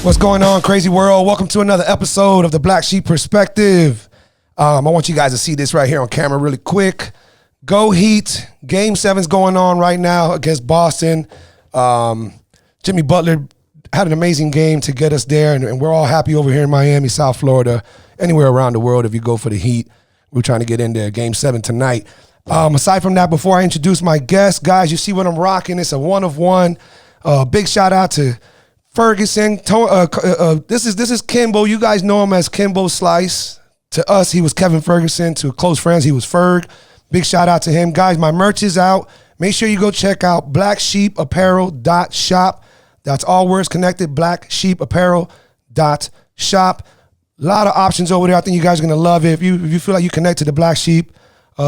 What's going on, crazy world? Welcome to another episode of the Black Sheep Perspective. I want you guys to see this right here on camera really quick. Go Heat. Game 7's going on right now against Boston. Jimmy Butler had an amazing game to get us there, and we're all happy over here in Miami, South Florida, anywhere around the world if you go for the Heat. We're trying to get in there. Game 7 tonight. Aside from that, before I introduce my guest, guys, you see what I'm rocking. It's a one-of-one. Big shout out to Ferguson. This is Kimbo. You guys know him as Kimbo Slice. To us, he was Kevin Ferguson. To close friends, he was Ferg. Big shout out to him. Guys, my merch is out. Make sure you go check out blacksheepapparel.shop. That's all words connected, blacksheepapparel.shop. A lot of options over there. I think you guys are going to love it. If you feel like you connect to the Black Sheep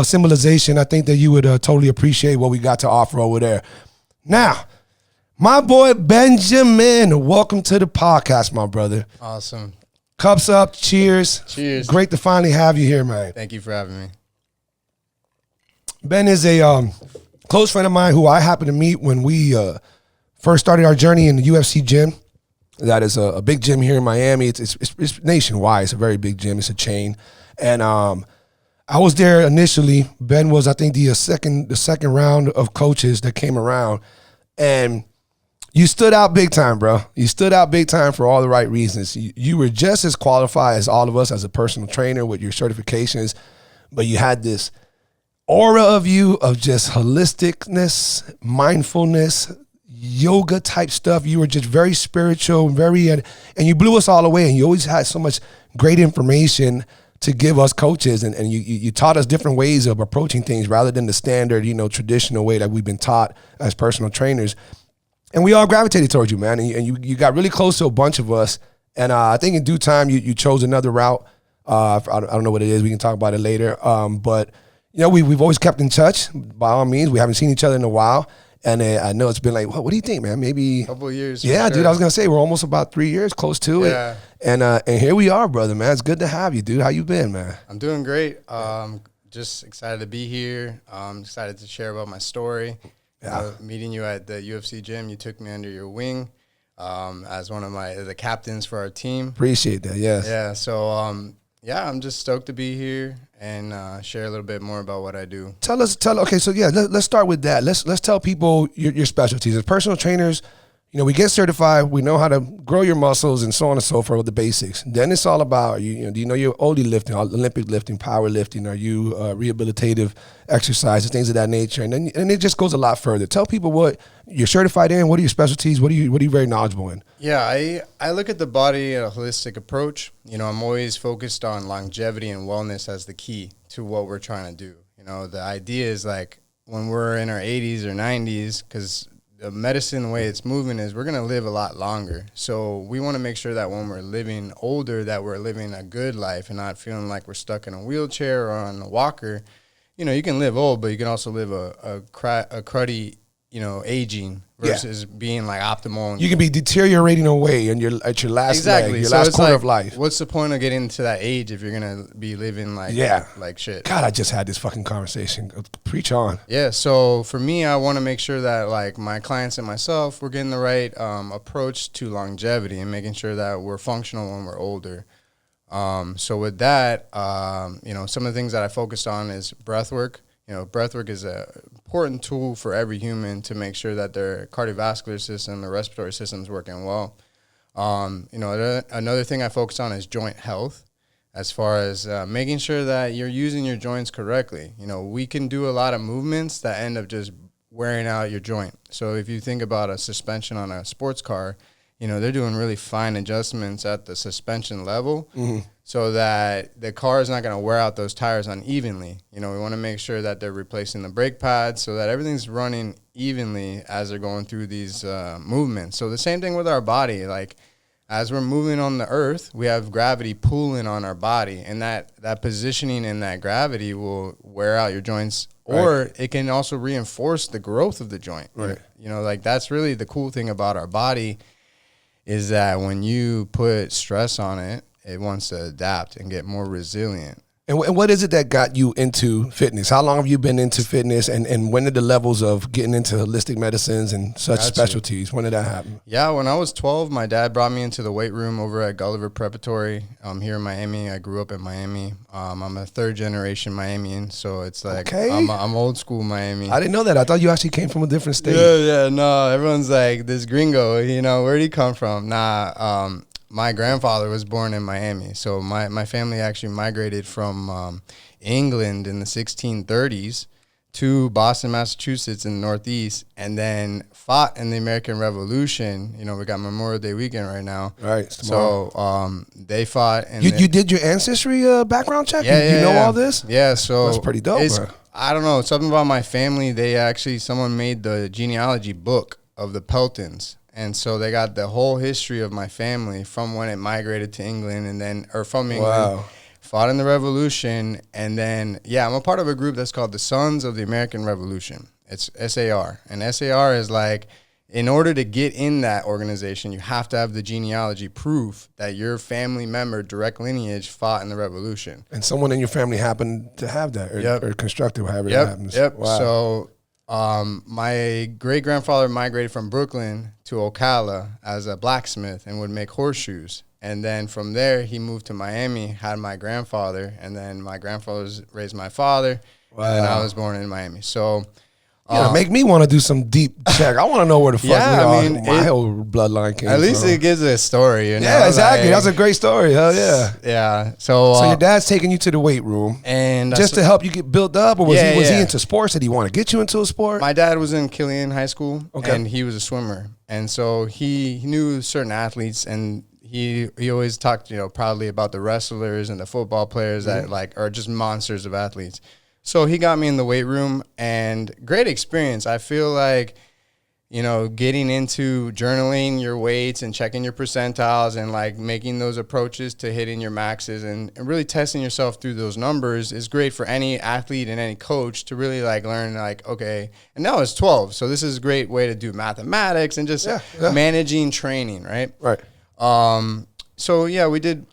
symbolization, I think that you would totally appreciate what we got to offer over there. Now, my boy Benjamin, welcome to the podcast, my brother. Awesome. Cups up, cheers. Cheers. Great to finally have you here, man. Thank you for having me. Ben is a close friend of mine who I happened to meet when we first started our journey in the UFC gym. That is a big gym here in Miami. It's nationwide. It's a very big gym. It's a chain. And I was there initially. Ben was, I think, the second round of coaches that came around. And you stood out big time, bro. You stood out big time for all the right reasons. You were just as qualified as all of us as a personal trainer with your certifications, but you had this aura of you of just holisticness, mindfulness, yoga type stuff. You were just very spiritual, and you blew us all away. And you always had so much great information to give us coaches, and you taught us different ways of approaching things rather than the standard, traditional way that we've been taught as personal trainers. And we all gravitated towards you, man. And you got really close to a bunch of us. And I think in due time, you chose another route. I don't know what it is. We can talk about it later. But, we've always kept in touch, by all means. We haven't seen each other in a while. And I know it's been like, what do you think, man? Maybe a couple of years. Yeah, sure. dude, I was going to say, we're almost about 3 years close to it. And here we are, brother, man. It's good to have you, dude. How you been, man? I'm doing great. Just excited to be here. Excited to share about my story. Meeting you at the UFC gym, you took me under your wing as one of the captains for our team. Appreciate that, yes. Yeah, so I'm just stoked to be here and share a little bit more about what I do. Let's start with that. Let's tell people your specialties. As personal trainers, we get certified, we know how to grow your muscles and so on and so forth with the basics. Then it's all about, do you know your oldie lifting, Olympic lifting, power lifting, are you rehabilitative exercises, things of that nature. And it just goes a lot further. Tell people what you're certified in, what are your specialties, what are you very knowledgeable in? Yeah, I look at the body in a holistic approach. I'm always focused on longevity and wellness as the key to what we're trying to do. The idea is like when we're in our 80s or 90s, because the medicine, the way it's moving is we're going to live a lot longer. So we want to make sure that when we're living older, that we're living a good life and not feeling like we're stuck in a wheelchair or on a walker. You can live old, but you can also live a cruddy, aging versus being like optimal. And you can be deteriorating away and you're at your last leg, your last quarter of life. What's the point of getting to that age if you're going to be living like shit? God, I just had this fucking conversation. Preach on. Yeah, so for me, I want to make sure that like my clients and myself, we're getting the right approach to longevity and making sure that we're functional when we're older. So with that, some of the things that I focused on is breathwork. Breathwork is an important tool for every human to make sure that their cardiovascular system, their respiratory system is working well. Another thing I focus on is joint health, as far as making sure that you're using your joints correctly. We can do a lot of movements that end up just wearing out your joint. So if you think about a suspension on a sports car, they're doing really fine adjustments at the suspension level so that the car is not going to wear out those tires unevenly. We want to make sure that they're replacing the brake pads so that everything's running evenly as they're going through these movements. So the same thing with our body. Like as we're moving on the earth, we have gravity pulling on our body, and that positioning in that gravity will wear out your joints, or it can also reinforce the growth of the joint. Right. That's really the cool thing about our body is that when you put stress on it, it wants to adapt and get more resilient. And what is it that got you into fitness? How long have you been into fitness, and when did the levels of getting into holistic medicines and such specialties, when did that happen? Yeah, when I was 12, my dad brought me into the weight room over at Gulliver Preparatory here in Miami. I grew up in Miami. I'm a third generation Miamian, so it's like I'm old school Miami. I didn't know that. I thought you actually came from a different state. Yeah, no, everyone's like, this gringo, where'd he come from? Nah, my grandfather was born in Miami, so my family actually migrated from England in the 1630s to Boston, Massachusetts in the Northeast, and then fought in the American Revolution. We got Memorial Day weekend right now. Right. So they fought. And you did your ancestry background check? Yeah, you know all this? Yeah, so that's pretty dope, bro. I don't know, something about my family. Someone made the genealogy book of the Peltons. And so they got the whole history of my family from when it migrated to England from England. Wow. Fought in the Revolution, and then, I'm a part of a group that's called the Sons of the American Revolution. It's SAR. And SAR is like, in order to get in that organization, you have to have the genealogy proof that your family member, direct lineage, fought in the Revolution. And someone in your family happened to have that, or constructed, however that happens. Yep. Wow. So my great-grandfather migrated from Brooklyn to Ocala as a blacksmith and would make horseshoes. And then from there, he moved to Miami, had my grandfather, and then my grandfather raised my father, and I was born in Miami. So, make me want to do some deep check. I want to know where the fuck my whole bloodline came from. At least it gives a story, Yeah, exactly. That's a great story. Hell yeah. Yeah. So your dad's taking you to the weight room, and just to help you get built up, or was he into sports? Did he want to get you into a sport? My dad was in Killeen High School, and he was a swimmer, and so he knew certain athletes, and he always talked, proudly about the wrestlers and the football players that are just monsters of athletes. So he got me in the weight room, and great experience. I feel like, getting into journaling your weights and checking your percentiles and like making those approaches to hitting your maxes and really testing yourself through those numbers is great for any athlete and any coach to really like learn okay. And now it's 12. So this is a great way to do mathematics and just managing training. Right. Right. So we did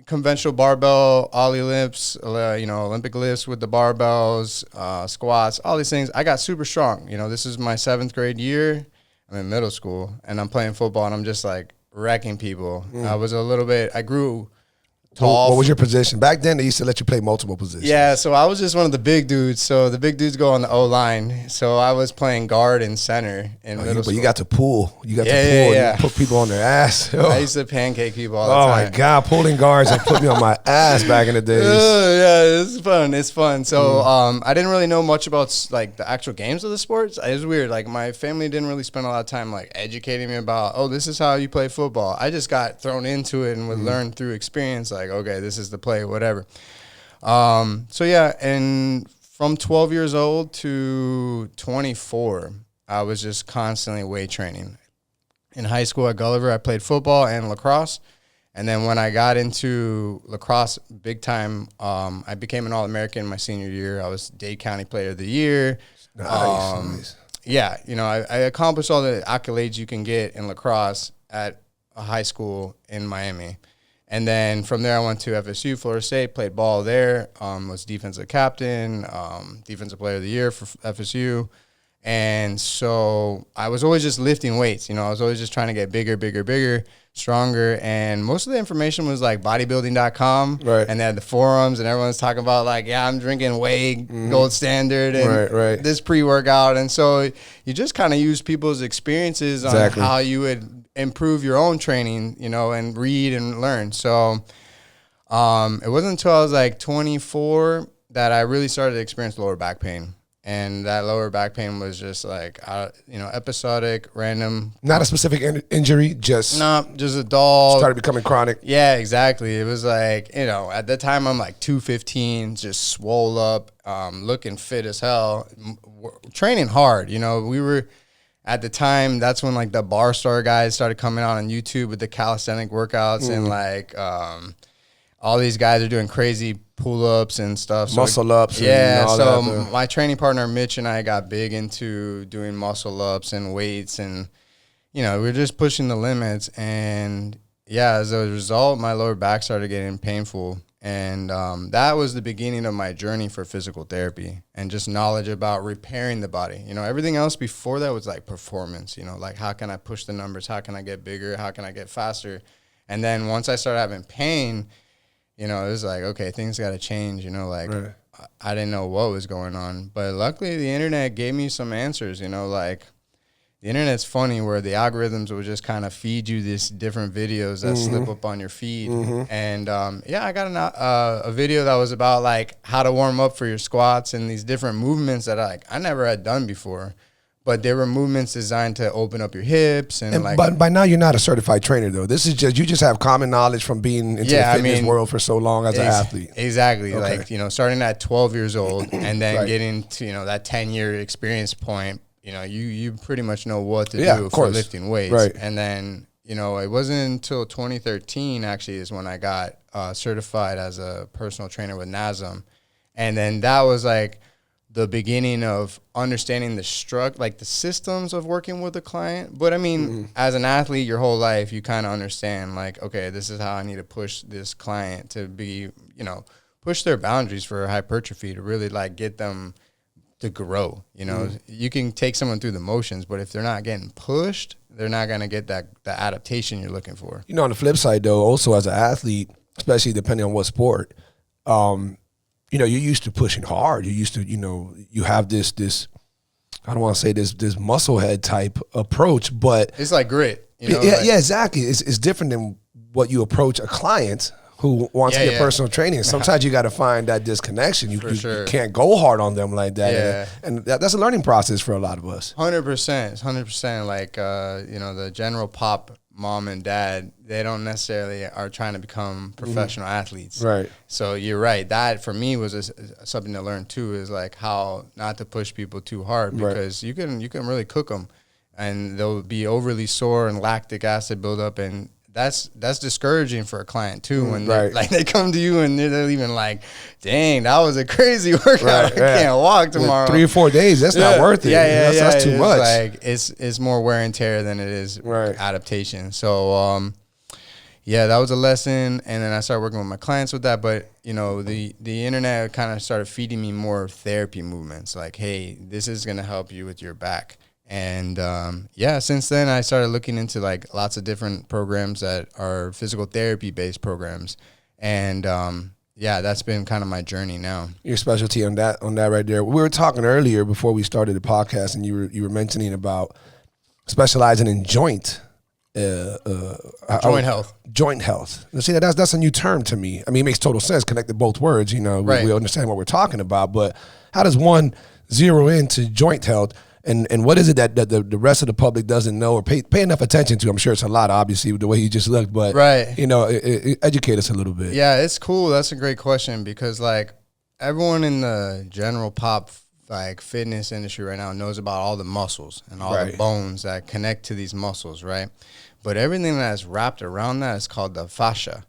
conventional barbell, ollie lifts, Olympic lifts with the barbells, squats, all these things. I got super strong. This is my 7th grade year. I'm in middle school and I'm playing football and I'm just like wrecking people. I grew tall. What was your position? Back then, they used to let you play multiple positions. Yeah, so I was just one of the big dudes. So the big dudes go on the O-line. So I was playing guard and center in middle school. But you got to pull. You got to pull. Yeah. You put people on their ass. I used to pancake people all the time. Oh, my God. Pulling guards and put me on my ass back in the days. It's fun. It's fun. So I didn't really know much about like the actual games of the sports. It was weird. Like my family didn't really spend a lot of time like educating me about, this is how you play football. I just got thrown into it and would learn through experience. Like, okay, this is the play, whatever. And from 12 years old to 24, I was just constantly weight training. In high school at Gulliver, I played football and lacrosse. And then when I got into lacrosse big time, I became an All-American my senior year. I was Dade County Player of the Year. Nice. Yeah, I accomplished all the accolades you can get in lacrosse at a high school in Miami. And then from there, I went to FSU, Florida State, played ball there, was defensive captain, defensive player of the year for FSU. And so I was always just lifting weights. I was always just trying to get bigger, stronger. And most of the information was like bodybuilding.com. Right. And they had the forums and everyone's talking about like, I'm drinking whey, gold standard, and this pre-workout. And so you just kind of use people's experiences on how you would improve your own training, and read and learn. So it wasn't until I was like 24 that I really started to experience lower back pain. And that lower back pain was just like, episodic, random. Not a specific injury, just a dull. Started becoming chronic. Yeah, exactly. It was like, at the time I'm like 215, just swole up, looking fit as hell, training hard. We were, at the time, that's when like the Bar Star guys started coming out on YouTube with the calisthenic workouts and like all these guys are doing crazy pull-ups and stuff. So muscle ups. Yeah, and all so that, my training partner Mitch and I got big into doing muscle ups and weights and, we were just pushing the limits. And yeah, as a result, my lower back started getting painful. And that was the beginning of my journey for physical therapy and just knowledge about repairing the body. You know, everything else before that was like performance, you know, like how can I push the numbers? How can I get bigger? How can I get faster? And then once I started having pain, you know, it was like, okay, things got to change, you know, like I didn't know what was going on. But luckily the internet gave me some answers, you know, like the internet's funny where the algorithms will just kind of feed you these different videos that slip up on your feed. And I got a video that was about like how to warm up for your squats and these different movements that I never had done before. But they were movements designed to open up your hips. But by now you're not a certified trainer though. This is just, you just have common knowledge from being into the fitness world for so long as an athlete. Exactly. Okay. Like, you know, starting at 12 years old and then getting to, you know, that 10-year experience point. You know, you pretty much know what to do for lifting weights. Right. And then, you know, it wasn't until 2013 actually is when I got certified as a personal trainer with NASM. And then that was like the beginning of understanding the systems of working with a client. But I mean, as an athlete, your whole life, you kind of understand like, okay, this is how I need to push this client to be, you know, push their boundaries for hypertrophy to really like get them to grow. You know, you can take someone through the motions, but if they're not getting pushed, they're not going to get the adaptation you're looking for. You know, on the flip side though, also as an athlete, especially depending on what sport, you know, you're used to pushing hard. You're used to, you know, you have this, I don't want to say this muscle head type approach, but it's like grit. You know, yeah, exactly. It's different than what you approach a client who wants to get personal training. Sometimes you got to find that disconnection. You can't go hard on them like that. Yeah. And that's a learning process for a lot of us. 100%. Like, you know, the general pop mom and dad, they don't necessarily are trying to become professional athletes. Right. So you're right. That for me was something to learn too, is like how not to push people too hard because you can really cook them and they'll be overly sore and lactic acid buildup, and that's discouraging for a client too when they come to you and they're even like, dang, that was a crazy workout. I can't walk tomorrow. 3 or 4 days, that's not worth it. That's too much. Like it's more wear and tear than it is adaptation. So that was a lesson, and then I started working with my clients with that. But you know, the internet kind of started feeding me more therapy movements. Like, hey, this is gonna help you with your back. And since then I started looking into like lots of different programs that are physical therapy based programs, and that's been kind of my journey now. Your specialty on that right there. We were talking earlier before we started the podcast, and you were mentioning about specializing in joint health. Joint health. Now, see, that's a new term to me. I mean, it makes total sense. Connected both words. You know, we understand what we're talking about, but how does one zero into joint health? And what is it that the rest of the public doesn't know or pay enough attention to? I'm sure it's a lot, obviously, with the way you just looked, but you know, educate us a little bit. Yeah, it's cool. That's a great question because like everyone in the general pop like fitness industry right now knows about all the muscles and all the bones that connect to these muscles, right? But everything that's wrapped around that is called the fascia,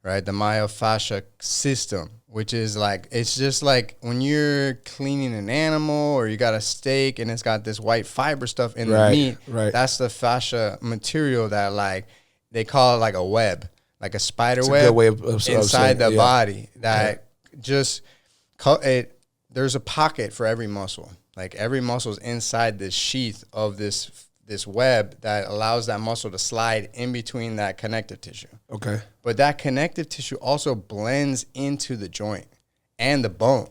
right? The myofascia system, which is like, it's just like when you're cleaning an animal or you got a steak and it's got this white fiber stuff in the meat, that's the fascia material that like, they call it like a web, like a spider web inside the body that just there's a pocket for every muscle. Like every muscle is inside this sheath of this web that allows that muscle to slide in between that connective tissue. Okay. But that connective tissue also blends into the joint and the bone.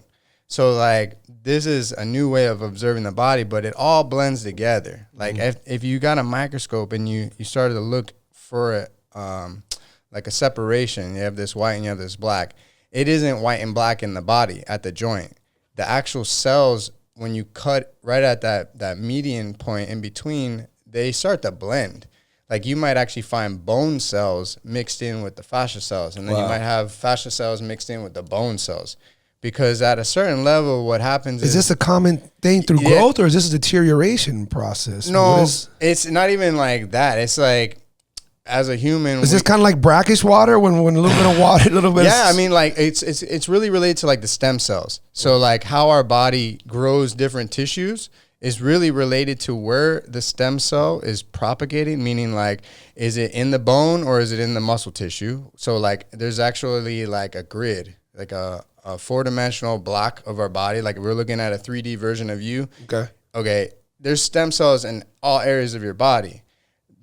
So like this is a new way of observing the body, but it all blends together. Like if you got a microscope and you started to look for like a separation, you have this white and you have this black. It isn't white and black in the body at the joint. The actual cells, when you cut right at that median point in between, they start to blend. Like you might actually find bone cells mixed in with the fascia cells, and then you might have fascia cells mixed in with the bone cells. Because at a certain level, what happens is this a common thing through growth, or is this a deterioration process? No, it's not even like that. It's like, as a human, is this kind of like brackish water when a little bit of water, a little bit? Yeah, I mean, like it's really related to like the stem cells. So like how our body grows different tissues is really related to where the stem cell is propagating, meaning like, is it in the bone or is it in the muscle tissue? So like there's actually like a grid, like a 4-dimensional block of our body. Like we're looking at a 3D version of you. Okay. There's stem cells in all areas of your body.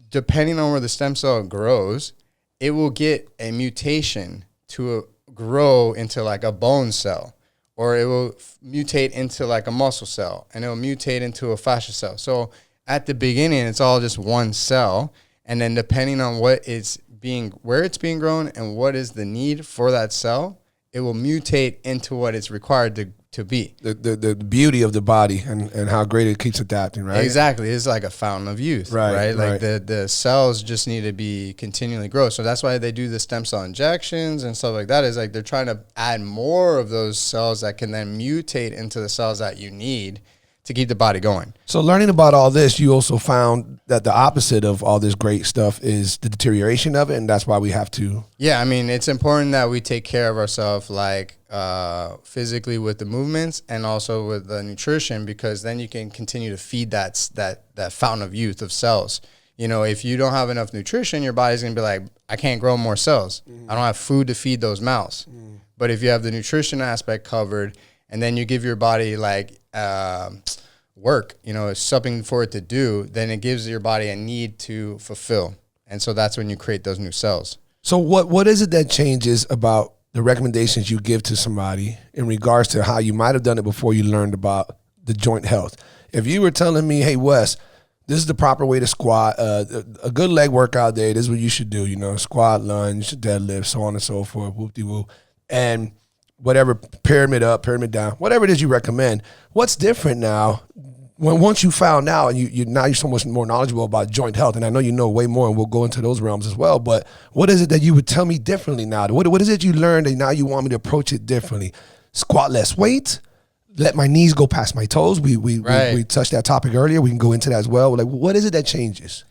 Depending on where the stem cell grows, it will get a mutation to grow into like a bone cell, or it will mutate into like a muscle cell, and it will mutate into a fascia cell. So at the beginning, it's all just one cell. And then depending on where it's being grown and what is the need for that cell, it will mutate into what it's required to be. The beauty of the body and how great it keeps adapting, right? Exactly. It's like a fountain of youth, right? Like the cells just need to be continually grow. So that's why they do the stem cell injections and stuff like that. Is like they're trying to add more of those cells that can then mutate into the cells that you need to keep the body going. So learning about all this, you also found that the opposite of all this great stuff is the deterioration of it, and that's why we have to. Yeah, I mean, it's important that we take care of ourselves, like physically with the movements and also with the nutrition, because then you can continue to feed that fountain of youth of cells. You know, if you don't have enough nutrition, your body's gonna be like, I can't grow more cells. I don't have food to feed those mouths. But if you have the nutrition aspect covered, and then you give your body like work, you know, something for it to do, then it gives your body a need to fulfill. And so that's when you create those new cells. So what is it that changes about the recommendations you give to somebody in regards to how you might have done it before you learned about the joint health? If you were telling me, hey, Wes, this is the proper way to squat, a good leg workout day, this is what you should do, you know, squat, lunge, deadlift, so on and so forth, whoop-de-whoop, and whatever, pyramid up, pyramid down, whatever it is you recommend. What's different now once you found out and you're so much more knowledgeable about joint health, and I know you know way more, and we'll go into those realms as well, but what is it that you would tell me differently now? What is it you learned and now you want me to approach it differently? Squat less weight, let my knees go past my toes. We touched that topic earlier. We can go into that as well. Like, what is it that changes?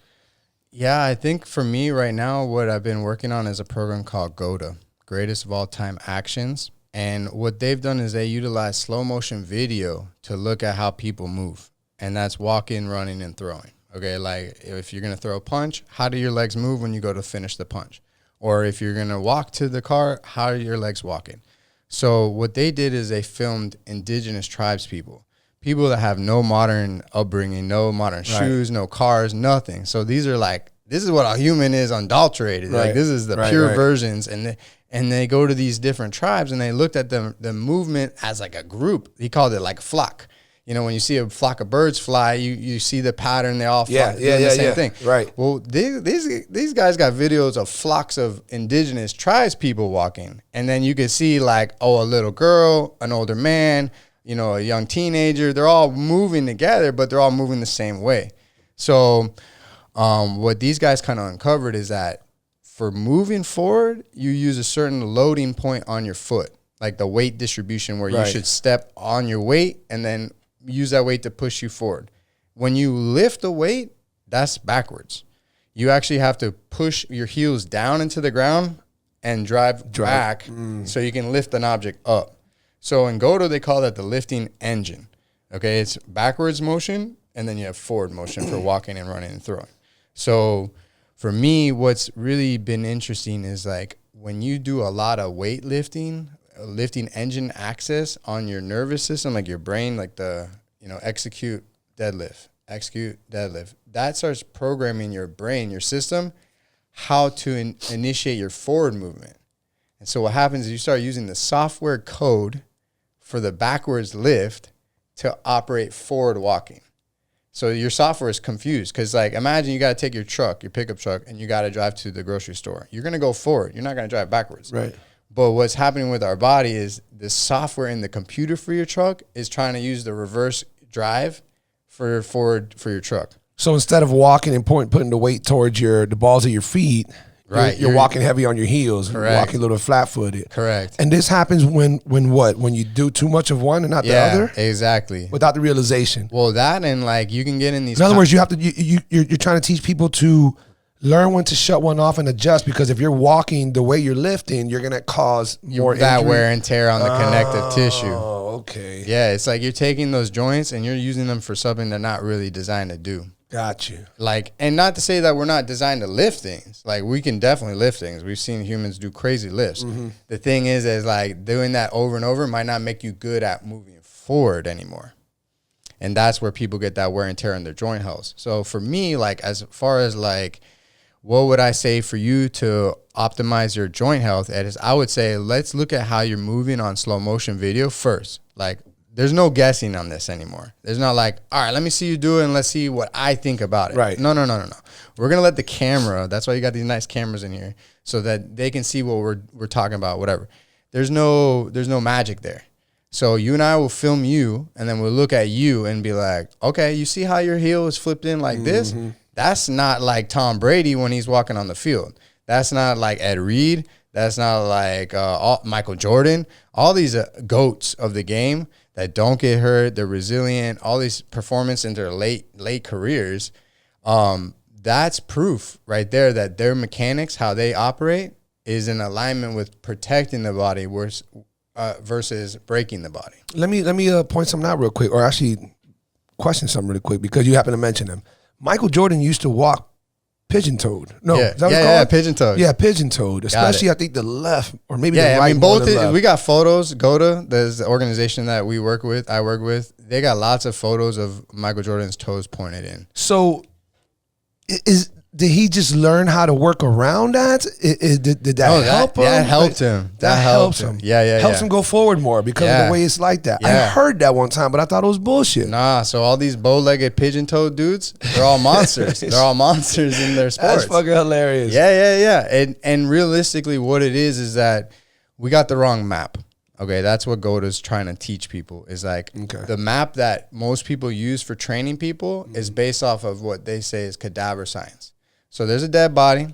Yeah, I think for me right now, what I've been working on is a program called GOATA, Greatest of All Time Actions. And what they've done is they utilize slow motion video to look at how people move. And that's walking, running, and throwing. Okay, like if you're going to throw a punch, how do your legs move when you go to finish the punch? Or if you're going to walk to the car, how are your legs walking? So what they did is they filmed indigenous tribes people that have no modern upbringing, no modern shoes, no cars, nothing. So these are like, this is what a human is unadulterated. Right. Like this is the pure versions. And they go to these different tribes and they looked at the movement as like a group. He called it like flock. You know, when you see a flock of birds fly, you see the pattern. They all fly, doing the same thing. Right. Well, these guys got videos of flocks of indigenous tribes people walking. And then you can see like, a little girl, an older man, you know, a young teenager. They're all moving together, but they're all moving the same way. So what these guys kind of uncovered is that for moving forward, you use a certain loading point on your foot, like the weight distribution where you should step on your weight and then use that weight to push you forward. When you lift the weight, that's backwards. You actually have to push your heels down into the ground and drive back so you can lift an object up. So in GOATA, they call that the lifting engine. Okay, it's backwards motion, and then you have forward motion for walking and running and throwing. So for me, what's really been interesting is like when you do a lot of weightlifting, lifting engine access on your nervous system, like your brain, like the, you know, execute, deadlift, that starts programming your brain, your system, how to initiate your forward movement. And so what happens is you start using the software code for the backwards lift to operate forward walking. So your software is confused because, like, imagine you got to take your pickup truck, and you got to drive to the grocery store. You're going to go forward. You're not going to drive backwards. Right. But what's happening with our body is the software in the computer for your truck is trying to use the reverse drive for forward for your truck. So instead of walking and putting the weight towards the balls of your feet, you're walking heavy on your heels, walking a little flat-footed. Correct. And this happens when you do too much of one and not the other? Exactly. Without the realization. Well, that and like you can get in these. In other words, you have to you're trying to teach people to learn when to shut one off and adjust, because if you're walking the way you're lifting, you're going to cause more that injury. wear and tear on the connective tissue. Oh, okay. Yeah, it's like you're taking those joints and you're using them for something they're not really designed to do. Got you. Like, and not to say that we're not designed to lift things. Like, we can definitely lift things. We've seen humans do crazy lifts. The thing is like doing that over and over might not make you good at moving forward anymore. And that's where people get that wear and tear in their joint health. So for me, like, as far as like, what would I say for you to optimize your joint health? I would say, let's look at how you're moving on slow motion video first. Like, there's no guessing on this anymore. There's not like, all right, let me see you do it and let's see what I think about it. Right. No. We're going to let the camera, that's why you got these nice cameras in here, so that they can see what we're talking about, whatever. There's no magic there. So you and I will film you, and then we'll look at you and be like, okay, you see how your heel is flipped in like this? That's not like Tom Brady when he's walking on the field. That's not like Ed Reed. That's not like Michael Jordan. All these GOATs of the game that don't get hurt, they're resilient, all these performance in their late careers, that's proof right there that their mechanics, how they operate, is in alignment with protecting the body versus breaking the body. Let me point something out real quick, or actually question something really quick, because you happen to mention him. Michael Jordan used to walk pigeon-toed. No, yeah, is that what it's called? pigeon-toed. Yeah, pigeon-toed, especially I think the left or maybe the right. I mean, both. Left. We got photos. GOATA, there's the organization that I work with. They got lots of photos of Michael Jordan's toes pointed in. So, did he just learn how to work around that? Did that help him? That helped him. That helps him. Yeah. Helps him go forward more because of the way it's like that. Yeah. I heard that one time, but I thought it was bullshit. Nah, so all these bow-legged, pigeon-toed dudes, they're all monsters. They're all monsters in their sports. That's fucking hilarious. Yeah. And realistically, what it is that we got the wrong map. Okay, that's what GOATA's trying to teach people, is like the map that most people use for training people is based off of what they say is cadaver science. So there's a dead body,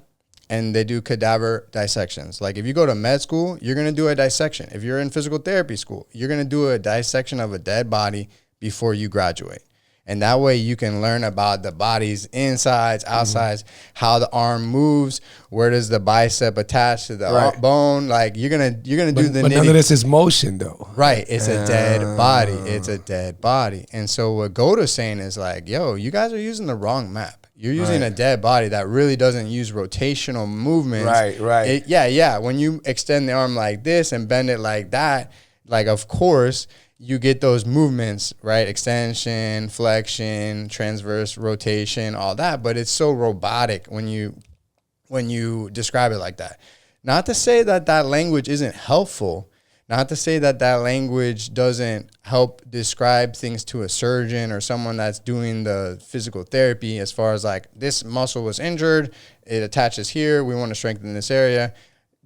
and they do cadaver dissections. Like, if you go to med school, you're going to do a dissection. If you're in physical therapy school, you're going to do a dissection of a dead body before you graduate. And that way you can learn about the body's insides, outsides, how the arm moves, where does the bicep attach to the bone. Like, you're gonna do the But none of this is motion, though. Right. It's a dead body. It's a dead body. And so what GOATA's saying is like, yo, you guys are using the wrong map. You're using a dead body that really doesn't use rotational movements. Right. When you extend the arm like this and bend it like that, like, of course, you get those movements, right? Extension, flexion, transverse rotation, all that. But it's so robotic when you describe it like that. Not to say that language isn't helpful. Not to say that language doesn't help describe things to a surgeon or someone that's doing the physical therapy, as far as like, this muscle was injured, it attaches here, we want to strengthen this area.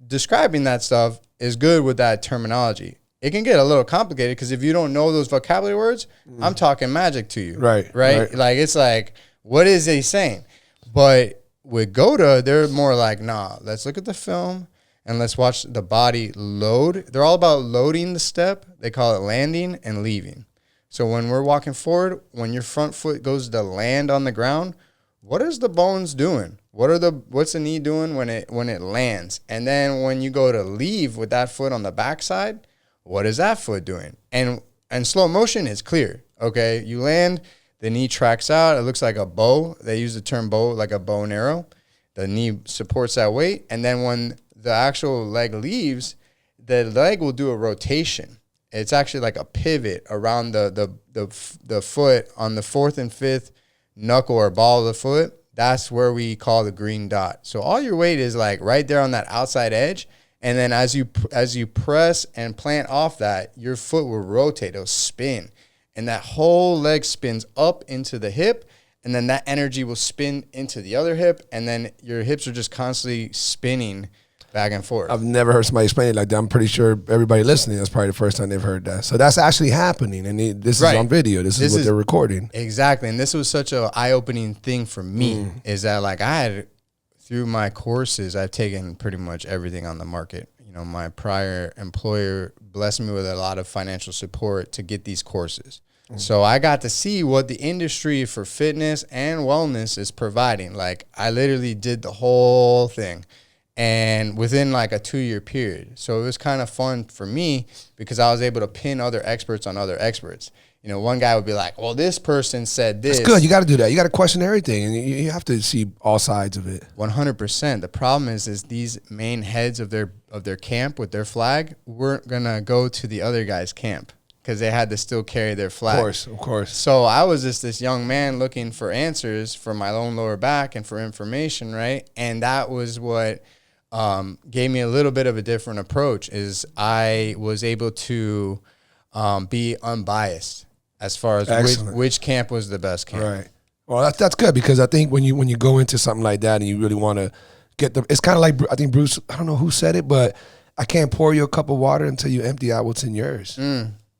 Describing that stuff is good with that terminology. It can get a little complicated because if you don't know those vocabulary words, I'm talking magic to you. Right. Like, it's like, what is he saying? But with GOATA, they're more like, nah, let's look at the film and let's watch the body load. They're all about loading the step. They call it landing and leaving. So when we're walking forward, when your front foot goes to land on the ground, what is the bones doing? What's the knee doing when it lands? And then when you go to leave with that foot on the backside, what is that foot doing? And slow motion is clear. Okay, you land, the knee tracks out. It looks like a bow. They use the term bow, like a bow and arrow. The knee supports that weight, and then when the actual leg leaves, the leg will do a rotation. It's actually like a pivot around the foot on the fourth and fifth knuckle or ball of the foot. That's where we call the green dot. So all your weight is like right there on that outside edge. And then as you press and plant off that, your foot will rotate. It'll spin. And that whole leg spins up into the hip. And then that energy will spin into the other hip. And then your hips are just constantly spinning back and forth. I've never heard somebody explain it like that. I'm pretty sure everybody listening, that's probably the first time they've heard that. So that's actually happening, and this is on video. This is what they're recording. Exactly, and this was such an eye-opening thing for me, is that like through my courses, I've taken pretty much everything on the market. You know, my prior employer blessed me with a lot of financial support to get these courses. So I got to see what the industry for fitness and wellness is providing. Like, I literally did the whole thing, and within like a 2-year period. So it was kind of fun for me because I was able to pin other experts on other experts. You know, one guy would be like, well, this person said this. That's good. You got to do that. You got to question everything, and you have to see all sides of it. 100%. The problem is these main heads of their camp with their flag weren't going to go to the other guy's camp because they had to still carry their flag. Of course. So I was just this young man looking for answers for my own lower back and for information, right? And that was what gave me a little bit of a different approach. Is I was able to be unbiased as far as which camp was the best camp. Right. Well, that's good, because I think when you go into something like that and you really want to get it's kind of like, I think Bruce, I don't know who said it, but I can't pour you a cup of water until you empty out what's in yours.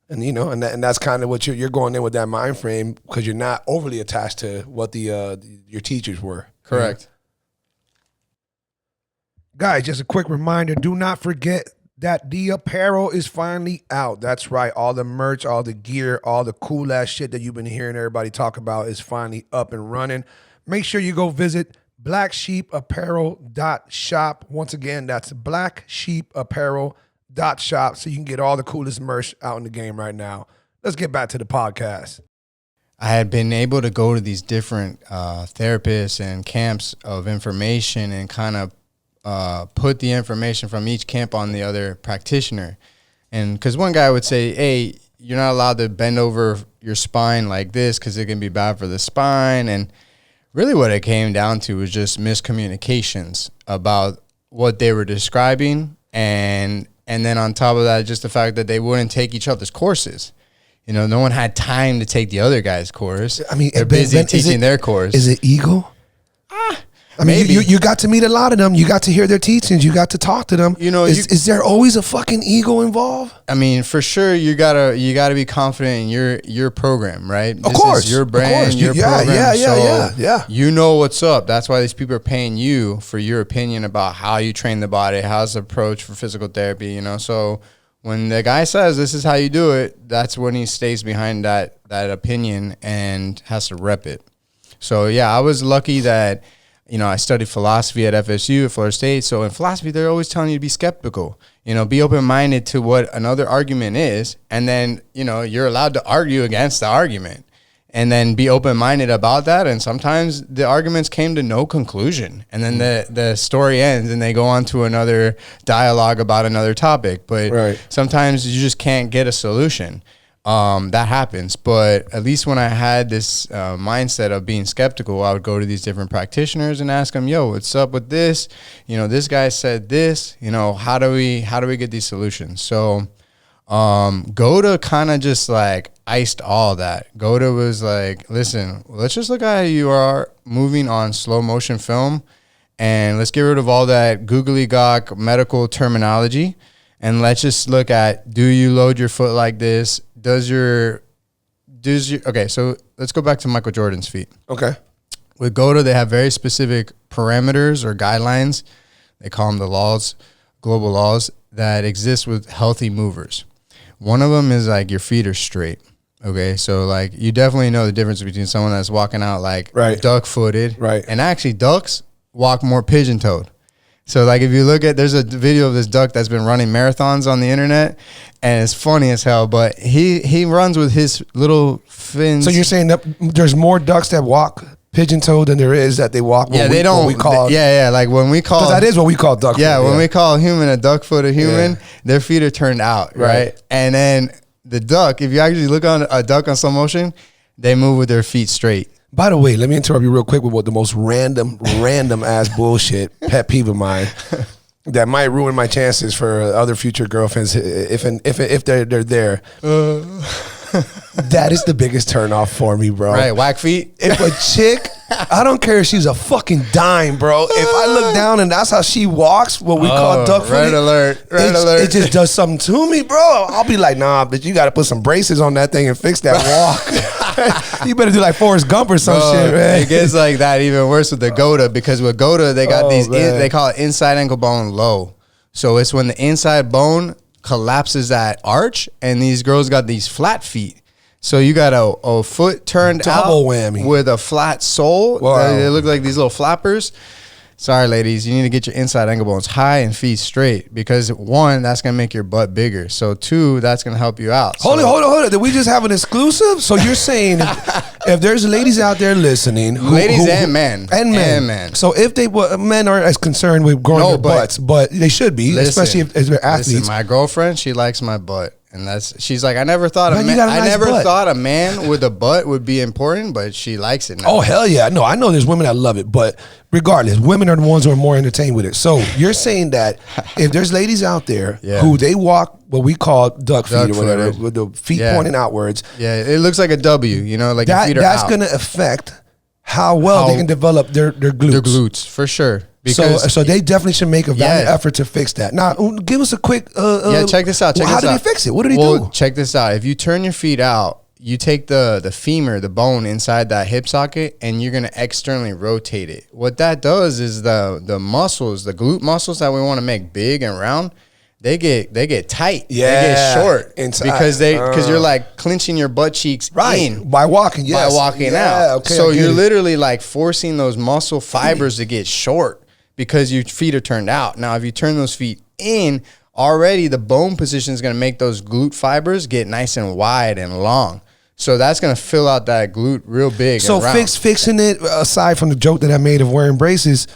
And you know, and that's kind of what you're going in with, that mind frame, because you're not overly attached to what your teachers were. Correct. Guys, just a quick reminder, do not forget that the apparel is finally out. That's right. All the merch, all the gear, all the cool ass shit that you've been hearing everybody talk about is finally up and running. Make sure you go visit blacksheepapparel.shop. Once again, that's blacksheepapparel.shop, so you can get all the coolest merch out in the game right now. Let's get back to the podcast. I had been able to go to these different therapists and camps of information and kind of put the information from each camp on the other practitioner. And because one guy would say, hey, you're not allowed to bend over your spine like this because it can be bad for the spine. And really what it came down to was just miscommunications about what they were describing. And then on top of that, just the fact that they wouldn't take each other's courses. You know, no one had time to take the other guy's course. I mean, they're busy teaching their course. Is it ego? I mean, you got to meet a lot of them. You got to hear their teachings. You got to talk to them. You know, is there always a fucking ego involved? I mean, for sure, you gotta be confident in your program, right? Of course, is your brand, your program. Yeah. You know what's up. That's why these people are paying you for your opinion about how you train the body, how's the approach for physical therapy. You know, so when the guy says this is how you do it, that's when he stays behind that opinion and has to rep it. So yeah, I was lucky that, you know, I studied philosophy at FSU, at Florida State. So in philosophy, they're always telling you to be skeptical, you know, be open-minded to what another argument is. And then, you know, you're allowed to argue against the argument and then be open-minded about that. And sometimes the arguments came to no conclusion. And then the story ends and they go on to another dialogue about another topic. But sometimes you just can't get a solution. That happens. But at least when I had this mindset of being skeptical, I would go to these different practitioners and ask them, yo, what's up with this? You know, this guy said this, you know, how do we get these solutions? So GOATA kind of just like iced all that. GOATA was like, listen, let's just look at how you are moving on slow motion film, and let's get rid of all that googly gawk medical terminology. And let's just look at, do you load your foot like this? Okay, so let's go back to Michael Jordan's feet. Okay. With GOATA, they have very specific parameters or guidelines. They call them the laws, global laws, that exist with healthy movers. One of them is like your feet are straight. Okay, so like you definitely know the difference between someone that's walking out like duck-footed. Right. And actually ducks walk more pigeon-toed. So, like, if you look at, there's a video of this duck that's been running marathons on the internet, and it's funny as hell, but he runs with his little fins. So you're saying that there's more ducks that walk pigeon-toed than there is that they walk like when we call... Because that is what we call duck-footed. Yeah, when we call a human a duck-footed human, their feet are turned out, right? And then the duck, if you actually look on a duck on slow motion, they move with their feet straight. By the way, let me interrupt you real quick with what the most random ass bullshit pet peeve of mine that might ruin my chances for other future girlfriends if they're there. That is the biggest turnoff for me, bro. Right, whack feet. If a chick, I don't care if she's a fucking dime, bro. If I look down and that's how she walks, what we call duck red alert. It just does something to me, bro. I'll be like, nah, but you got to put some braces on that thing and fix that walk. You better do like Forrest Gump or some shit, man. It gets like that even worse with the GOATA, because with GOATA, they got they call it inside ankle bone low. So it's when the inside bone collapses that arch, and these girls got these flat feet. So you got a foot turned Double out whammy. with a flat sole. Wow. They look like these little flappers. Sorry, ladies, you need to get your inside ankle bones high and feet straight because 1, that's going to make your butt bigger. So 2, that's going to help you out. Hold on. Did we just have an exclusive? So you're saying if there's ladies out there listening, and men. So if men aren't as concerned with growing their butts, but they should be, especially if they're athletes. Listen, my girlfriend, she likes my butt. And she's like, I never thought thought a man with a butt would be important, but she likes it now. Oh, hell yeah. No, I know there's women that love it, but regardless, women are the ones who are more entertained with it. So you're saying that if there's ladies out there who they walk what we call duck feet or whatever, with the feet pointing outwards. Yeah, it looks like a W, like your feet are that's out. going to affect how well they can develop their glutes. Their glutes, for sure. So they definitely should make a valiant effort to fix that. Now, give us a quick... check this out. How did they fix it? What did he do? Check this out. If you turn your feet out, you take the femur, the bone inside that hip socket, and you're going to externally rotate it. What that does is the muscles, the glute muscles that we want to make big and round, they get tight. They get short inside. Because you're like clinching your butt cheeks in. By walking, yes. By walking out. Okay, so you're literally like forcing those muscle fibers to get short. Because your feet are turned out. Now, if you turn those feet in, already the bone position is going to make those glute fibers get nice and wide and long. So that's going to fill out that glute real big. So fixing it, aside from the joke that I made of wearing braces,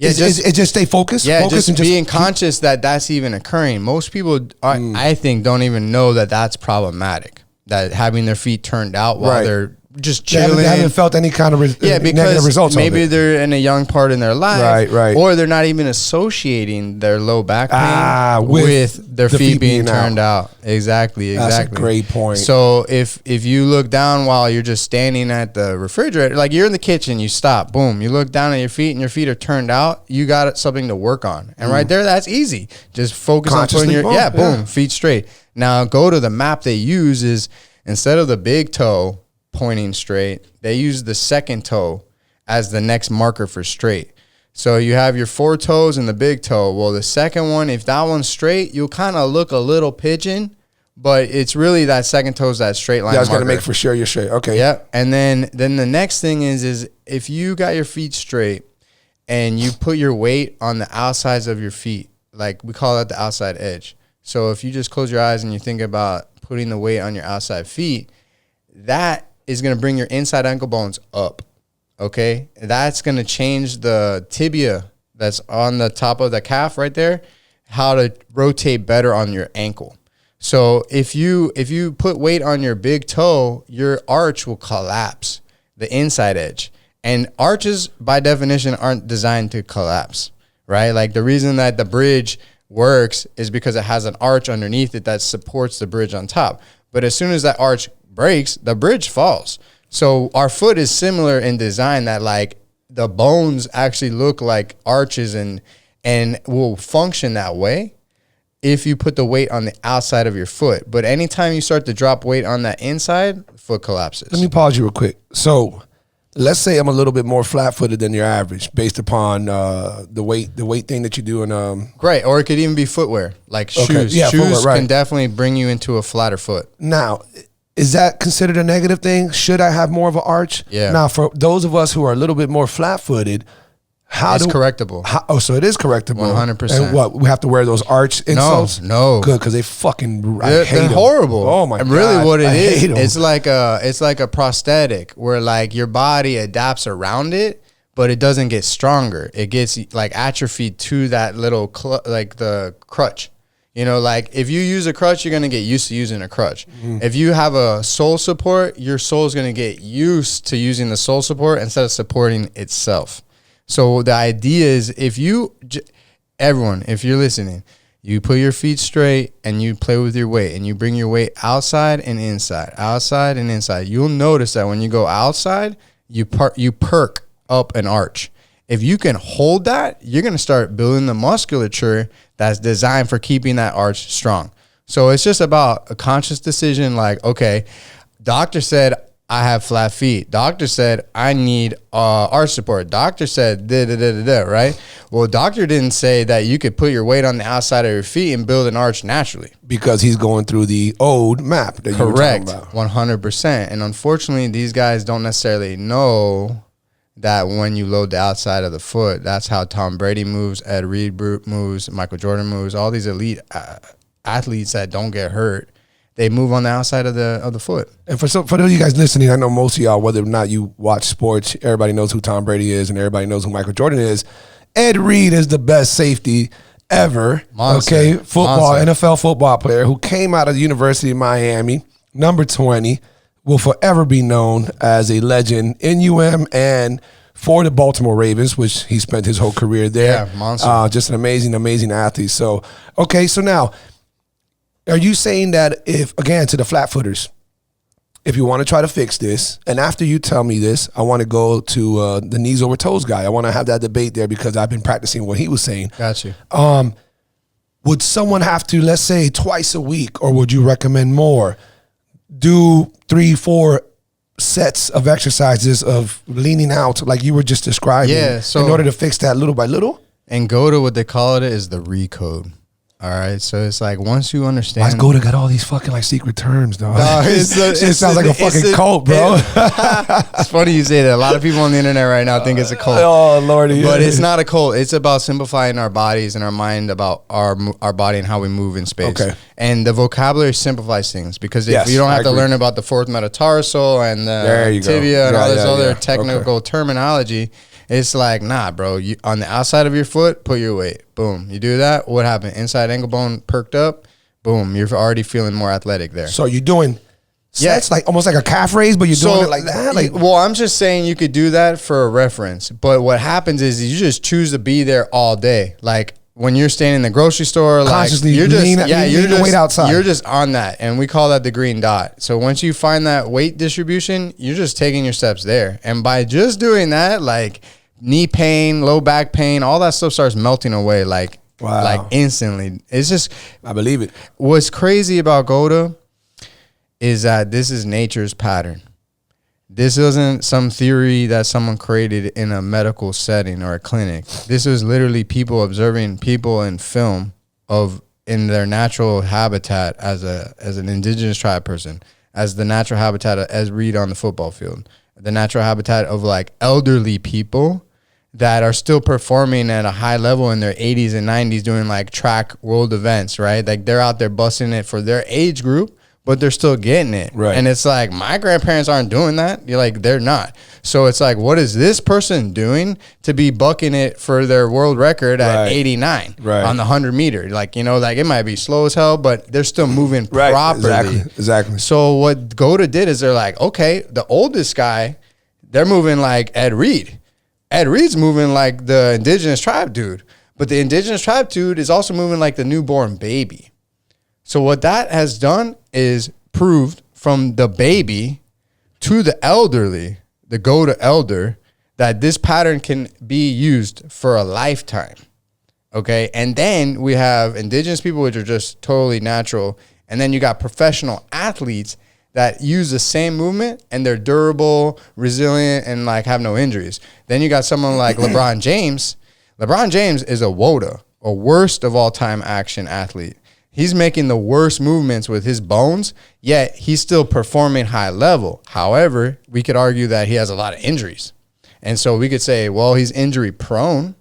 just stay focused. Yeah, just being conscious that that's even occurring. Most people, I think, don't even know that that's problematic. That having their feet turned out while they're just chilling. They haven't felt any kind of negative results. Maybe they're in a young part in their life, right, or they're not even associating their low back pain with their feet being turned out. Exactly. That's a great point. So if you look down while you're just standing at the refrigerator, like you're in the kitchen, you stop, boom, you look down at your feet and your feet are turned out, you got something to work on. And right there, that's easy. Just focus on putting your feet straight. Now go to the map they use is instead of the big toe pointing straight, they use the second toe as the next marker for straight. So you have your 4 toes and the big toe. Well, the second one, if that one's straight, you'll kind of look a little pigeon, but it's really that second toe's that straight line. Yeah, I was going to make for sure you're straight. Okay. Yeah. And then the next thing is if you got your feet straight and you put your weight on the outsides of your feet, like we call that the outside edge. So if you just close your eyes and you think about putting the weight on your outside feet, that is going to bring your inside ankle bones up, okay? That's going to change the tibia that's on the top of the calf right there, how to rotate better on your ankle. So if you put weight on your big toe, your arch will collapse, the inside edge. And arches, by definition, aren't designed to collapse, right? Like the reason that the bridge works is because it has an arch underneath it that supports the bridge on top. But as soon as that arch breaks, the bridge falls. So our foot is similar in design that like the bones actually look like arches and will function that way if you put the weight on the outside of your foot. But anytime you start to drop weight on that inside, the foot collapses. Let me pause you real quick. So let's say I'm a little bit more flat-footed than your average based upon the weight thing that you do in Great, or it could even be footwear, like shoes. Yeah, shoes footwear, can definitely bring you into a flatter foot. Now, is that considered a negative thing? Should I have more of an arch? Yeah. Now, for those of us who are a little bit more flat-footed, it's correctable. So it is correctable. 100%. And what, we have to wear those arch insoles? No. Good, because they fucking, they're horrible. Oh my God. And really what it is, it's like a prosthetic where like your body adapts around it, but it doesn't get stronger. It gets like atrophied to that little, like the crutch. You know, like if you use a crutch, you're going to get used to using a crutch. If you have a sole support, your sole is going to get used to using the sole support instead of supporting itself. So the idea is everyone, if you're listening, you put your feet straight and you play with your weight and you bring your weight outside and inside, outside and inside. You'll notice that when you go outside, you perk up an arch. If you can hold that, you're going to start building the musculature that's designed for keeping that arch strong. So it's just about a conscious decision like, okay, doctor said I have flat feet. Doctor said I need arch support. Doctor said right? Well, doctor didn't say that you could put your weight on the outside of your feet and build an arch naturally. Because he's going through the old map that you were talking about. 100%. And unfortunately, these guys don't necessarily know that when you load the outside of the foot, that's how Tom Brady moves, Ed Reed moves, Michael Jordan moves, all these elite athletes that don't get hurt. They move on the outside of the foot. And for those of you guys listening, I know most of y'all, whether or not you watch sports, everybody knows who Tom Brady is and everybody knows who Michael Jordan is. Ed Reed is the best safety ever. Monster. Okay, football, Monster. NFL football player who came out of the University of Miami, number 20, will forever be known as a legend in UM and for the Baltimore Ravens, which he spent his whole career there. Yeah, monster. Just an amazing, amazing athlete. So, okay, so now, are you saying that if, again, to the flat footers, if you want to try to fix this, and after you tell me this, I want to go to the knees over toes guy. I want to have that debate there because I've been practicing what he was saying. Got you. Would someone have to, let's say, twice a week, or would you recommend more, do 3-4 sets of exercises of leaning out like you were just describing in order to fix that little by little? And GOATA, what they call it, is the recode. All right, so it's like once you understand. Why's GOATA got all these fucking like secret terms, dog? No, it sounds like a fucking cult, bro. It's funny you say that. A lot of people on the internet right now think it's a cult. Oh, Lordy. But it's not a cult. It's about simplifying our bodies and our mind about our body and how we move in space. Okay. And the vocabulary simplifies things because if you don't have to learn about the fourth metatarsal and the tibia and all this other technical terminology, it's like, nah, bro, you, on the outside of your foot, put your weight. Boom. You do that, what happened? Inside ankle bone perked up, boom, you're already feeling more athletic there. So you're doing sets like almost like a calf raise, but you're doing it like that? Like, well, I'm just saying you could do that for a reference. But what happens is you just choose to be there all day. Like when you're standing in the grocery store, consciously like you're just lean the weight outside. You're just on that, and we call that the green dot. So once you find that weight distribution, you're just taking your steps there. And by just doing that, like knee pain, low back pain, all that stuff starts melting away like instantly. It's just, I believe it. What's crazy about GOATA is that this is nature's pattern. This isn't some theory that someone created in a medical setting or a clinic. This is literally people observing people in film in their natural habitat as an indigenous tribe person, as the natural habitat as Reed on the football field, the natural habitat of like elderly people that are still performing at a high level in their 80s and 90s doing like track world events, right? Like they're out there busting it for their age group, but they're still getting it. Right. And it's like, my grandparents aren't doing that. You're like, they're not. So it's like, what is this person doing to be bucking it for their world record at 89 on the 100 meter? Like, you know, like it might be slow as hell, but they're still moving properly. Exactly. So what GOATA did is they're like, okay, the oldest guy, they're moving like Ed Reed. Ed Reed's moving like the indigenous tribe dude, but the indigenous tribe dude is also moving like the newborn baby. So what that has done is proved from the baby to the elderly, the GOATA elder, that this pattern can be used for a lifetime. Okay. And then we have indigenous people, which are just totally natural. And then you got professional athletes that use the same movement and they're durable, resilient, and like have no injuries. Then you got someone like LeBron James. LeBron James is a WOTA, a worst of all time action athlete. He's making the worst movements with his bones, yet he's still performing high level. However, we could argue that he has a lot of injuries. And so we could say, well, he's injury prone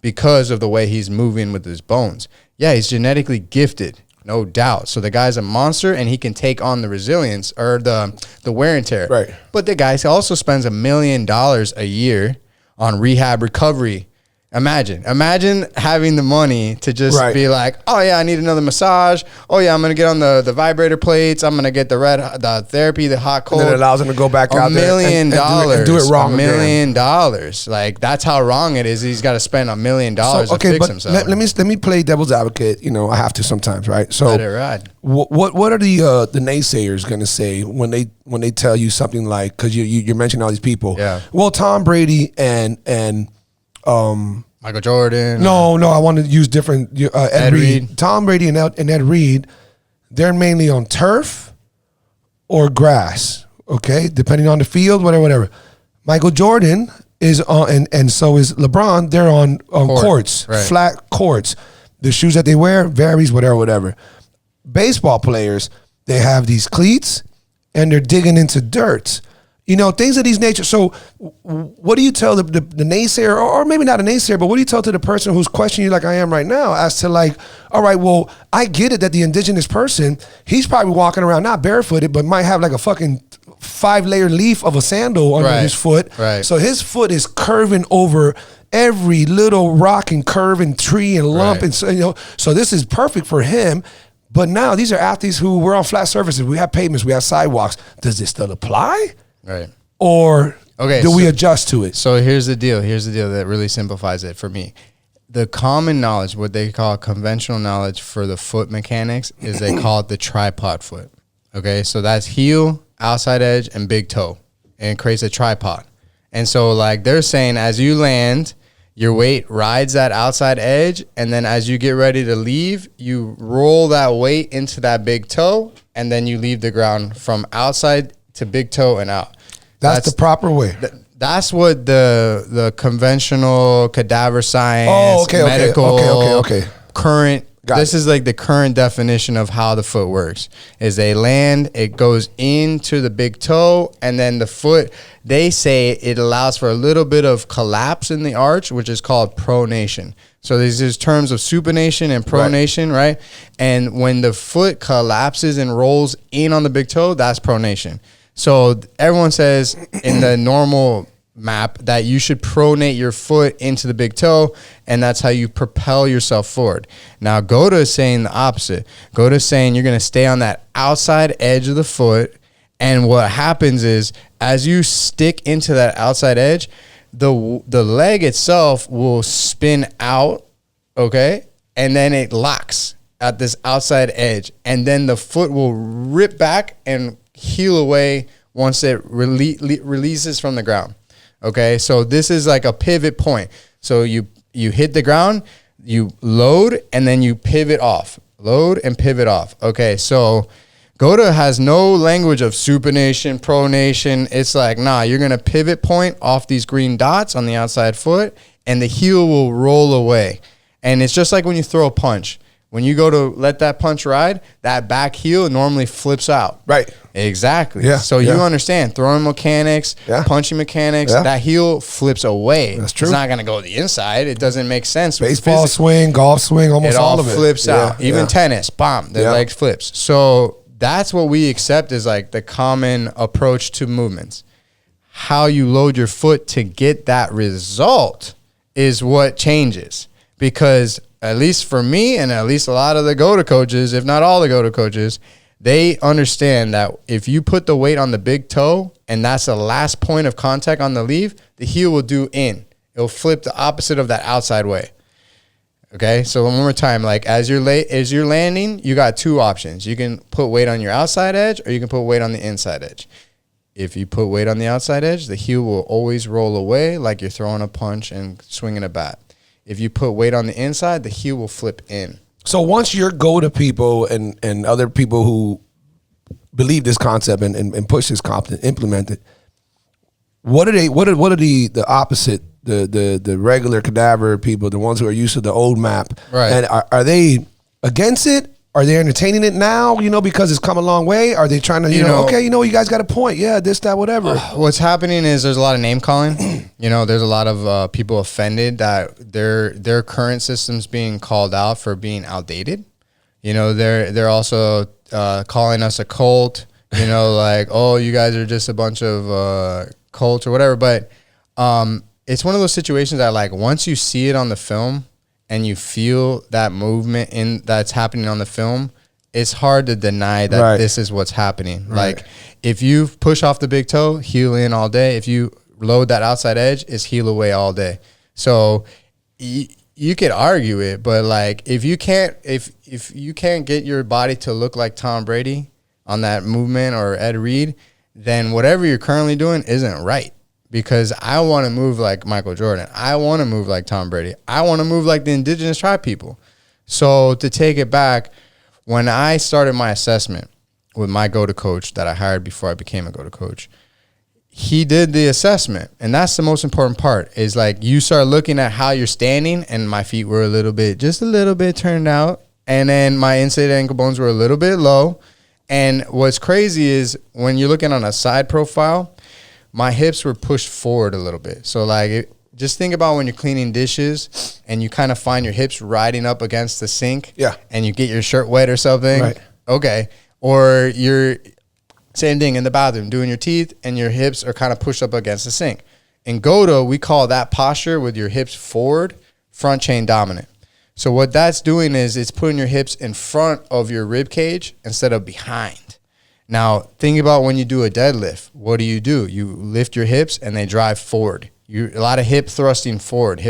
because of the way he's moving with his bones. Yeah, he's genetically gifted. No doubt. So the guy's a monster and he can take on the resilience or the wear and tear. Right. But the guy also spends $1 million a year on rehab recovery. Imagine having the money to just be like, oh yeah, I need another massage. Oh yeah, I'm going to get on the vibrator plates. I'm going to get the therapy, the hot cold. And then it allows him to go back out there and do it wrong. $1 million. Like that's how wrong it is. He's got to spend $1 million to fix himself. Let me play devil's advocate. You know, I have to sometimes, right? So let it ride. What are the naysayers going to say when they tell you something like, because you're mentioning all these people. Yeah. Well, Tom Brady and Michael Jordan. No, I want to use different. Ed Reed. Tom Brady and Ed Reed, they're mainly on turf or grass. okay, depending on the field, whatever. Michael Jordan is on, and so is LeBron. They're on courts, right. flat courts. The shoes that they wear varies, whatever. Baseball players, they have these cleats, and they're digging into dirt. You know, things of these nature. So what do you tell the naysayer, or maybe not a naysayer, but what do you tell to the person who's questioning you like I am right now as to like, all right, well, I get it that the indigenous person, he's probably walking around not barefooted, but might have like a fucking 5-layer leaf of a sandal under his foot. Right. So his foot is curving over every little rock and curve and tree and lump. And so, you know, so this is perfect for him. But now these are athletes who we're on flat surfaces. We have pavements, we have sidewalks. Does this still apply? Right. Or do we adjust to it? So here's the deal. Here's the deal that really simplifies it for me. The common knowledge, what they call conventional knowledge for the foot mechanics, is they call it the tripod foot. Okay, so that's heel, outside edge, and big toe. And it creates a tripod. And so like they're saying as you land, your weight rides that outside edge, and then as you get ready to leave, you roll that weight into that big toe, and then you leave the ground from outside to big toe and out. That's the proper way. That's what the conventional cadaver science, medical, current. This is like the current definition of how the foot works. Is they land, it goes into the big toe, and then the foot, they say it allows for a little bit of collapse in the arch, which is called pronation. So there's terms of supination and pronation, right? And when the foot collapses and rolls in on the big toe, that's pronation. So everyone says in the normal map that you should pronate your foot into the big toe, and that's how you propel yourself forward. Now GOATA is saying the opposite. GOATA is saying you're going to stay on that outside edge of the foot, and what happens is as you stick into that outside edge, the leg itself will spin out, okay, and then it locks at this outside edge, and then the foot will rip back and heel away once it releases from the ground. Okay, so this is like a pivot point. So you hit the ground, you load, and then you pivot off. Load and pivot off. Okay, so GOATA has no language of supination, pronation. It's like, nah, you're going to pivot point off these green dots on the outside foot, and the heel will roll away. And it's just like when you throw a punch. When you go to let that punch ride, that back heel normally flips out. Right. Exactly. Yeah. So you understand throwing mechanics, punching mechanics, that heel flips away. That's true. It's not going to go the inside. It doesn't make sense. Baseball swing, golf swing, almost all of it. It all flips out. Even tennis, bomb, the leg flips. So that's what we accept as like the common approach to movements. How you load your foot to get that result is what changes. Because at least for me, and at least a lot of the GOATA coaches, if not all the GOATA coaches, they understand that if you put the weight on the big toe and that's the last point of contact on the leave, the heel will do in. It'll flip the opposite of that outside way. Okay, so one more time, like as you're landing, you got two options. You can put weight on your outside edge, or you can put weight on the inside edge. If you put weight on the outside edge, the heel will always roll away like you're throwing a punch and swinging a bat. If you put weight on the inside, the heel will flip in. So once your GOATA people and other people who believe this concept and push this concept, implement it, what are the opposite, the regular cadaver people, the ones who are used to the old map, right? And are they against it? Are they entertaining it now, because it's come a long way? Are they trying to, okay, you guys got a point. Yeah, this, that, whatever. What's happening is there's a lot of name calling. There's a lot of people offended that their current system's being called out for being outdated. They're also calling us a cult, like, oh, you guys are just a bunch of cults or whatever. But it's one of those situations that, like, once you see it on the film, and you feel that movement that's happening on the film, it's hard to deny that this is what's happening. Right. Like if you push off the big toe, heel in all day. If you load that outside edge, it's heel away all day. So you could argue it, but like if you can't get your body to look like Tom Brady on that movement or Ed Reed, then whatever you're currently doing isn't right. Because I want to move like Michael Jordan. I want to move like Tom Brady. I want to move like the indigenous tribe people. So to take it back, when I started my assessment, with my GOATA coach that I hired before I became a GOATA coach. He did the assessment, and that's the most important part, is like you start looking at how you're standing, and my feet were just a little bit turned out, and then my inside ankle bones were a little bit low. And what's crazy is when you're looking on a side profile, my hips were pushed forward a little bit. So like just think about when you're cleaning dishes and you kind of find your hips riding up against the sink, and you get your shirt wet or something. Right. Okay. Or you're same thing in the bathroom, doing your teeth, and your hips are kind of pushed up against the sink. In GOATA, we call that posture with your hips forward, front chain dominant. So what that's doing is it's putting your hips in front of your rib cage instead of behind. Now, think about when you do a deadlift. What do? You lift your hips and they drive forward. A lot of hip thrusting forward.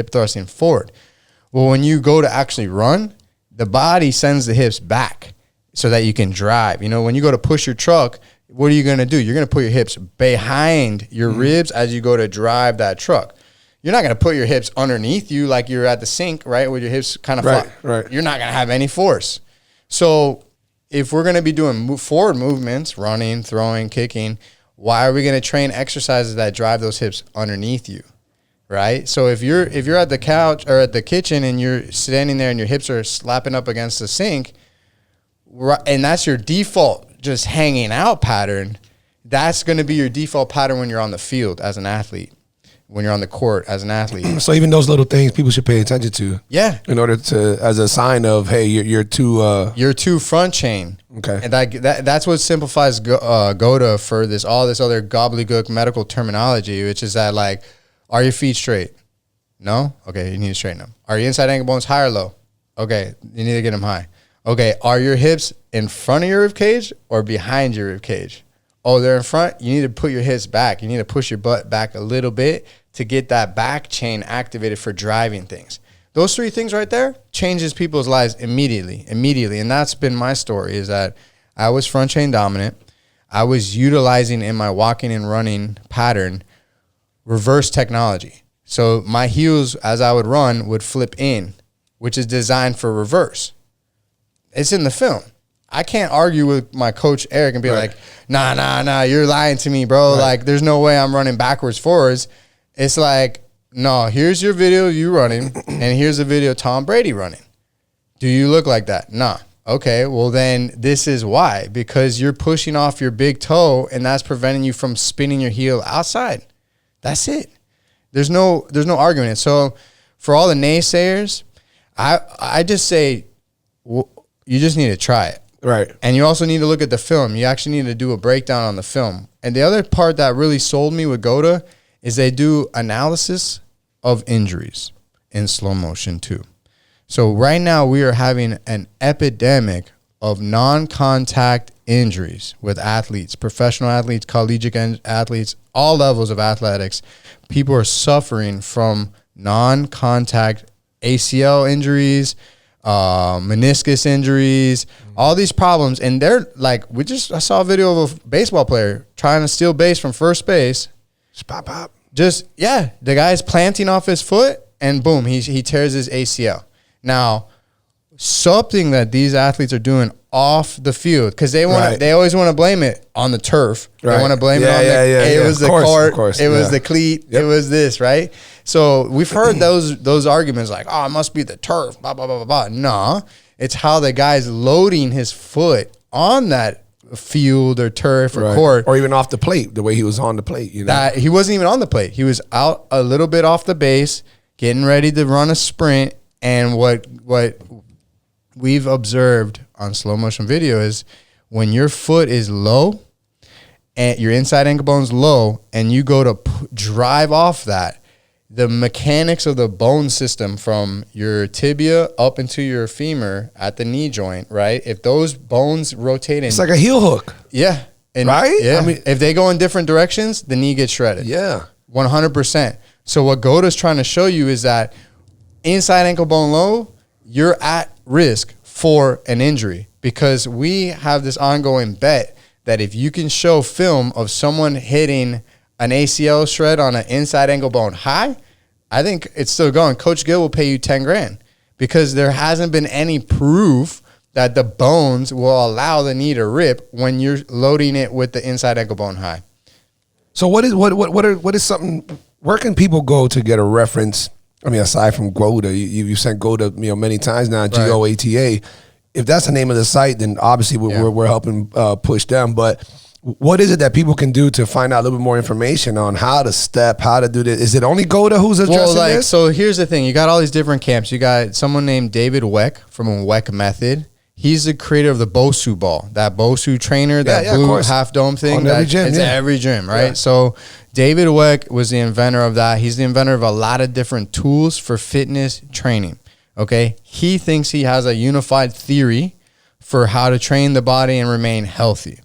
Well, when you go to actually run, the body sends the hips back so that you can drive. You know, when you go to push your truck, what are you going to do? You're going to put your hips behind your ribs as you go to drive that truck. You're not going to put your hips underneath you like you're at the sink, right, with your hips kind of flat. Right. You're not going to have any force. So if we're going to be doing forward movements, running, throwing, kicking, why are we going to train exercises that drive those hips underneath you, right? So if you're at the couch or at the kitchen and you're standing there and your hips are slapping up against the sink, and that's your default just hanging out pattern, that's going to be your default pattern when you're on the field as an athlete, when you're on the court as an athlete. So even those little things people should pay attention to. Yeah. In order to, as a sign of, hey, you're too... You're too front chain. Okay. And that's what simplifies GOATA for all this other gobbledygook medical terminology, which is that, like, are your feet straight? No? Okay, you need to straighten them. Are your inside ankle bones high or low? Okay, you need to get them high. Okay, are your hips in front of your rib cage or behind your rib cage? Oh, they're in front? You need to put your hips back. You need to push your butt back a little bit to get that back chain activated for driving things. Those three things right there changes people's lives immediately. And that's been my story, is that I was front chain dominant. I was utilizing in my walking and running pattern reverse technology. So my heels, as I would run, would flip in, which is designed for reverse. It's in the film. I can't argue with my coach, Eric, and be like, nah, you're lying to me, bro. Like, there's no way I'm running backwards, forwards. It's like, no, here's your video of you running, and here's a video of Tom Brady running. Do you look like that? Nah. Okay, well then this is why. Because you're pushing off your big toe, and that's preventing you from spinning your heel outside. That's it. There's no argument. So for all the naysayers, I just say, you just need to try it. Right. And you also need to look at the film. You actually need to do a breakdown on the film. And the other part that really sold me with GOATA is they do analysis of injuries in slow motion too. So right now we are having an epidemic of non-contact injuries with athletes, professional athletes, collegiate athletes, all levels of athletics. People are suffering from non-contact ACL injuries, meniscus injuries, all these problems. And they're like, I saw a video of a baseball player trying to steal base from first base. Just pop. The guy's planting off his foot and boom, he tears his ACL. Now, something that these athletes are doing off the field, because they always want to blame it on the turf. Right. They want to blame it on it was the court, it was the cleat, it was this, right? So we've heard those arguments like, oh, it must be the turf, blah, blah, blah, blah, blah. No, it's how the guy's loading his foot on that field or turf or court. Or even off the plate, the way he was on the plate. You know? That he wasn't even on the plate. He was out a little bit off the base, getting ready to run a sprint. And what we've observed on slow motion video is when your foot is low and your inside ankle bone's low and you go to drive off that, the mechanics of the bone system from your tibia up into your femur at the knee joint, right? If those bones rotate in, it's like a heel hook. Yeah. And right? Yeah. I mean, if they go in different directions, the knee gets shredded. Yeah. 100%. So what GOATA is trying to show you is that inside ankle bone low, you're at risk for an injury, because we have this ongoing bet that if you can show film of someone hitting an ACL shred on an inside ankle bone high, I think it's still going. Coach Gill will pay you $10,000 because there hasn't been any proof that the bones will allow the knee to rip when you're loading it with the inside ankle bone high. So what is something? Where can people go to get a reference? I mean, aside from GOATA, you sent GOATA many times now, GOATA. If that's the name of the site, then obviously we're helping push them. But what is it that people can do to find out a little bit more information on how to step, how to do this? Is it only GOATA who's addressing this? So here's the thing. You got all these different camps. You got someone named David Weck from Weck Method. He's the creator of the Bosu ball, that Bosu trainer, that blue half dome thing. Every gym, it's every gym, right? Yeah. So David Weck was the inventor of that. He's the inventor of a lot of different tools for fitness training. Okay. He thinks he has a unified theory for how to train the body and remain healthy.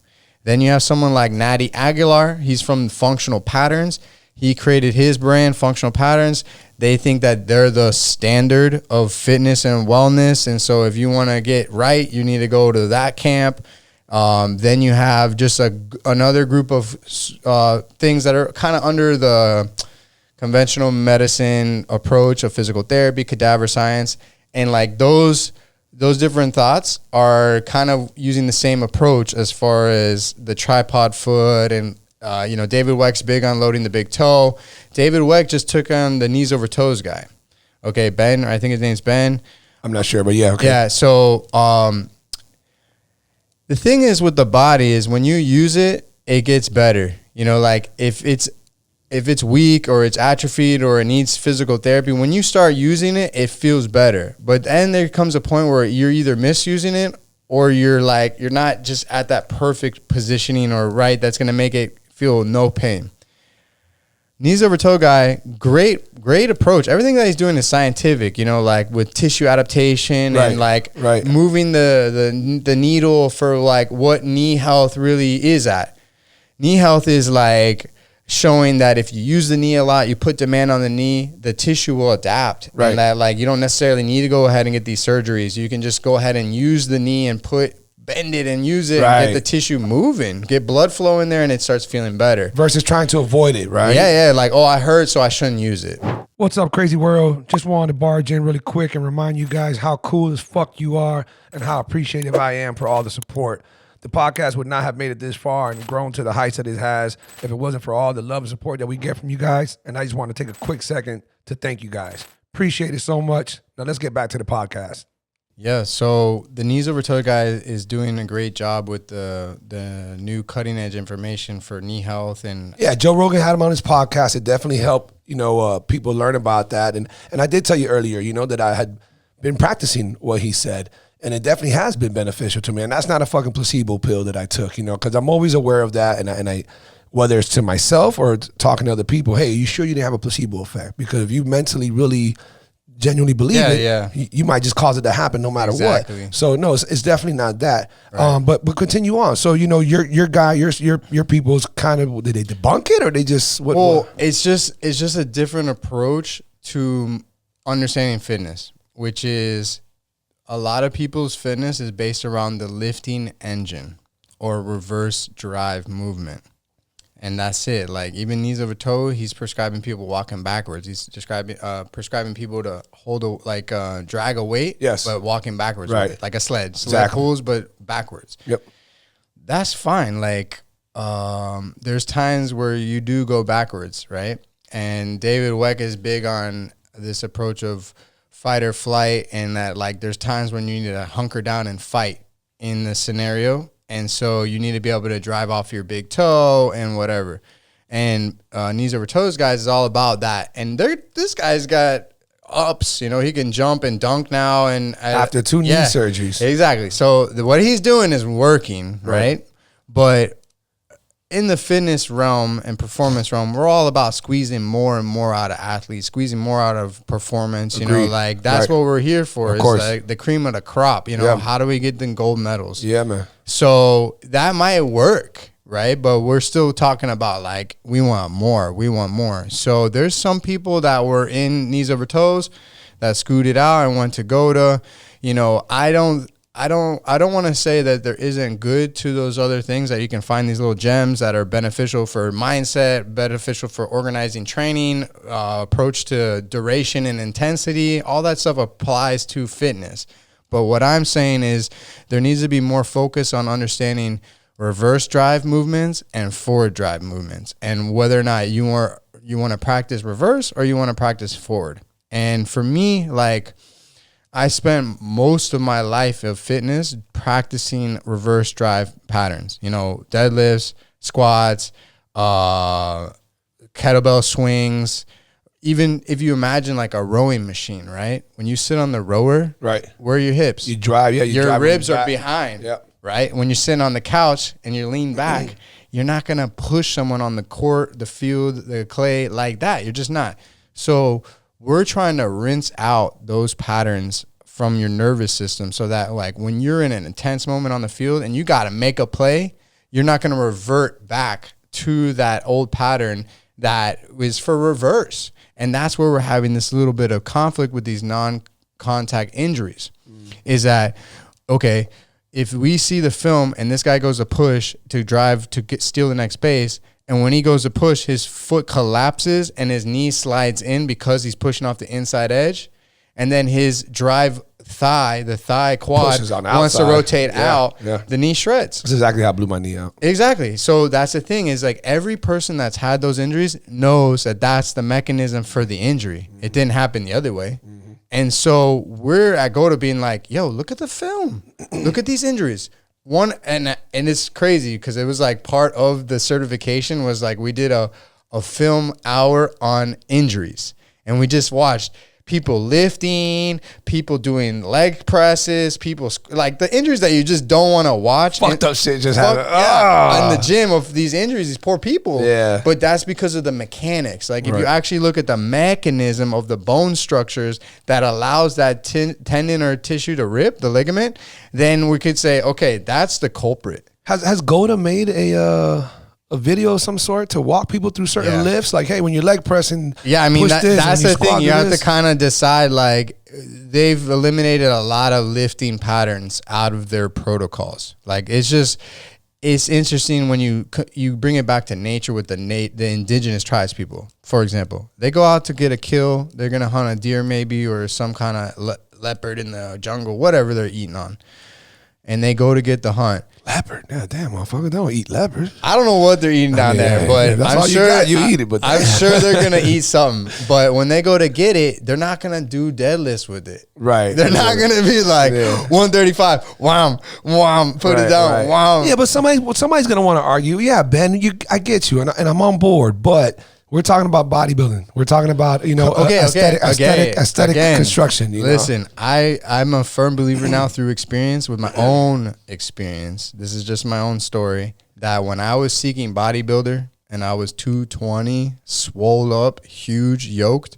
Then you have someone like Natty Aguilar. He's from Functional Patterns. He created his brand, Functional Patterns. They think that they're the standard of fitness and wellness. And so if you want to get right, you need to go to that camp. Then you have just another group of things that are kind of under the conventional medicine approach of physical therapy, cadaver science. And like those different thoughts are kind of using the same approach as far as the tripod foot and David Weck's big on loading the big toe. David Weck just took on the knees over toes guy. Okay, Ben, I think his name's Ben. I'm not sure, but yeah, okay. Yeah, so the thing is with the body is when you use it, it gets better. Like if it's weak or it's atrophied or it needs physical therapy, when you start using it, it feels better. But then there comes a point where you're either misusing it or you're not just at that perfect positioning or right that's going to make it feel no pain. Knees over toe guy, great approach. Everything that he's doing is scientific, like with tissue adaptation and moving the needle for like what knee health really is at. Knee health is like showing that if you use the knee a lot, you put demand on the knee, the tissue will adapt. Right. And that like you don't necessarily need to go ahead and get these surgeries. You can just go ahead and use the knee and bend it and use it and get the tissue moving, get blood flow in there and it starts feeling better. Versus trying to avoid it, right? Yeah, like, I hurt, so I shouldn't use it. What's up, crazy world? Just wanted to barge in really quick and remind you guys how cool as fuck you are and how appreciative I am for all the support. The podcast would not have made it this far and grown to the heights that it has if it wasn't for all the love and support that we get from you guys. And I just want to take a quick second to thank you guys. Appreciate it so much. Now let's get back to the podcast. Yeah, so the knees over toe guy is doing a great job with the new cutting edge information for knee health and Joe Rogan had him on his podcast. It definitely helped people learn about that. And I did tell you earlier, that I had been practicing what he said, and it definitely has been beneficial to me. And that's not a fucking placebo pill that I took, because I'm always aware of that. And I whether it's to myself or talking to other people, hey, you sure you didn't have a placebo effect? Because if you mentally really genuinely believe you might just cause it to happen no matter what. So no, it's definitely not that. Right. But continue on. So your guy, your people's kind of, did they debunk it or they just what? It's just a different approach to understanding fitness, which is a lot of people's fitness is based around the lifting engine or reverse drive movement. And that's it. Like even knees over toe, he's prescribing people walking backwards. He's prescribing people to hold drag a weight, but walking backwards with it, like a sled. Sled pulls, but backwards. Yep. That's fine. Like there's times where you do go backwards, right? And David Weck is big on this approach of fight or flight, and that like there's times when you need to hunker down and fight in the scenario. And so you need to be able to drive off your big toe and whatever. And knees over toes guys is all about that. And this guy's got ups, he can jump and dunk now. And after 2 knee surgeries. Exactly. So what he's doing is working, right? But in the fitness realm and performance realm, we're all about squeezing more and more out of athletes, squeezing more out of performance. Agreed. That's what we're here for. Of course. Like the cream of the crop. How do we get the gold medals? Yeah, man. So that might work, right? But we're still talking about like we want more. So there's some people that were in knees over toes that scooted out and went to GOATA. I don't want to say that there isn't good to those other things, that you can find these little gems that are beneficial for mindset, beneficial for organizing training, approach to duration and intensity. All that stuff applies to fitness. But what I'm saying is there needs to be more focus on understanding reverse drive movements and forward drive movements, and whether or not you want to practice reverse or you want to practice forward. And for me, like, I spent most of my life of fitness practicing reverse drive patterns, you know, deadlifts, squats, kettlebell swings. Even if you imagine like a rowing machine, right? When you sit on the rower, right, where are your hips? You drive, your ribs are behind, right? When you're sitting on the couch and you lean back, you're not going to push someone on the court, the field, the clay like that. You're just not. So we're trying to rinse out those patterns from your nervous system so that, like, when you're in an intense moment on the field and you got to make a play, you're not going to revert back to that old pattern that was for reverse. And that's where we're having this little bit of conflict with these non-contact injuries. Is that, okay, if we see the film and this guy goes to push to drive to steal the next base, and when he goes to push, his foot collapses and his knee slides in because he's pushing off the inside edge, and then his drive thigh, the thigh quad, wants to rotate out, the knee shreds. That's exactly how I blew my knee out. Exactly. So that's the thing, is like every person that's had those injuries knows that that's the mechanism for the injury. It didn't happen the other way. And so we're at GOATA being like, yo, look at the film. Look at these injuries. And it's crazy because it was like part of the certification was like we did a film hour on injuries. And we just watched people lifting, people doing leg presses, people like the injuries that you just don't want to watch. Fucked up shit just happened. In the gym of these injuries, these poor people. Yeah. But that's because of the mechanics. Like if you actually look at the mechanism of the bone structures that allows that tendon or tissue to rip, the ligament, then we could say, okay, that's the culprit. Has GOATA made a video of some sort to walk people through certain lifts? Like, hey, when you're leg pressing, I mean, that's the thing. You have to kind of decide, like, they've eliminated a lot of lifting patterns out of their protocols. Like, it's interesting when you bring it back to nature with the indigenous tribes people. For example, they go out to get a kill. They're going to hunt a deer maybe or some kind of leopard in the jungle, whatever they're eating on. And they go to get the hunt. Leopard? God damn, motherfucker, don't eat leopard. I don't know what they're eating down there, but that's I'm all sure you eat it. But I'm sure they're gonna eat something. But when they go to get it, they're not gonna do deadlifts with it. Right. They're not gonna be like 135. Wham, wham, put it down. Wham. Yeah, but somebody's gonna want to argue. Yeah, Ben, I get you, and I'm on board, but. We're talking about bodybuilding. We're talking about, aesthetic construction. Listen, I'm a firm believer now through experience with my own experience. This is just my own story, that when I was seeking bodybuilder and I was 220, swole up, huge, yoked,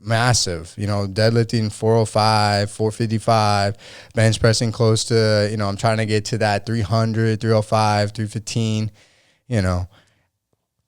massive, deadlifting 405, 455, bench pressing close to, I'm trying to get to that 300, 305, 315,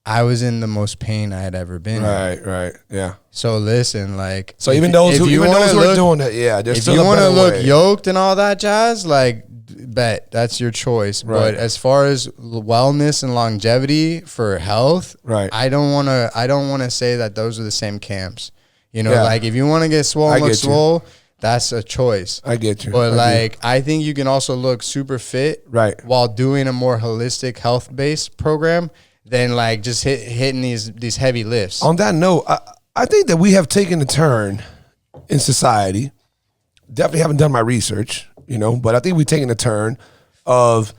I was in the most pain I had ever been. Right, yeah. So listen, like, so even those who are doing it, if you want to look yoked and all that jazz, like, bet that's your choice. Right. But as far as wellness and longevity for health, I don't want to say that those are the same camps. Like if you want to get swole, look swole. That's a choice. I get you. But I think you can also look super fit, while doing a more holistic health-based program. Than like just hitting these heavy lifts. On that note, I think that we have taken a turn in society. Definitely haven't done my research, but I think we've taken a turn of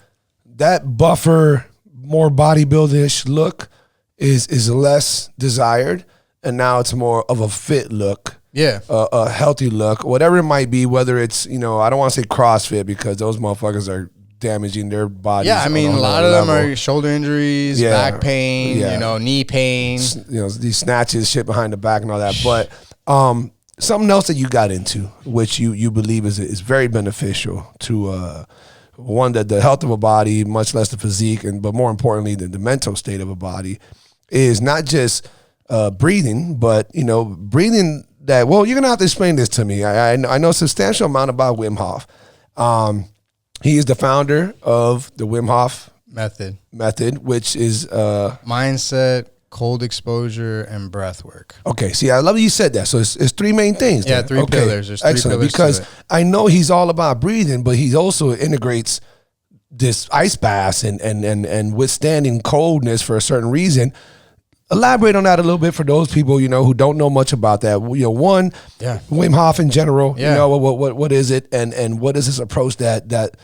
that buffer, more bodybuildish look is less desired, and now it's more of a fit look. Yeah. A healthy look, whatever it might be, whether it's, I don't want to say CrossFit because those motherfuckers are damaging their bodies. Yeah, I mean, a lot of them are shoulder injuries, back pain, knee pain. These snatches, shit behind the back and all that. But something else that you got into, which you believe is very beneficial to, one, the health of a body, much less the physique, but more importantly, the mental state of a body, is not just breathing, but, breathing that, well, you're going to have to explain this to me. I know a substantial amount about Wim Hof. He is the founder of the Wim Hof Method, which is mindset, cold exposure, and breath work. Okay, see, I love that you said that. So it's three main things. Yeah, then. three pillars. There's three excellent. pillars Because to it. I know he's all about breathing, but he also integrates this ice baths and withstanding coldness for a certain reason. Elaborate on that a little bit for those people, who don't know much about that. One, Wim Hof in general, what is it, and what is this approach that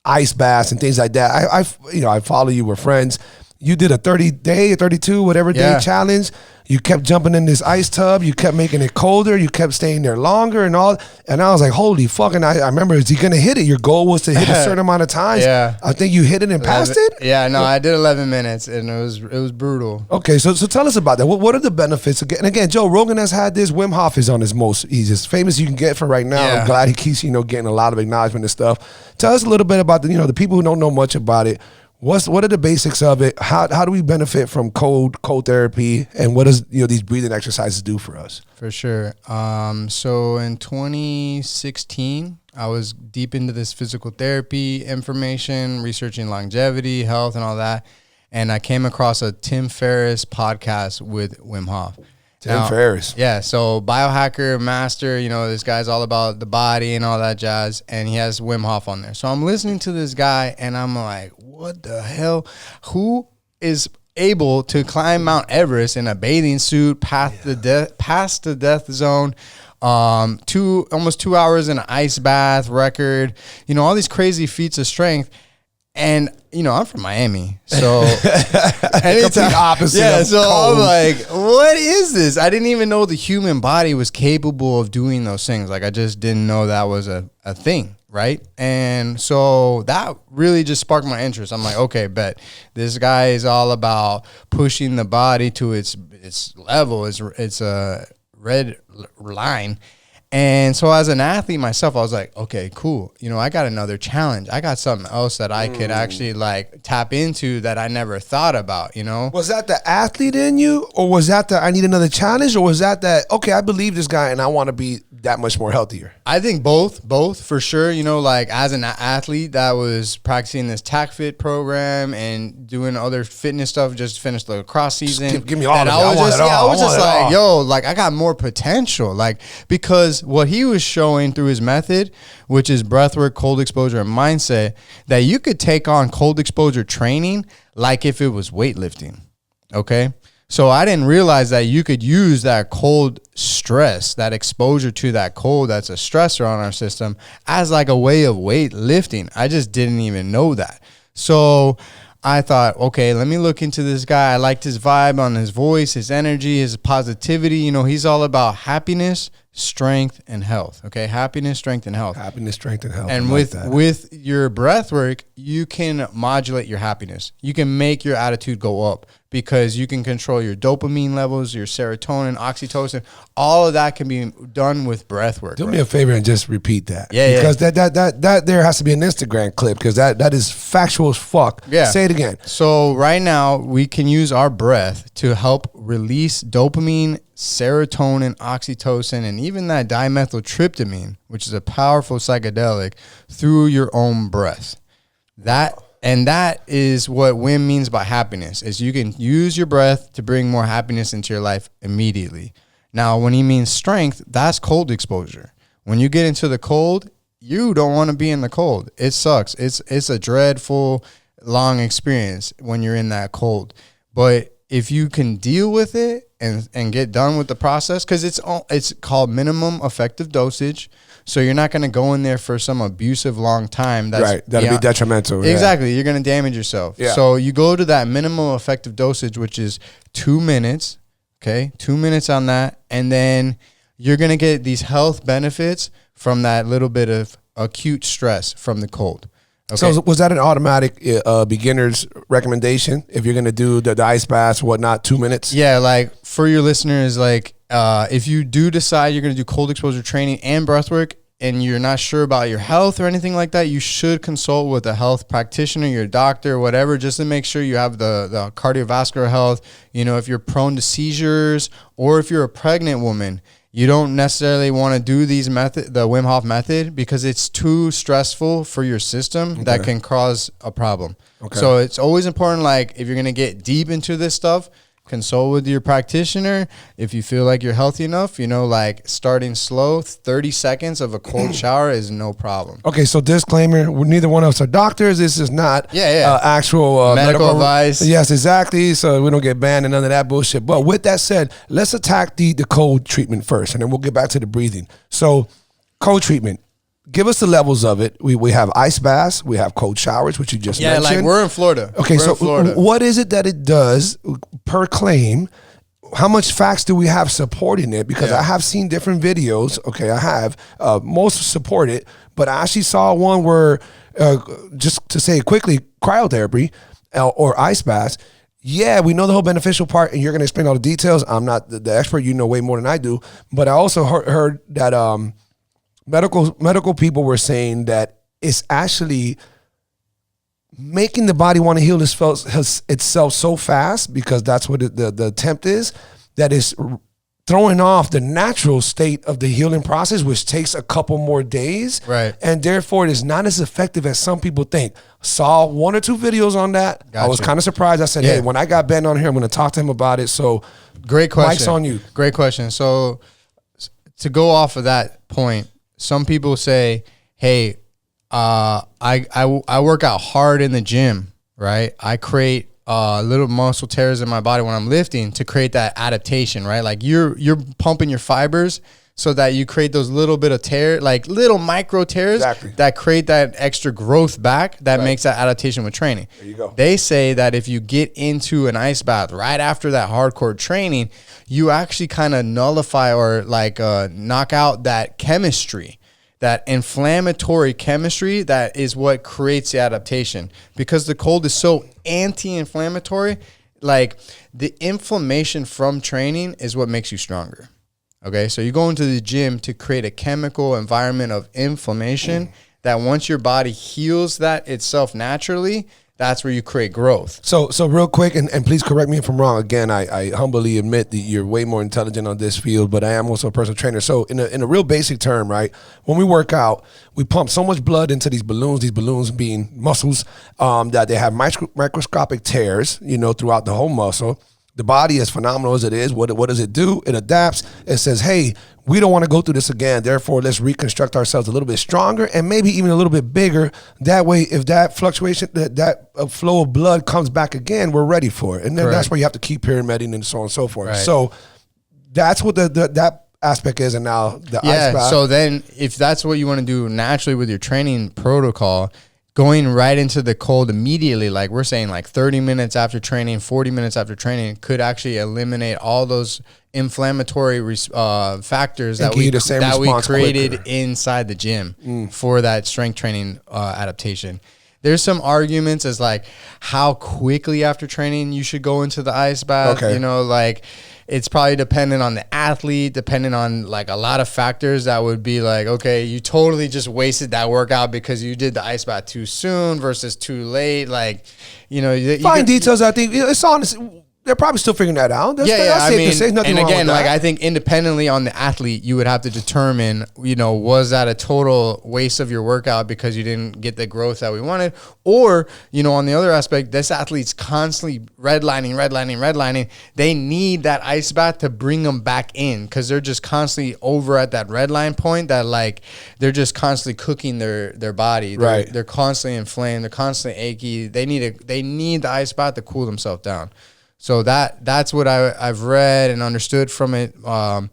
ice baths and things like that. I follow you, we're friends. You did a 30-day, 32, whatever day challenge. You kept jumping in this ice tub. You kept making it colder. You kept staying there longer and all. And I was like, holy fuck. And I remember, is he going to hit it? Your goal was to hit a certain amount of times. Yeah. I think you hit it and passed it? Yeah, no, I did 11 minutes, and it was brutal. Okay, so tell us about that. What are the benefits? And again, Joe Rogan has had this. Wim Hof is on his he's as famous you can get for right now. Yeah. I'm glad he keeps, getting a lot of acknowledgement and stuff. Tell us a little bit about the people who don't know much about it. What are the basics of it? How do we benefit from cold therapy, and what does these breathing exercises do for us? For sure. So in 2016, I was deep into this physical therapy information, researching longevity, health, and all that, and I came across a Tim Ferriss podcast with Wim Hof. Tim Ferriss. Yeah, so biohacker, master, this guy's all about the body and all that jazz, and he has Wim Hof on there. So I'm listening to this guy, and I'm like, what the hell? Who is able to climb Mount Everest in a bathing suit past the death zone, almost 2 hours in an ice bath record, all these crazy feats of strength? And I'm from Miami, so anytime opposite. Yeah, so cold. I'm like, what is this? I didn't even know the human body was capable of doing those things. Like, I just didn't know that was a thing, right? And so that really just sparked my interest. I'm like, okay, bet this guy is all about pushing the body to its level. It's a red line. And so as an athlete myself, I was like, okay, cool. I got another challenge. I got something else that I could actually tap into that I never thought about, Was that the athlete in you, or was that I need another challenge, or was that, okay, I believe this guy and I want to be that much more healthier? I think both for sure. As an athlete that was practicing this TAC-Fit program and doing other fitness stuff, just finished the lacrosse season. Give me all of it. I was just like, yo, I got more potential. Because what he was showing through his method, which is breathwork, cold exposure, and mindset, that you could take on cold exposure training like if it was weightlifting. Okay. So I didn't realize that you could use that cold stress, that exposure to that cold that's a stressor on our system, as like a way of weightlifting. I just didn't even know that. So I thought, okay, let me look into this guy. I liked his vibe on his voice, his energy, his positivity. He's all about happiness, strength, and health. Okay, happiness, strength, and health. Happiness, strength, and health. And with your breath work, you can modulate your happiness. You can make your attitude go up because you can control your dopamine levels, your serotonin, oxytocin. All of that can be done with breath work. Do me a favor and just repeat that. Yeah, because that there has to be an Instagram clip, because that is factual as fuck. Yeah. Say it again. So right now we can use our breath to help release dopamine, serotonin, oxytocin, and even that dimethyltryptamine, which is a powerful psychedelic, through your own breath. That is what Wim means by happiness, is you can use your breath to bring more happiness into your life immediately. Now, when he means strength, that's cold exposure. When you get into the cold, you don't want to be in the cold. It sucks. It's a dreadful, long experience when you're in that cold. But if you can deal with it and get done with the process, because it's called minimum effective dosage. So you're not going to go in there for some abusive long time. That's right. That'll be detrimental. Exactly. Yeah. You're going to damage yourself. Yeah. So you go to that minimum effective dosage, which is 2 minutes. Okay. 2 minutes on that. And then you're going to get these health benefits from that little bit of acute stress from the cold. Okay. So was that an automatic beginner's recommendation if you're going to do the ice baths, whatnot, 2 minutes? Yeah, like for your listeners, if you do decide you're going to do cold exposure training and breathwork and you're not sure about your health or anything like that, you should consult with a health practitioner, your doctor, whatever, just to make sure you have the cardiovascular health. If you're prone to seizures, or if you're a pregnant woman, you don't necessarily want to do the Wim Hof method, because it's too stressful for your system. That can cause a problem. Okay. So it's always important, if you're going to get deep into this stuff, consult with your practitioner. If you feel like you're healthy enough, you know, like starting slow, 30 seconds of a cold shower is no problem. Okay, so disclaimer, neither one of us are doctors. This is not actual medical advice. Yes, exactly. So we don't get banned and none of that bullshit. But with that said, let's attack the cold treatment first, and then we'll get back to the breathing. So cold treatment. Give us the levels of it. We have ice baths. We have cold showers, which you just mentioned. Yeah, like we're in Florida. Okay, so what is it that it does per claim? How much facts do we have supporting it? Because I have seen different videos. Okay, I have. Most support it. But I actually saw one where, just to say it quickly, cryotherapy or ice baths. Yeah, we know the whole beneficial part, and you're going to explain all the details. I'm not the expert. You know way more than I do. But I also heard that medical people were saying that it's actually making the body want to heal itself so fast, because that's what the attempt is, that is throwing off the natural state of the healing process, which takes a couple more days. Right. And therefore, it is not as effective as some people think. Saw 1 or 2 videos on that. Gotcha. I was kind of surprised. I said, hey, when I got Ben on here, I'm going to talk to him about it. So great question. Mike's on you. Great question. So to go off of that point, some people say, hey, I work out hard in the gym, right? I create little muscle tears in my body when I'm lifting to create that adaptation, right? Like you're pumping your fibers so that you create those little bit of tear, like little micro tears that create that extra growth back that makes that adaptation with training. There you go. They say that if you get into an ice bath right after that hardcore training, you actually kind of nullify or like knock out that chemistry, that inflammatory chemistry that is what creates the adaptation. Because the cold is so anti-inflammatory, like the inflammation from training is what makes you stronger. Okay, so you go into the gym to create a chemical environment of inflammation that once your body heals that itself naturally, that's where you create growth. So real quick, and please correct me if I'm wrong. Again, I humbly admit that you're way more intelligent on this field, but I am also a personal trainer. So in a real basic term, right, when we work out, we pump so much blood into these balloons being muscles, that they have microscopic tears, you know, throughout the whole muscle. The body, as phenomenal as it is, what does it do? It adapts. It says, hey, we don't want to go through this again. Therefore, let's reconstruct ourselves a little bit stronger and maybe even a little bit bigger. That way, if that fluctuation, that flow of blood comes back again, we're ready for it. And then that's where you have to keep pyramiding and so on and so forth. Right. So that's what that aspect is. And now the ice bath. So then if that's what you want to do naturally with your training protocol, going right into the cold immediately, like we're saying, like 30 minutes after training, 40 minutes after training, could actually eliminate all those inflammatory factors that we created inside the gym for that strength training adaptation. There's some arguments as like how quickly after training you should go into the ice bath. Okay. You know, like it's probably dependent on the athlete, dependent on like a lot of factors that would be like, okay, you totally just wasted that workout because you did the ice bath too soon versus too late. Like, you know, fine details. I think it's honest. They're probably still figuring that out. I mean, and again, like I think independently on the athlete, you would have to determine, you know, was that a total waste of your workout because you didn't get the growth that we wanted? Or, you know, on the other aspect, this athlete's constantly redlining. They need that ice bath to bring them back in because they're just constantly over at that red line point that like they're just constantly cooking their body. They're constantly inflamed. They're constantly achy. They need the ice bath to cool themselves down. So that's what I've read and understood from it. And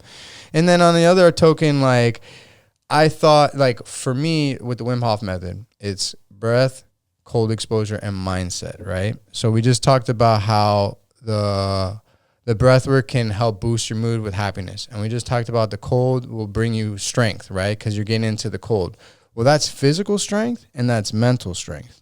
then on the other token, like I thought, like for me with the Wim Hof method, it's breath, cold exposure, and mindset, right? So we just talked about how the breathwork can help boost your mood with happiness. And we just talked about the cold will bring you strength, right? Because you're getting into the cold. Well, that's physical strength and that's mental strength.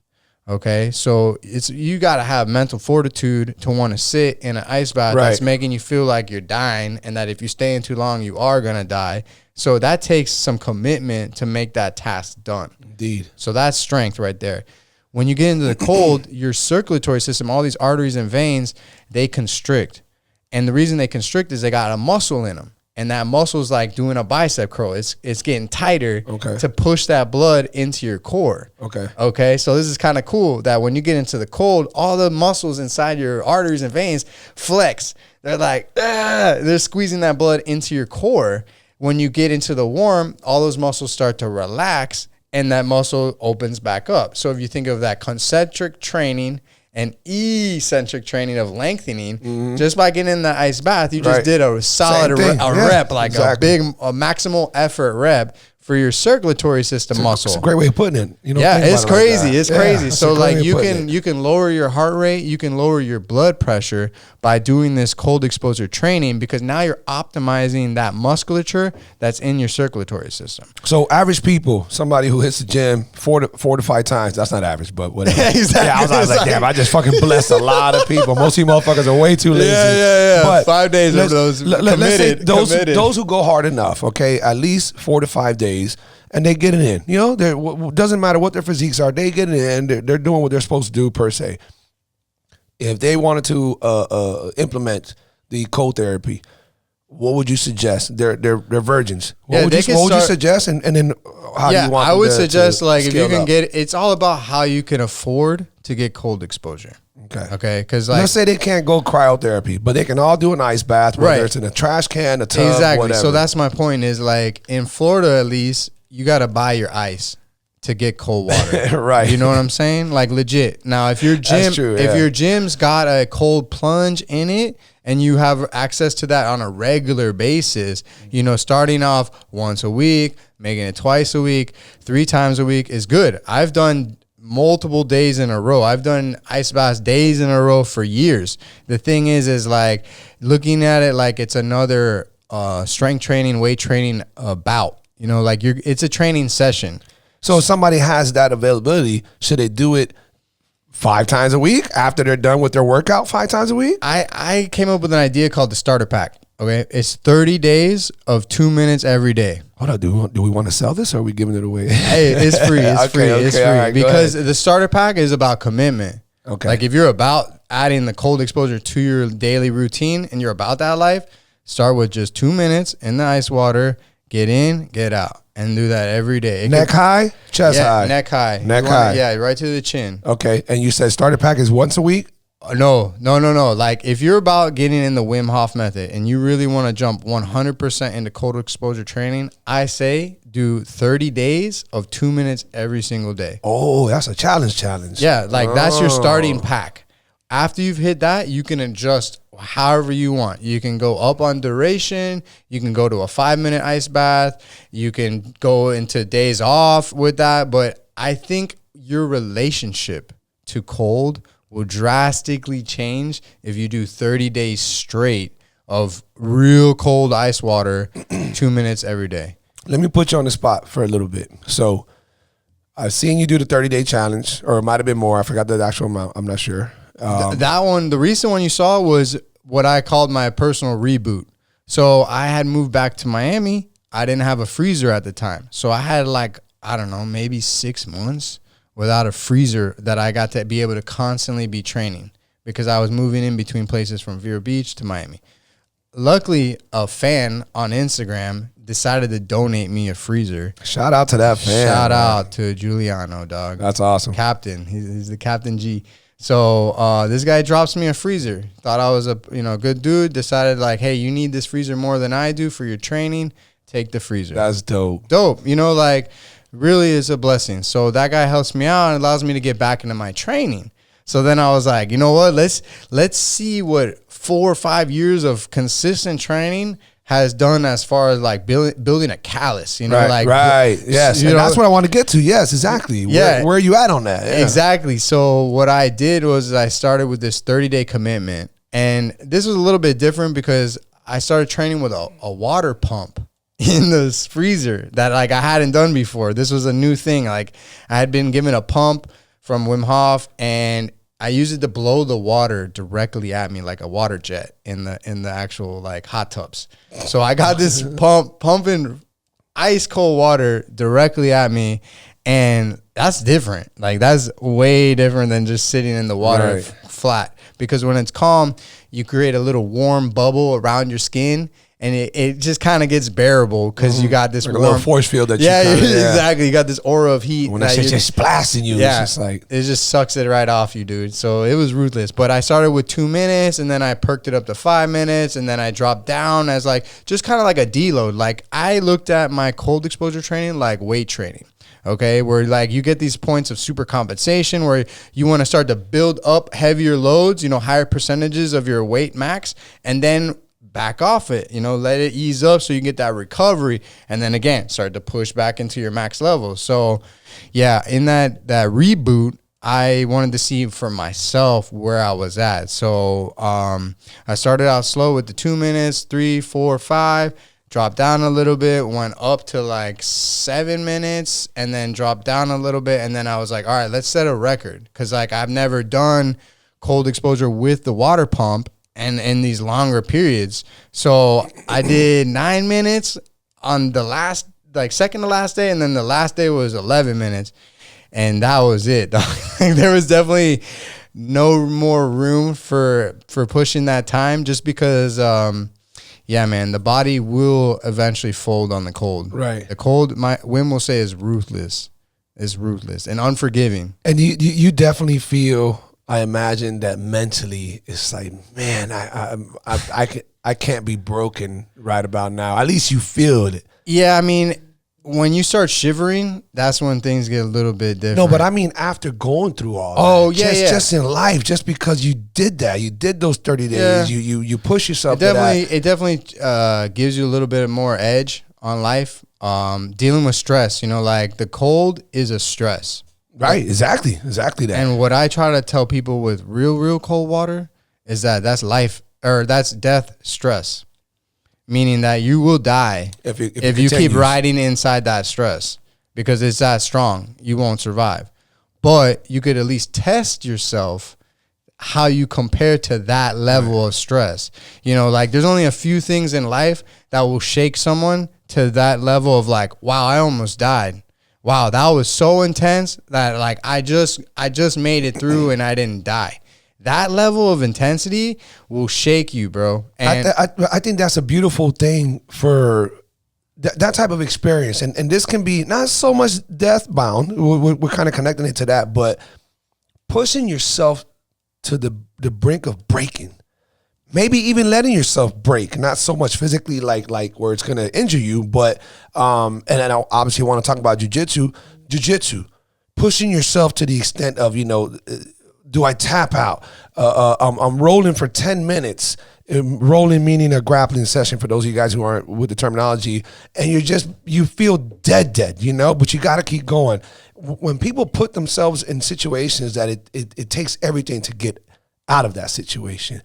Okay, so you got to have mental fortitude to want to sit in an ice bath that's making you feel like you're dying and that if you stay in too long, you are going to die. So that takes some commitment to make that task done. Indeed. So that's strength right there. When you get into the cold, your circulatory system, all these arteries and veins, they constrict. And the reason they constrict is they got a muscle in them. and that muscle is like doing a bicep curl. It's getting tighter to push that blood into your core. Okay. So this is kind of cool that when you get into the cold, all the muscles inside your arteries and veins flex. They're like, they're squeezing that blood into your core. When you get into the warm, all those muscles start to relax and that muscle opens back up. So if you think of that concentric training and eccentric training of lengthening, just by getting in the ice bath, you just did a solid rep, like a maximal effort rep for your circulatory system muscle. It's a great way of putting it. You know, it's crazy. It's crazy. So like you can lower your heart rate, you can lower your blood pressure by doing this cold exposure training, because now you're optimizing that musculature that's in your circulatory system. So average people, somebody who hits the gym four to 5 times, that's not average, but whatever. Exactly. Yeah, I was like, damn, I just fucking blessed a lot of people. Most of you motherfuckers are way too lazy. Yeah. But 5 days of those committed. Those who go hard enough, okay, at least 4 to 5 days, and they get it in. You know, doesn't matter what their physiques are, they get it in. They're doing what they're supposed to do per se. If they wanted to implement the cold therapy, what would you suggest? They're virgins. What would you suggest? And then how do you want? I would suggest, like, if you can get, it's all about how you can afford to get cold exposure. Okay. Because like, let's say they can't go cryotherapy, but they can all do an ice bath, whether it's in a trash can, a tub, whatever. So that's my point. Is like in Florida, at least, you got to buy your ice to get cold water. Right. You know what I'm saying? Like legit. Now, if your gym, if your gym's got a cold plunge in it and you have access to that on a regular basis, you know, starting off once a week, making it twice a week, 3 times a week is good. I've done multiple days in a row. I've done ice baths days in a row for years. The thing is like looking at it like it's another strength training, weight training bout. You know, like it's a training session. So if somebody has that availability, should they do it 5 times a week after they're done with their workout 5 times a week? I came up with an idea called the starter pack. Okay. It's 30 days of 2 minutes every day. Hold on. Do we want to sell this or are we giving it away? Hey, it's free. It's free. It's free. Right, because the starter pack is about commitment. Okay. Like if you're about adding the cold exposure to your daily routine and you're about that life, start with just 2 minutes in the ice water, get in, get out. And do that every day. Neck high, chest high. Neck high. Neck high. Yeah, right to the chin. Okay. And you said starter pack is once a week? No. Like if you're about getting in the Wim Hof method and you really want to jump 100% into cold exposure training, I say do 30 days of 2 minutes every single day. Oh, that's a challenge. Yeah, like that's your starting pack. After you've hit that, you can adjust however you want. You can go up on duration. You can go to a 5-minute ice bath. You can go into days off with that. But I think your relationship to cold will drastically change if you do 30 days straight of real cold ice water, 2 minutes every day. Let me put you on the spot for a little bit. So I've seen you do the 30-day challenge, or it might have been more. I forgot the actual amount. I'm not sure. That one, the recent one you saw was what I called my personal reboot. So I had moved back to Miami. I didn't have a freezer at the time. So I had like, I don't know, maybe 6 months without a freezer that I got to be able to constantly be training because I was moving in between places from Vero Beach to Miami. Luckily, a fan on Instagram decided to donate me a freezer. Shout out to that fan. Shout out to Giuliano, dog. That's awesome. Captain. He's the Captain G. So this guy drops me a freezer. Thought I was a good dude. Decided like, hey, you need this freezer more than I do for your training. Take the freezer. That's dope. Dope. You know, like really is a blessing. So that guy helps me out and allows me to get back into my training. So then I was like, you know what? Let's see what 4 or 5 years of consistent training has done as far as like building a callus, you know, right. Yes. And that's what I want to get to. Yes, exactly. Yeah. Where are you at on that? Yeah. Exactly. So what I did was I started with this 30-day commitment, and this was a little bit different because I started training with a water pump in this freezer that like I hadn't done before. This was a new thing. Like I had been given a pump from Wim Hof and I used it to blow the water directly at me like a water jet in the actual like hot tubs. So I got this pumping ice cold water directly at me, and that's different. Like that's way different than just sitting in the water flat. Because when it's calm, you create a little warm bubble around your skin, and it just kind of gets bearable because you got this like a little force field that exactly. You got this aura of heat. When that shit's just blasting you, yeah, it's just like it just sucks it right off you, dude. So it was ruthless. But I started with 2 minutes, and then I perked it up to 5 minutes, and then I dropped down as like just kind of like a deload. Like I looked at my cold exposure training like weight training. Okay, where like you get these points of super compensation where you want to start to build up heavier loads, higher percentages of your weight max, and then back off it, let it ease up so you can get that recovery, and then again start to push back into your max level. So yeah, in that reboot, I wanted to see for myself where I was at. So I started out slow with the 2 minutes, 3, 4, 5, dropped down a little bit, went up to like 7 minutes, and then dropped down a little bit. And then I was like, all right, let's set a record. Because like I've never done cold exposure with the water pump and in these longer periods. So I did 9 minutes on the last, like second to last day. And then the last day was 11 minutes. And that was it. There was definitely no more room for pushing that time just because, yeah, man, the body will eventually fold on the cold. Right. The cold, Wim will say, is ruthless. It's ruthless and unforgiving. And you definitely feel, I imagine, that mentally it's like, man, I can't be broken right about now. At least you feel it. Yeah, I mean, when you start shivering, that's when things get a little bit different. No, but I mean after going through all that. Oh, yeah, just in life, just because you did that. You did those 30 days. Yeah. You push yourself It definitely gives you a little bit more edge on life. Dealing with stress, like the cold is a stress. Right, exactly that. And what I try to tell people with real cold water is that that's life, or that's death stress. Meaning that you will die if you keep riding inside that stress because it's that strong. You won't survive. But you could at least test yourself how you compare to that level of stress. Like there's only a few things in life that will shake someone to that level of like, wow, I almost died. Wow, that was so intense that like I just made it through and I didn't die. That level of intensity will shake you, bro. And I think that's a beautiful thing for that type of experience. And this can be not so much death bound. We're kind of connecting it to that, but pushing yourself to the brink of breaking. Maybe even letting yourself break, not so much physically like where it's going to injure you, but and then I obviously want to talk about jujitsu, pushing yourself to the extent of, do I tap out? I'm rolling for 10 minutes. Rolling meaning a grappling session for those of you guys who aren't with the terminology. And you feel dead, but you got to keep going. When people put themselves in situations that it takes everything to get out of that situation,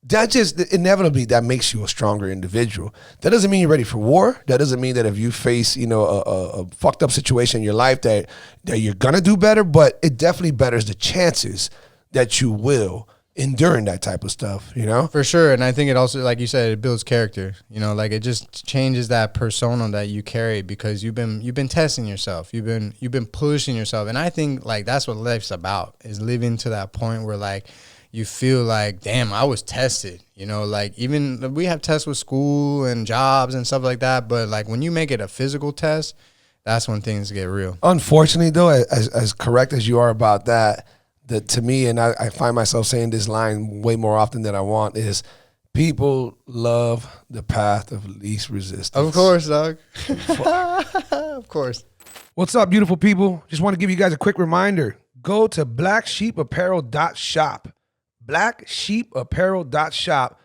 that just inevitably that makes you a stronger individual. That doesn't mean you're ready for war. That doesn't mean that if you face, a fucked up situation in your life that you're gonna do better, but it definitely betters the chances that you will enduring that type of stuff, For sure. And I think it also, like you said, it builds character. Like it just changes that persona that you carry because you've been testing yourself. You've been pushing yourself. And I think like that's what life's about, is living to that point where like you feel like, damn, I was tested, like even we have tests with school and jobs and stuff like that. But like when you make it a physical test, that's when things get real. Unfortunately, though, as correct as you are about that to me, and I find myself saying this line way more often than I want, is people love the path of least resistance. Of course, dog. Of course. What's up, beautiful people? Just want to give you guys a quick reminder. Go to blacksheepapparel.shop. blacksheepapparel.shop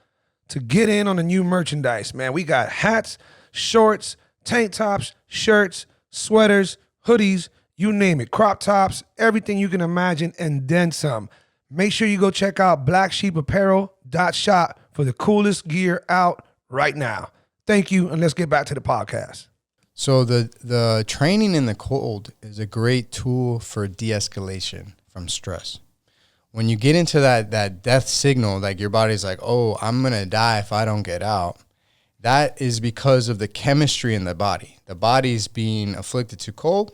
to get in on the new merchandise, man. We got hats, shorts, tank tops, shirts, sweaters, hoodies, you name it, crop tops, everything you can imagine, and then some. Make sure you go check out blacksheepapparel.shop for the coolest gear out right now. Thank you, and let's get back to the podcast. So the training in the cold is a great tool for de-escalation from stress. When you get into that death signal, like your body's like, oh, I'm going to die if I don't get out, that is because of the chemistry in the body. The body's being afflicted to cold.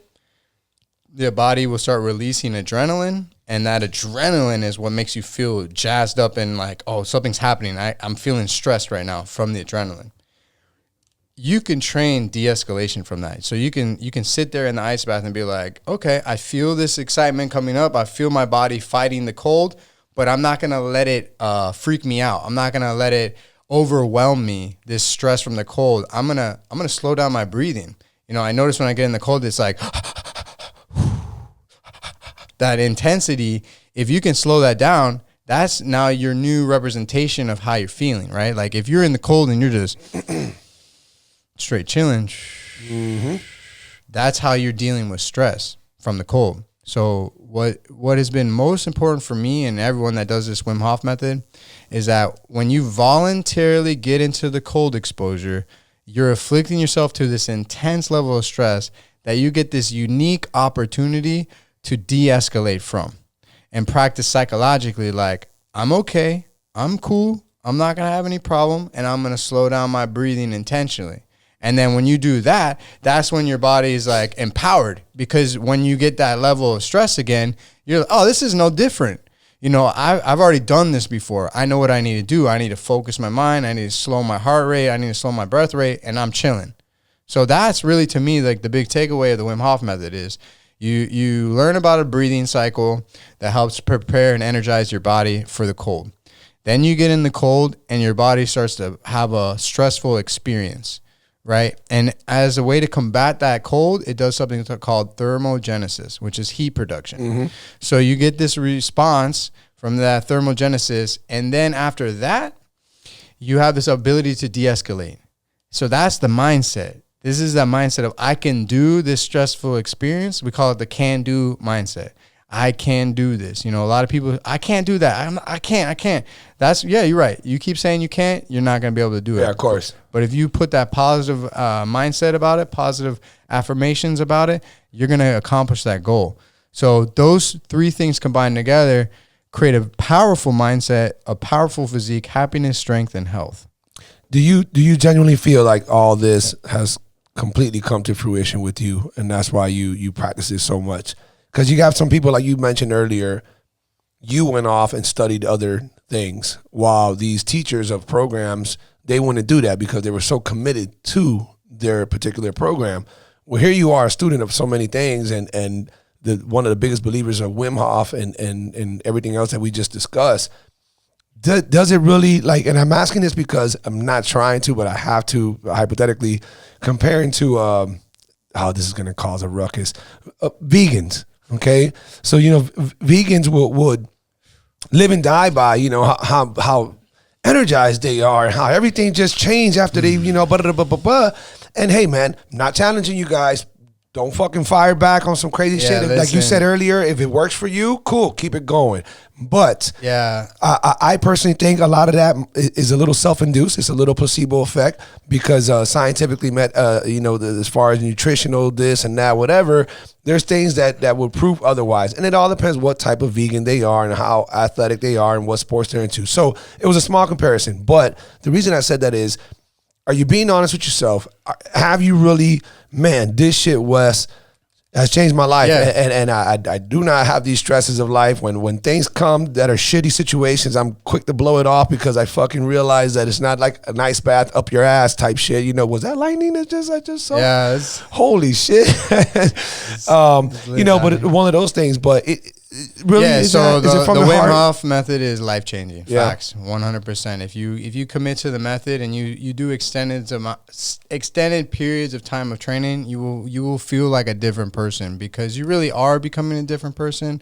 the body will start releasing adrenaline, and that adrenaline is what makes you feel jazzed up and like, oh, something's happening. I'm feeling stressed right now from the adrenaline. You can train de-escalation from that. So you can sit there in the ice bath and be like, okay, I feel this excitement coming up. I feel my body fighting the cold, but I'm not going to let it freak me out. I'm not going to let it overwhelm me, this stress from the cold. I'm going to slow down my breathing. You know, I notice when I get in the cold, it's like that intensity. If you can slow that down, that's now your new representation of how you're feeling, right? Like if you're in the cold and you're just straight chilling, that's how you're dealing with stress from the cold. So what has been most important for me and everyone that does this Wim Hof method is that when you voluntarily get into the cold exposure, you're afflicting yourself to this intense level of stress that you get this unique opportunity to de-escalate from and practice psychologically like, I'm okay, I'm cool, I'm not going to have any problem, and I'm going to slow down my breathing intentionally. And then when you do that, that's when your body is like empowered, because when you get that level of stress again, you're like, oh, this is no different. You know, I've already done this before. I know what I need to do. I need to focus my mind. I need to slow my heart rate. I need to slow my breath rate, and I'm chilling. So that's really, to me, like the big takeaway of the Wim Hof method is you learn about a breathing cycle that helps prepare and energize your body for the cold. Then you get in the cold and your body starts to have a stressful experience, right? And as a way to combat that cold, it does something called thermogenesis, which is heat production. Mm-hmm. So you get this response from that thermogenesis, and then after that, you have this ability to de-escalate. So that's the mindset. This is that mindset of I can do this stressful experience. We call it the can-do mindset. I can do this. You know, a lot of people, I can't do that. I can't. That's, yeah, you're right. You keep saying you can't, you're not going to be able to do it. Yeah, of course. But if you put that positive mindset about it, positive affirmations about it, you're going to accomplish that goal. So those three things combined together create a powerful mindset, a powerful physique, happiness, strength, and health. Do you genuinely feel like all this has completely come to fruition with you, and that's why you practice it so much? Because you got some people, like you mentioned earlier, you went off and studied other things, while these teachers of programs, they wouldn't do that because they were so committed to their particular program. Well, here you are, a student of so many things, and one of the biggest believers of Wim Hof and everything else that we just discussed. Does it really, like, and I'm asking this because I'm not trying to, but I have to, hypothetically, comparing to, this is going to cause a ruckus, vegans. Okay, so you know, vegans would live and die by, you know, how energized they are and how everything just changed after they, you know, and hey man, not challenging you guys. Don't fucking fire back on some crazy shit. Listen. Like you said earlier, if it works for you, cool, keep it going. But yeah, I personally think a lot of that is a little self-induced. It's a little placebo effect because scientifically, as far as nutritional this and that, whatever, there's things that would prove otherwise. And it all depends what type of vegan they are and how athletic they are and what sports they're into. So it was a small comparison. But the reason I said that is, are you being honest with yourself? Have you really, man, this shit, Wes, has changed my life. Yeah. And I do not have these stresses of life. When things come that are shitty situations, I'm quick to blow it off because I fucking realize that it's not like an ice bath up your ass type shit. You know, was that lightning that I just saw? Yeah. Holy shit. You know, but one of those things, but it really is. So is it from the the Wim heart? Hof method is life changing. Yeah. Facts, 100%. If you commit to the method and you do extended periods of time of training, you will feel like a different person because you really are becoming a different person.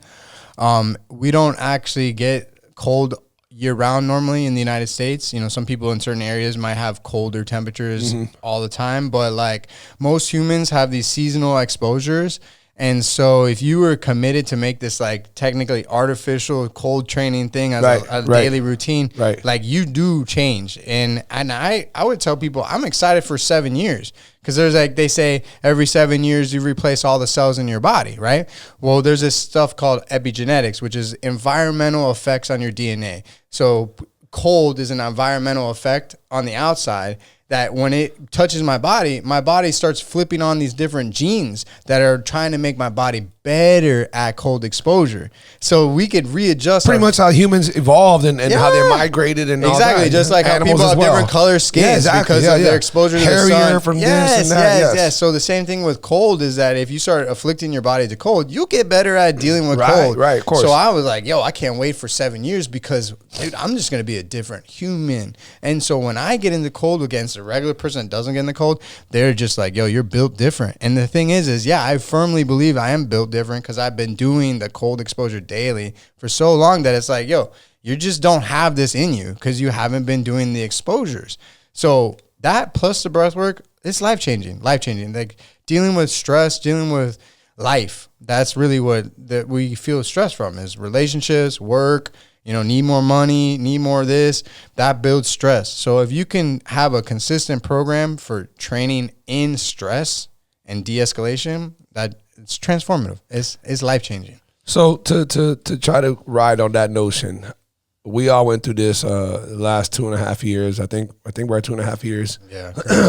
We don't actually get cold year round normally in the United States. You know, some people in certain areas might have colder temperatures all the time, but like most humans have these seasonal exposures. And so if you were committed to make this like technically artificial cold training thing as a daily routine, like you do change. And I would tell people I'm excited for 7 years because there's like, they say every 7 years you replace all the cells in your body, right? Well, there's this stuff called epigenetics, which is environmental effects on your DNA. So cold is an environmental effect on the outside that when it touches my body starts flipping on these different genes that are trying to make my body better at cold exposure. So we could readjust. Pretty much how humans evolved and how they migrated and all that. Exactly, just like how people have different color skins because of their exposure to the sun. From this and that. Yes. So the same thing with cold is that if you start afflicting your body to cold, you'll get better at dealing with cold. Right, of course. So I was like, yo, I can't wait for 7 years because, dude, I'm just going to be a different human. And so when I get into cold against a regular person that doesn't get in the cold, they're just like, yo, you're built different. And the thing is yeah, I firmly believe I am built different because I've been doing the cold exposure daily for so long that it's like, yo, you just don't have this in you because you haven't been doing the exposures. So that plus the breath work, it's life-changing. Like dealing with stress, dealing with life. That's really what that we feel stress from is relationships, work, need more money, need more of this. That builds stress. So if you can have a consistent program for training in stress and de-escalation, that it's transformative. It's life-changing. So to try to ride on that notion, we all went through this last 2.5 years. I think we're at 2.5 years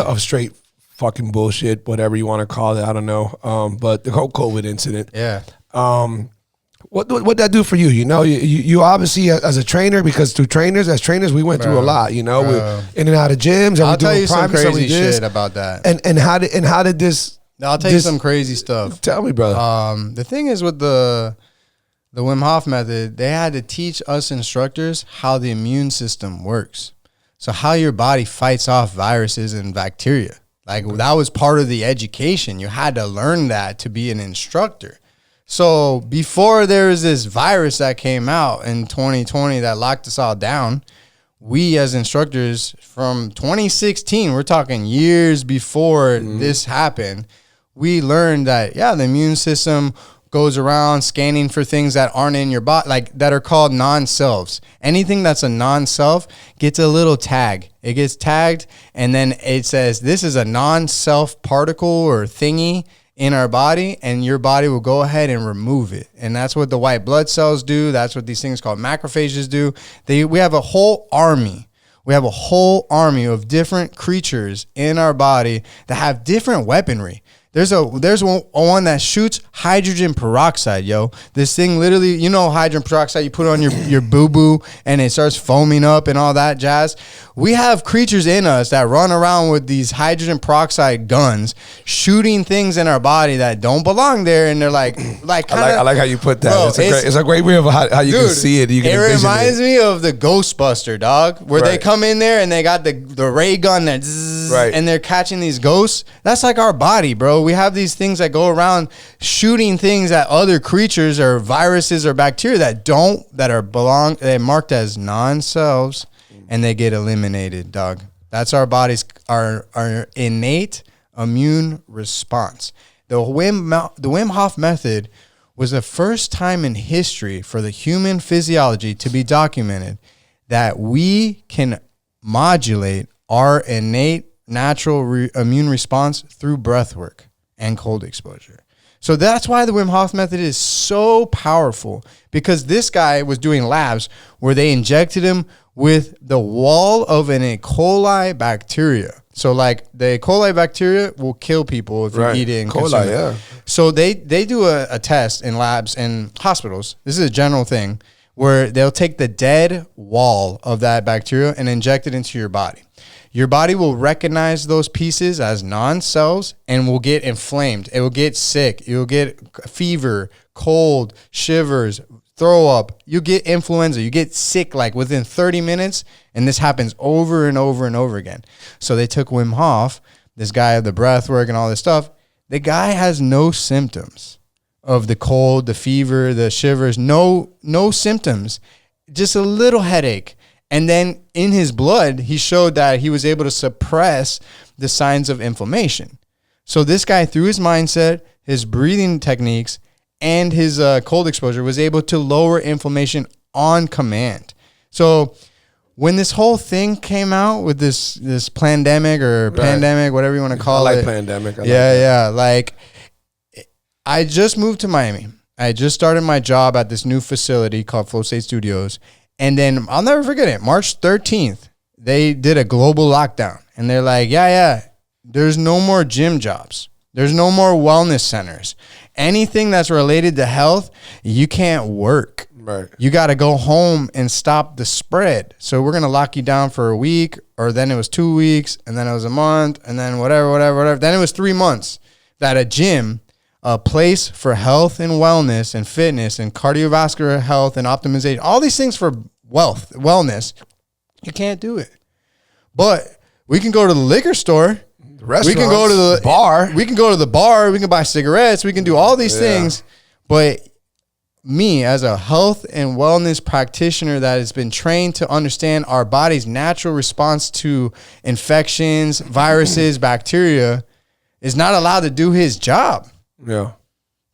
of straight fucking bullshit, whatever you want to call it. I don't know. But the whole COVID incident. Yeah. What'd that do for you? You obviously as a trainer, because as trainers, we went through a lot. We're in and out of gyms. I'll tell you some crazy shit about that. And how did this? I'll tell you some crazy stuff. Tell me, brother. The thing is with the Wim Hof method, they had to teach us instructors how the immune system works. So how your body fights off viruses and bacteria. Like that was part of the education. You had to learn that to be an instructor. So before there was this virus that came out in 2020 that locked us all down, we as instructors from 2016, we're talking years before this happened, we learned that, the immune system goes around scanning for things that aren't in your body, like that are called non-selves. Anything that's a non-self gets a little tag. It gets tagged, and then it says, this is a non-self particle or thingy in our body, and your body will go ahead and remove it. And that's what the white blood cells do. That's what these things called macrophages do. We have a whole army. We have a whole army of different creatures in our body that have different weaponry. There's one that shoots hydrogen peroxide, yo. This thing literally, hydrogen peroxide, you put on your boo-boo and it starts foaming up and all that jazz. We have creatures in us that run around with these hydrogen peroxide guns shooting things in our body that don't belong there. And they're like I like how you put that. Bro, it's a great way of how you can see it. You can it reminds me of the Ghostbuster, dog, where they come in there and they got the ray gun that and they're catching these ghosts. That's like our body, bro. We have these things that go around shooting things at other creatures or viruses or bacteria they're marked as non-selves, and they get eliminated, dog. That's our body's our innate immune response. The Wim Hof method was the first time in history for the human physiology to be documented that we can modulate our innate natural immune response through breath work and cold exposure. So that's why the Wim Hof method is so powerful, because this guy was doing labs where they injected him with the wall of an E. coli bacteria. So like the E. coli bacteria will kill people if you eat it and consume it. Yeah. So they do a test in labs and hospitals. This is a general thing where they'll take the dead wall of that bacteria and inject it into your body. Your body will recognize those pieces as non-selves and will get inflamed. It will get sick. You'll get fever, cold, shivers, throw up. You get influenza. You get sick like within 30 minutes. And this happens over and over and over again. So they took Wim Hof, this guy of the breath work and all this stuff. The guy has no symptoms of the cold, the fever, the shivers, no symptoms, just a little headache. And then in his blood, he showed that he was able to suppress the signs of inflammation. So this guy, through his mindset, his breathing techniques, and his cold exposure, was able to lower inflammation on command. So when this whole thing came out with this pandemic or pandemic, whatever you want to call it. Pandemic. Like I just moved to Miami. I just started my job at this new facility called Flow State Studios. And then I'll never forget it. March 13th, they did a global lockdown. And they're like, yeah, there's no more gym jobs. There's no more wellness centers. Anything that's related to health, you can't work. Right. You got to go home and stop the spread. So we're going to lock you down for a week, or then it was 2 weeks, and then it was a month, and then whatever. Then it was 3 months that a gym, a place for health and wellness and fitness and cardiovascular health and optimization, all these things for wellness, you can't do it. But we can go to the liquor store. We can go to the bar. We can go to the bar. We can buy cigarettes. We can do all these things. But me, as a health and wellness practitioner that has been trained to understand our body's natural response to infections, viruses, bacteria, is not allowed to do his job. Yeah.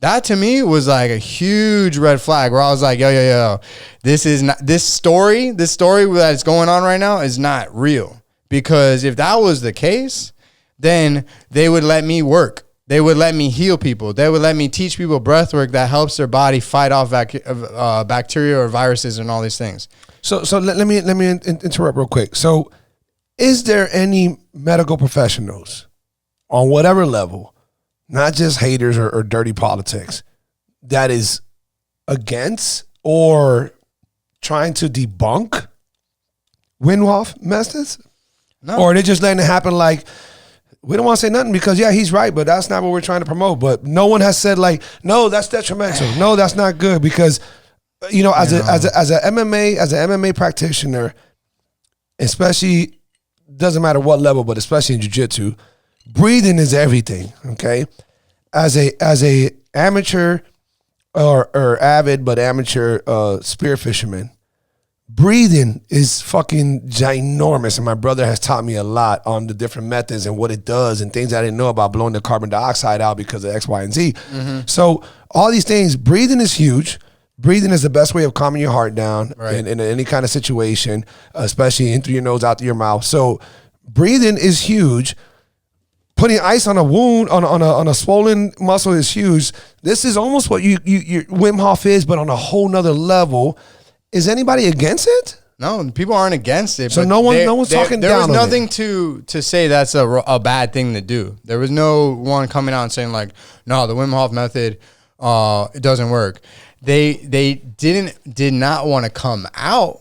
That to me was like a huge red flag where I was like, yo, this is not, this story that is going on right now is not real. Because if that was the case, then they would let me work. They would let me heal people. They would let me teach people breathwork that helps their body fight off bacteria or viruses and all these things. So let me interrupt real quick. So is there any medical professionals on whatever level, not just haters or dirty politics, that is against or trying to debunk Wim Hof methods? No. Or are they just letting it happen like, we don't want to say nothing because, yeah, he's right, but that's not what we're trying to promote. But no one has said like, no, that's detrimental. No, that's not good because, you know, as a MMA practitioner, especially, doesn't matter what level, but especially in jiu-jitsu, breathing is everything. Okay, as a amateur or avid but amateur spear fisherman, breathing is fucking ginormous, and my brother has taught me a lot on the different methods and what it does and things I didn't know about blowing the carbon dioxide out because of X, Y, and Z. Mm-hmm. So all these things, breathing is huge. Breathing is the best way of calming your heart down in any kind of situation, especially in through your nose, out through your mouth. So breathing is huge. Putting ice on a wound, on a swollen muscle is huge. This is almost what your Wim Hof is, but on a whole nother level. Is anybody against it? No, people aren't against it. So but no one's talking down on it. There was nothing to say that's a bad thing to do. There was no one coming out and saying like, no, the Wim Hof method, it doesn't work. They did not want to come out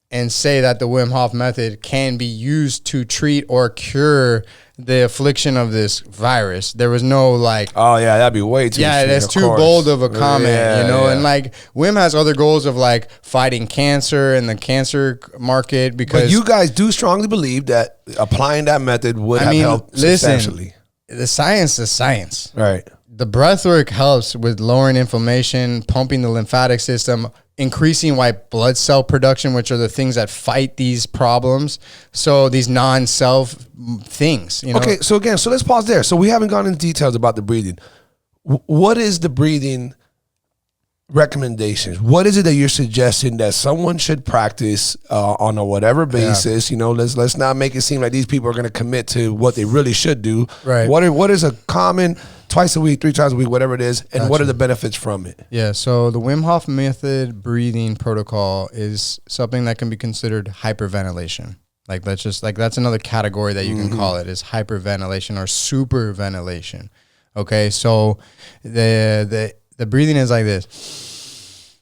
and say that the Wim Hof method can be used to treat or cure the affliction of this virus. There was no like, oh yeah, that'd be way too. Yeah, that's too bold of a comment, you know. And like Wim has other goals of like fighting cancer and the cancer market because. But you guys do strongly believe that applying that method would have helped substantially. The science is science, right? The breathwork helps with lowering inflammation, pumping the lymphatic system, increasing white blood cell production, which are the things that fight these problems. So these non-self things, you know? Okay, so again, so let's pause there. So we haven't gone into details about the breathing. What is the breathing recommendations? What is it that you're suggesting that someone should practice on a whatever basis? You know, let's not make it seem like these people are going to commit to what they really should do. Right. What is a common twice a week, 3 times a week, whatever it is, and what are the benefits from it? Yeah, so the Wim Hof Method breathing protocol is something that can be considered hyperventilation. Like that's another category that you can call it, is hyperventilation or superventilation. Okay, so the breathing is like this.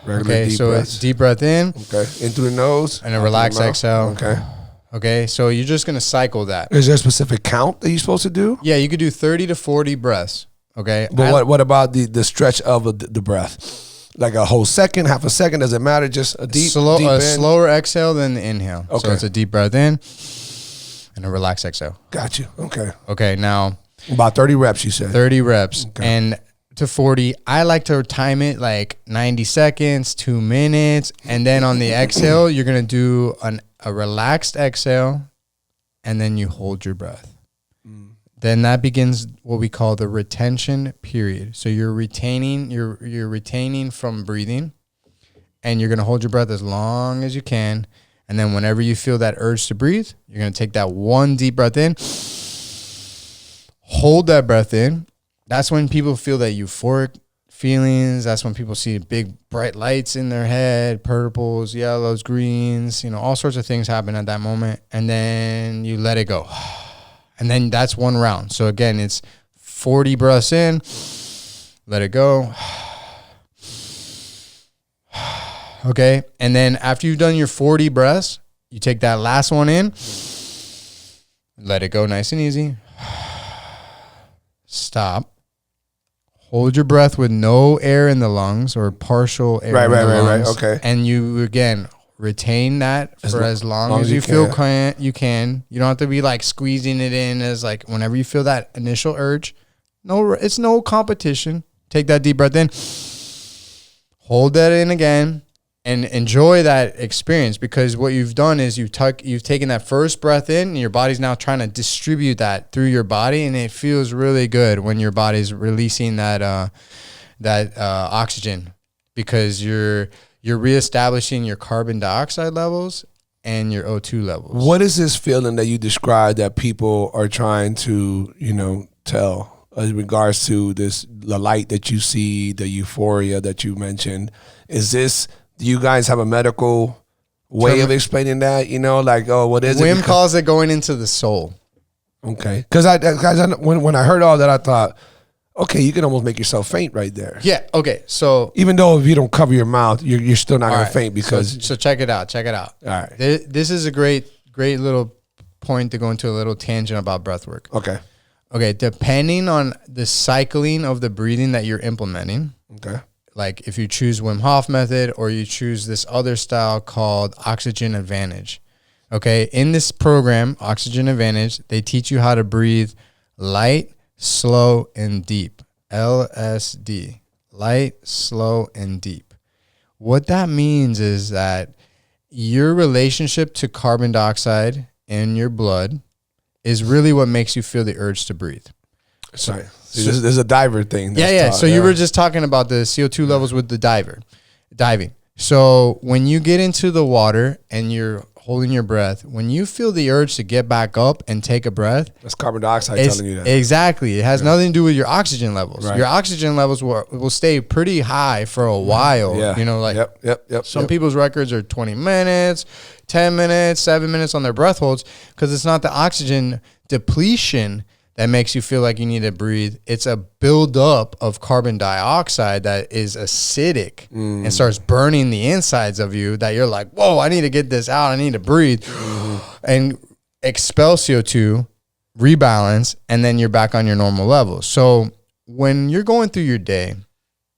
Okay, so it's deep breath in. Okay, in through the nose. And a relaxed exhale. Okay. Okay, so you're just going to cycle that. Is there a specific count that you're supposed to do? Yeah, you could do 30 to 40 breaths. Okay. But what about the stretch of the breath? Like a whole second, half a second? Does it matter? Just a deep slower exhale than the inhale. Okay. So it's a deep breath in and a relaxed exhale. Got you. Okay. Okay, now. About 30 reps, you said. 30 reps. Okay. And to 40, I like to time it like 90 seconds, 2 minutes. And then on the exhale, you're going to do a relaxed exhale, and then you hold your breath. Then that begins what we call the retention period. So you're retaining from breathing, and you're going to hold your breath as long as you can. And then whenever you feel that urge to breathe, you're going to take that one deep breath in, hold that breath in. That's when people feel that euphoric feelings. That's when people see big bright lights in their head, purples, yellows, greens, all sorts of things happen at that moment. And then you let it go. And then that's one round. So again, it's 40 breaths in, let it go. Okay. And then after you've done your 40 breaths, you take that last one in, let it go nice and easy. Stop. Hold your breath with no air in the lungs or partial air in the lungs. Right. Okay. And you, again, retain that for as long as you feel you can. You don't have to be like squeezing it in as like whenever you feel that initial urge. No, it's no competition. Take that deep breath in. Hold that in again. And enjoy that experience, because what you've done is you've taken that first breath in and your body's now trying to distribute that through your body, and it feels really good when your body's releasing that oxygen, because you're reestablishing your carbon dioxide levels and your O2 levels. What is this feeling that you described that people are trying to, tell in regards to the light that you see, the euphoria that you mentioned? Do you guys have a medical way of explaining that? What is it? Wim calls it going into the soul. Okay. Because when I heard all that, I thought, okay, you can almost make yourself faint right there. Yeah. Okay. So even though if you don't cover your mouth, you're still not going to faint because. So check it out. All right. This is a great little point to go into a little tangent about breath work. Okay. Depending on the cycling of the breathing that you're implementing. Okay. Like if you choose Wim Hof Method or you choose this other style called Oxygen Advantage. Okay. In this program, Oxygen Advantage, they teach you how to breathe light, slow, and deep. LSD. Light, slow, and deep. What that means is that your relationship to carbon dioxide in your blood is really what makes you feel the urge to breathe. Sorry. There's a diver thing. So you were just talking about the CO2 levels with the diving. So when you get into the water and you're holding your breath, when you feel the urge to get back up and take a breath, that's carbon dioxide telling you that. Exactly. It has nothing to do with your oxygen levels. Right. Your oxygen levels will stay pretty high for a while. Yeah. Yep. Some people's records are 20 minutes, 10 minutes, 7 minutes on their breath holds, because it's not the oxygen depletion that makes you feel like you need to breathe. It's a buildup of carbon dioxide that is acidic and starts burning the insides of you, that you're like, whoa, I need to get this out. I need to breathe and expel CO2, rebalance, and then you're back on your normal level. So when you're going through your day,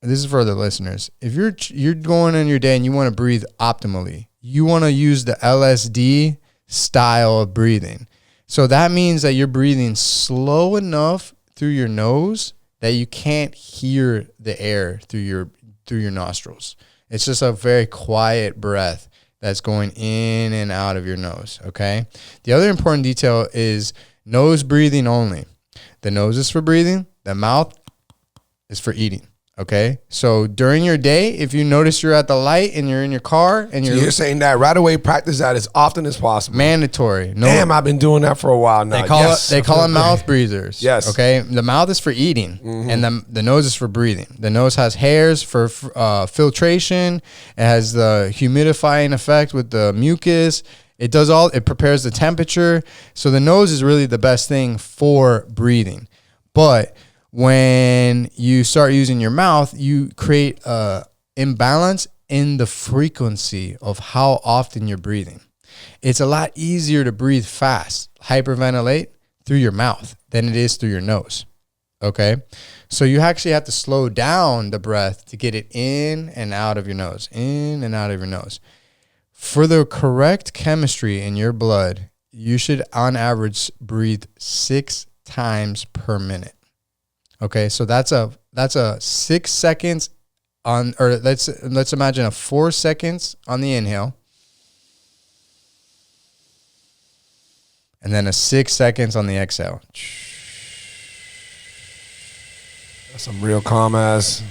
this is for the listeners, if you're going in your day and you want to breathe optimally, you want to use the LSD style of breathing. So that means that you're breathing slow enough through your nose that you can't hear the air through your nostrils. It's just a very quiet breath that's going in and out of your nose, okay? The other important detail is nose breathing only. The nose is for breathing, the mouth is for eating. Okay, so during your day, if you notice you're at the light and you're in your car and you're saying that right away, practice that as often as possible. Mandatory. Damn, I've been doing that for a while now. They call them mouth breathers. Yes. Okay, the mouth is for eating, and the nose is for breathing. The nose has hairs for filtration. It has the humidifying effect with the mucus. It prepares the temperature. So the nose is really the best thing for breathing, but when you start using your mouth, you create an imbalance in the frequency of how often you're breathing. It's a lot easier to breathe fast, hyperventilate through your mouth than it is through your nose. Okay? So you actually have to slow down the breath to get it in and out of your nose, in and out of your nose. For the correct chemistry in your blood, you should on average breathe 6 times per minute. Okay, so that's a 6 seconds on, or let's imagine a 4 seconds on the inhale, and then a 6 seconds on the exhale. That's some real calm ass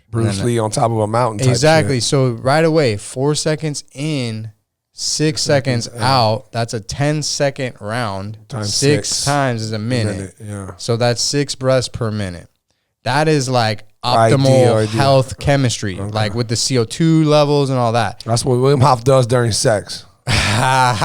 Bruce Lee on top of a mountain type exactly. shit. So right away, 4 seconds in, 6 seconds out. That's a 10-second round. Times 6 times is a minute. Yeah. So that's 6 breaths per minute. That is like optimal health chemistry, like with the CO2 levels and all that. That's what Wim Hof does during sex. Nah,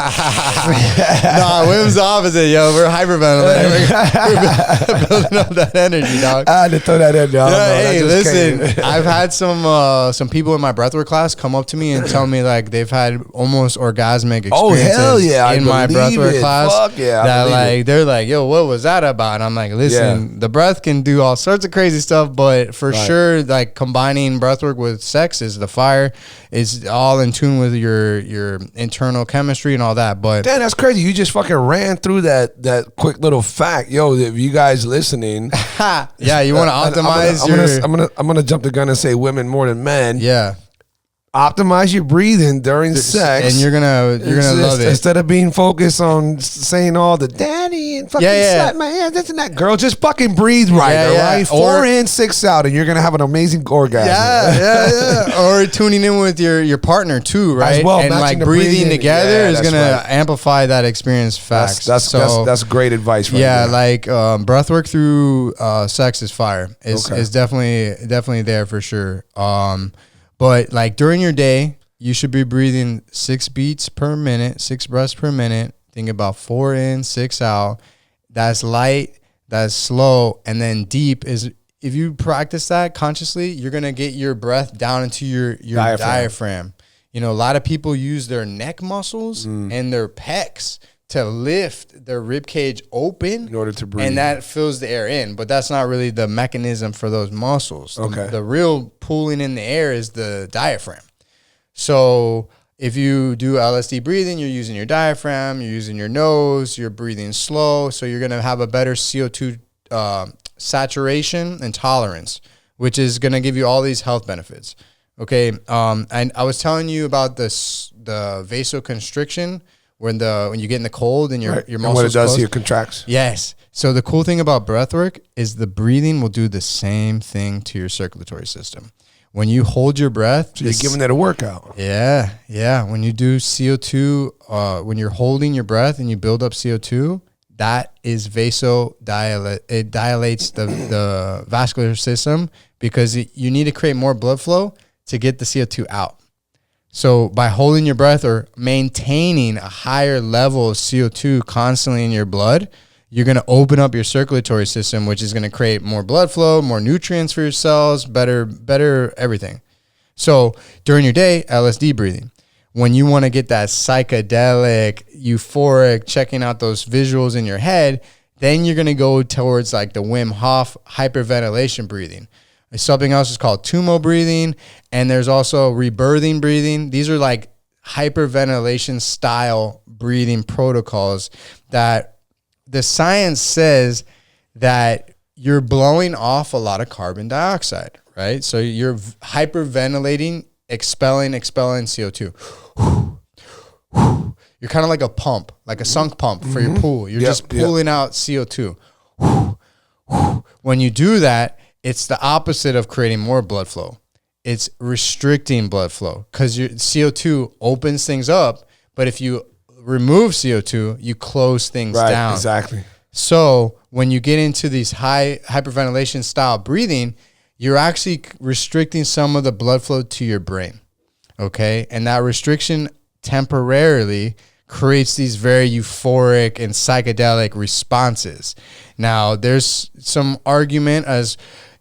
Wim's the opposite, yo. We're hyperventilating. We're building up that energy, dog. I had to throw that in, dog. Hey, listen, I've had some people in my breathwork class come up to me and tell me like they've had almost orgasmic experiences. Oh hell yeah! In my breathwork class. Fuck yeah! That like they're like, yo, what was that about? And I'm like, listen, the breath can do all sorts of crazy stuff, but for sure, like combining breathwork with sex is the fire. Is all in tune with your internal chemistry and all that. But damn, that's crazy. You just fucking ran through that quick little fact. Yo, if you guys listening, yeah, you want to optimize I'm gonna jump the gun and say women more than men. Yeah. Optimize your breathing during sex, and you're gonna love it. Instead of being focused on saying all the daddy and fucking slap my ass, this and that. Girl, just fucking breathe right, all right? 4 in, 6 out, and you're gonna have an amazing orgasm. Yeah. Or tuning in with your partner too, right? As well, and like breathing together is gonna amplify that experience. Facts. That's great advice. Like breathwork through sex is fire. Is definitely there for sure. But like during your day, you should be breathing 6 beats per minute, 6 breaths per minute. Think about 4 in, 6 out. That's light, that's slow, and then deep is, if you practice that consciously, you're gonna get your breath down into your diaphragm. You know, a lot of people use their neck muscles and their pecs to lift their rib cage open in order to breathe, and that fills the air in. But that's not really the mechanism for those muscles. Okay. The real pulling in the air is the diaphragm. So if you do LSD breathing, you're using your diaphragm, you're using your nose, you're breathing slow, so you're gonna have a better CO2 saturation and tolerance, which is gonna give you all these health benefits. Okay, and I was telling you about the vasoconstriction. When you get in the cold and your muscles and what it does close. here contracts. Yes. So the cool thing about breathwork is the breathing will do the same thing to your circulatory system. When you hold your breath, so you're giving it a workout. Yeah. When you do CO2, when you're holding your breath and you build up CO2, that is vasodilate. It dilates the vascular system because you need to create more blood flow to get the CO2 out. So by holding your breath or maintaining a higher level of CO2 constantly in your blood, you're going to open up your circulatory system, which is going to create more blood flow, more nutrients for your cells, better everything. So during your day, LSD breathing. When you want to get that psychedelic, euphoric, checking out those visuals in your head, then you're going to go towards like the Wim Hof hyperventilation breathing. Something else is called Tumo breathing, and there's also rebirthing breathing. These are like hyperventilation style breathing protocols that the science says that you're blowing off a lot of carbon dioxide, right? So you're hyperventilating, expelling CO2. You're kind of like a pump, like a sunk pump for your pool. You're just pulling out CO2. When you do that, it's the opposite of creating more blood flow. It's restricting blood flow because your CO2 opens things up, but if you remove CO2, you close things down. Exactly. So when you get into these high hyperventilation style breathing, you're actually restricting some of the blood flow to your brain. Okay. And that restriction temporarily creates these very euphoric and psychedelic responses. Now, there's some argument as,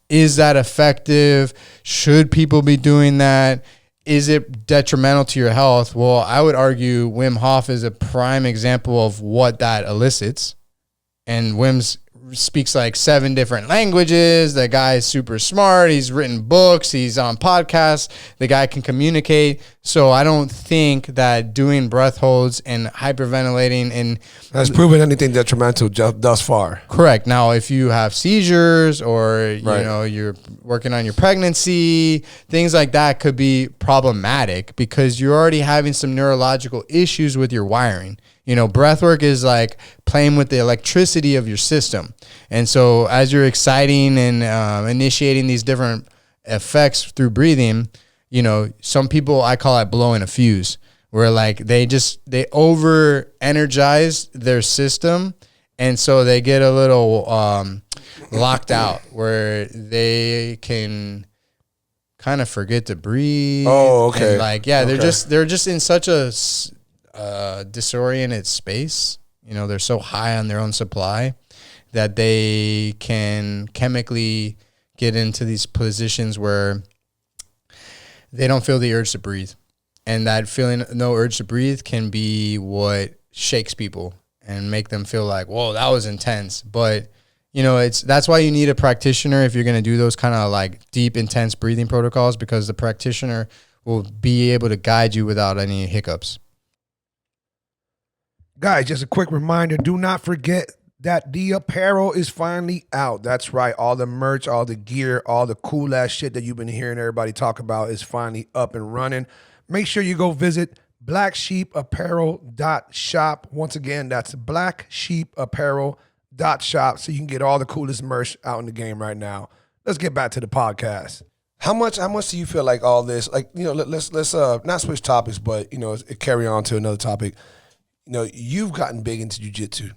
is that effective? Should people be doing that? Is it detrimental to your health? Well, I would argue Wim Hof is a prime example of what that elicits. And Wim speaks like 7 different languages. The guy is super smart. He's written books. He's on podcasts. The guy can communicate. So I don't think that doing breath holds and hyperventilating and has proven anything detrimental thus far. Correct. Now, if you have seizures or you know you're working on your pregnancy, things like that could be problematic because you're already having some neurological issues with your wiring. You know, breath work is like playing with the electricity of your system. And so as you're exciting and initiating these different effects through breathing, you know, some people, I call it blowing a fuse, where like they over energize their system. And so they get a little locked out, where they can kind of forget to breathe. Oh, okay. And like, yeah, they're just in such a disoriented space. You know, they're so high on their own supply that they can chemically get into these positions where they don't feel the urge to breathe. And that feeling, no urge to breathe, can be what shakes people and make them feel like, whoa, that was intense. But, you know, that's why you need a practitioner if you're going to do those kind of like deep, intense breathing protocols, because the practitioner will be able to guide you without any hiccups. Guys, just a quick reminder, do not forget that the apparel is finally out. That's right. All the merch, all the gear, all the cool ass shit that you've been hearing everybody talk about is finally up and running. Make sure you go visit blacksheepapparel.shop. Once again, that's blacksheepapparel.shop, so you can get all the coolest merch out in the game right now. Let's get back to the podcast. How much do you feel like all this, like, you know, let's not switch topics, but, you know, carry on to another topic. You know, you've gotten big into jiu-jitsu.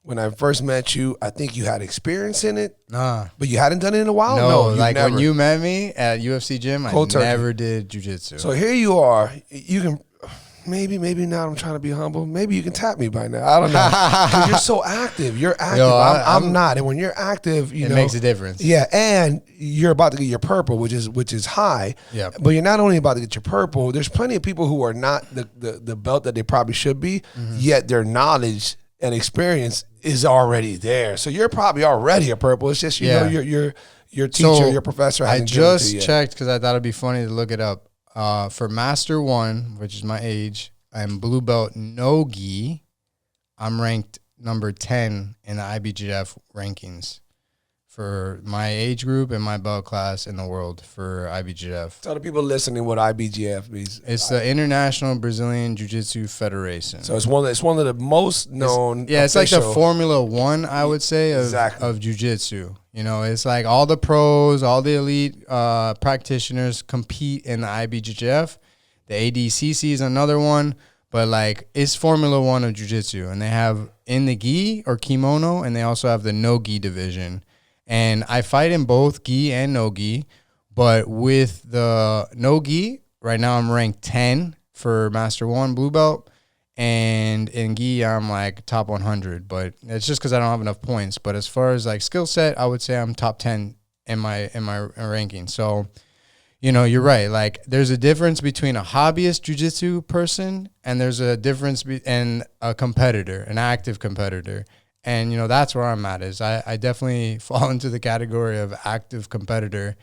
When I first met you, I think you had experience in it. Nah. But you hadn't done it in a while? No, like never. When you met me at UFC gym, Cold I turkey. never did jiu-jitsu. So here you are. You can, maybe not, I'm trying to be humble. Maybe you can tap me by now. I don't know. 'Cause you're so active. You're active. Yo, I'm not. And when you're active, it makes a difference. Yeah, and you're about to get your purple, which is high. Yeah. But you're not only about to get your purple, there's plenty of people who are not the belt that they probably should be, yet their knowledge and experience is already there. So you're probably already a purple. It's just, you know, your teacher, your professor hasn't given it to you yet. I just checked because I thought it'd be funny to look it up. For Master 1, which is my age, I'm blue belt no gi. I'm ranked number 10 in the IBJJF rankings for my age group and my belt class in the world for IBJJF. Tell the people listening what IBJJF means. It's the International Brazilian Jiu-Jitsu Federation. So it's one of the most known. It's like the Formula One, I would say, of jiu-jitsu. You know, it's like all the pros, all the elite practitioners compete in the IBJJF. The ADCC is another one, but like it's Formula One of jiu-jitsu, and they have in the gi or kimono, and they also have the no gi division. And I fight in both gi and no gi, but with the no gi, right now I'm ranked 10 for Master 1 blue belt, and in gi I'm like top 100, but it's just because I don't have enough points. But as far as like skill set, I would say I'm top 10 in my ranking. So, you know, you're right. Like there's a difference between a hobbyist jiu-jitsu person and there's a difference in a competitor, an active competitor. And, you know, that's where I'm at is I definitely fall into the category of active competitor,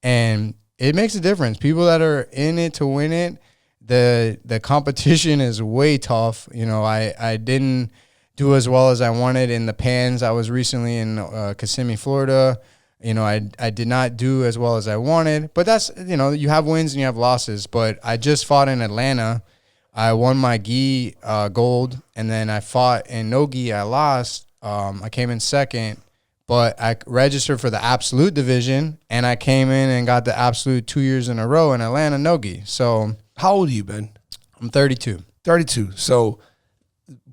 and it makes a difference. People that are in it to win it, the competition is way tough. You know, I didn't do as well as I wanted in the Pans. I was recently in Kissimmee, Florida. You know, I did not do as well as I wanted, but that's, you know, you have wins and you have losses. But I just fought in Atlanta. I won my gi gold, and then I fought in no gi. I lost. I came in second, but I registered for the absolute division, and I came in and got the absolute 2 years in a row in Atlanta no gi. So how old are you, Ben? I'm 32. 32. So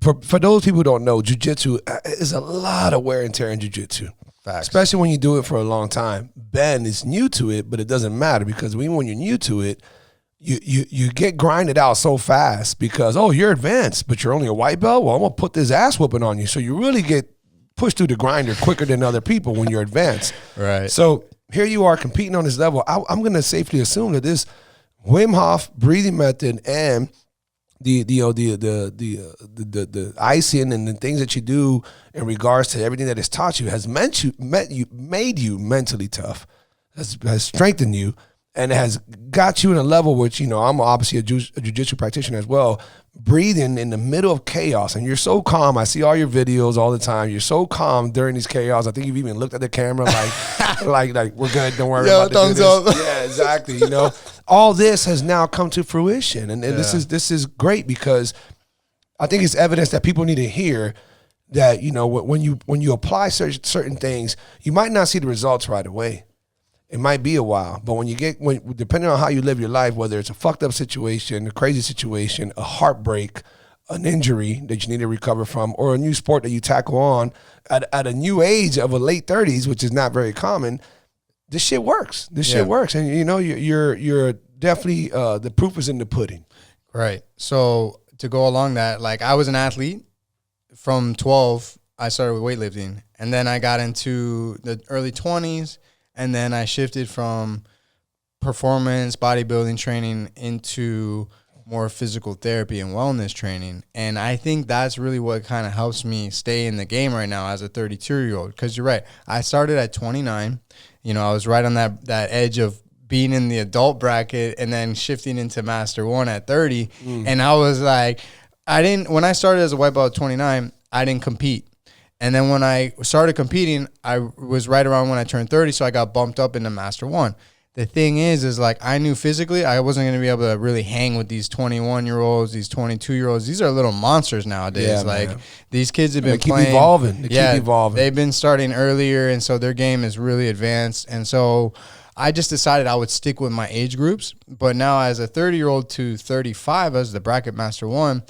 for those people who don't know, jiu-jitsu is a lot of wear and tear in jiu-jitsu. Facts. Especially when you do it for a long time. Ben is new to it, but it doesn't matter because even when you're new to it, you get grinded out so fast because, oh, you're advanced, but you're only a white belt? Well, I'm going to put this ass whooping on you. So you really get pushed through the grinder quicker than other people when you're advanced. Right. So here you are competing on this level. I'm going to safely assume that this Wim Hof breathing method and the icing and the things that you do in regards to everything that is taught you has made you mentally tough, has strengthened you, and has got you in a level which, you know, I'm obviously a jiu-jitsu practitioner as well, breathing in the middle of chaos. And you're so calm. I see all your videos all the time. You're so calm during these chaos. I think you've even looked at the camera like, like we're good. Don't worry about thumbs up. Yeah, exactly. You know, all this has now come to fruition. And this is great because I think it's evidence that people need to hear that, you know, when you apply certain things, you might not see the results right away. It might be a while, but depending on how you live your life, whether it's a fucked up situation, a crazy situation, a heartbreak, an injury that you need to recover from, or a new sport that you tackle on at a new age of a late 30s, which is not very common, this shit works. This shit works. And, you know, you're definitely, the proof is in the pudding. Right. So to go along that, like I was an athlete from 12. I started with weightlifting, and then I got into the early 20s, and then I shifted from performance bodybuilding training into more physical therapy and wellness training. And I think that's really what kind of helps me stay in the game right now as a 32-year-old. Because you're right, I started at 29. You know, I was right on that edge of being in the adult bracket and then shifting into Master 1 at 30. And I was like, when I started as a white belt at 29, I didn't compete. And then when I started competing, I was right around when I turned 30, so I got bumped up into Master 1. The thing is like I knew physically I wasn't going to be able to really hang with these 21-year-olds, these 22-year-olds. These are little monsters nowadays. Yeah, like man. These kids have been playing. Keep evolving. They keep evolving. They've been starting earlier, and so their game is really advanced. And so I just decided I would stick with my age groups. But now as a 30-year-old to 35 as the bracket Master 1,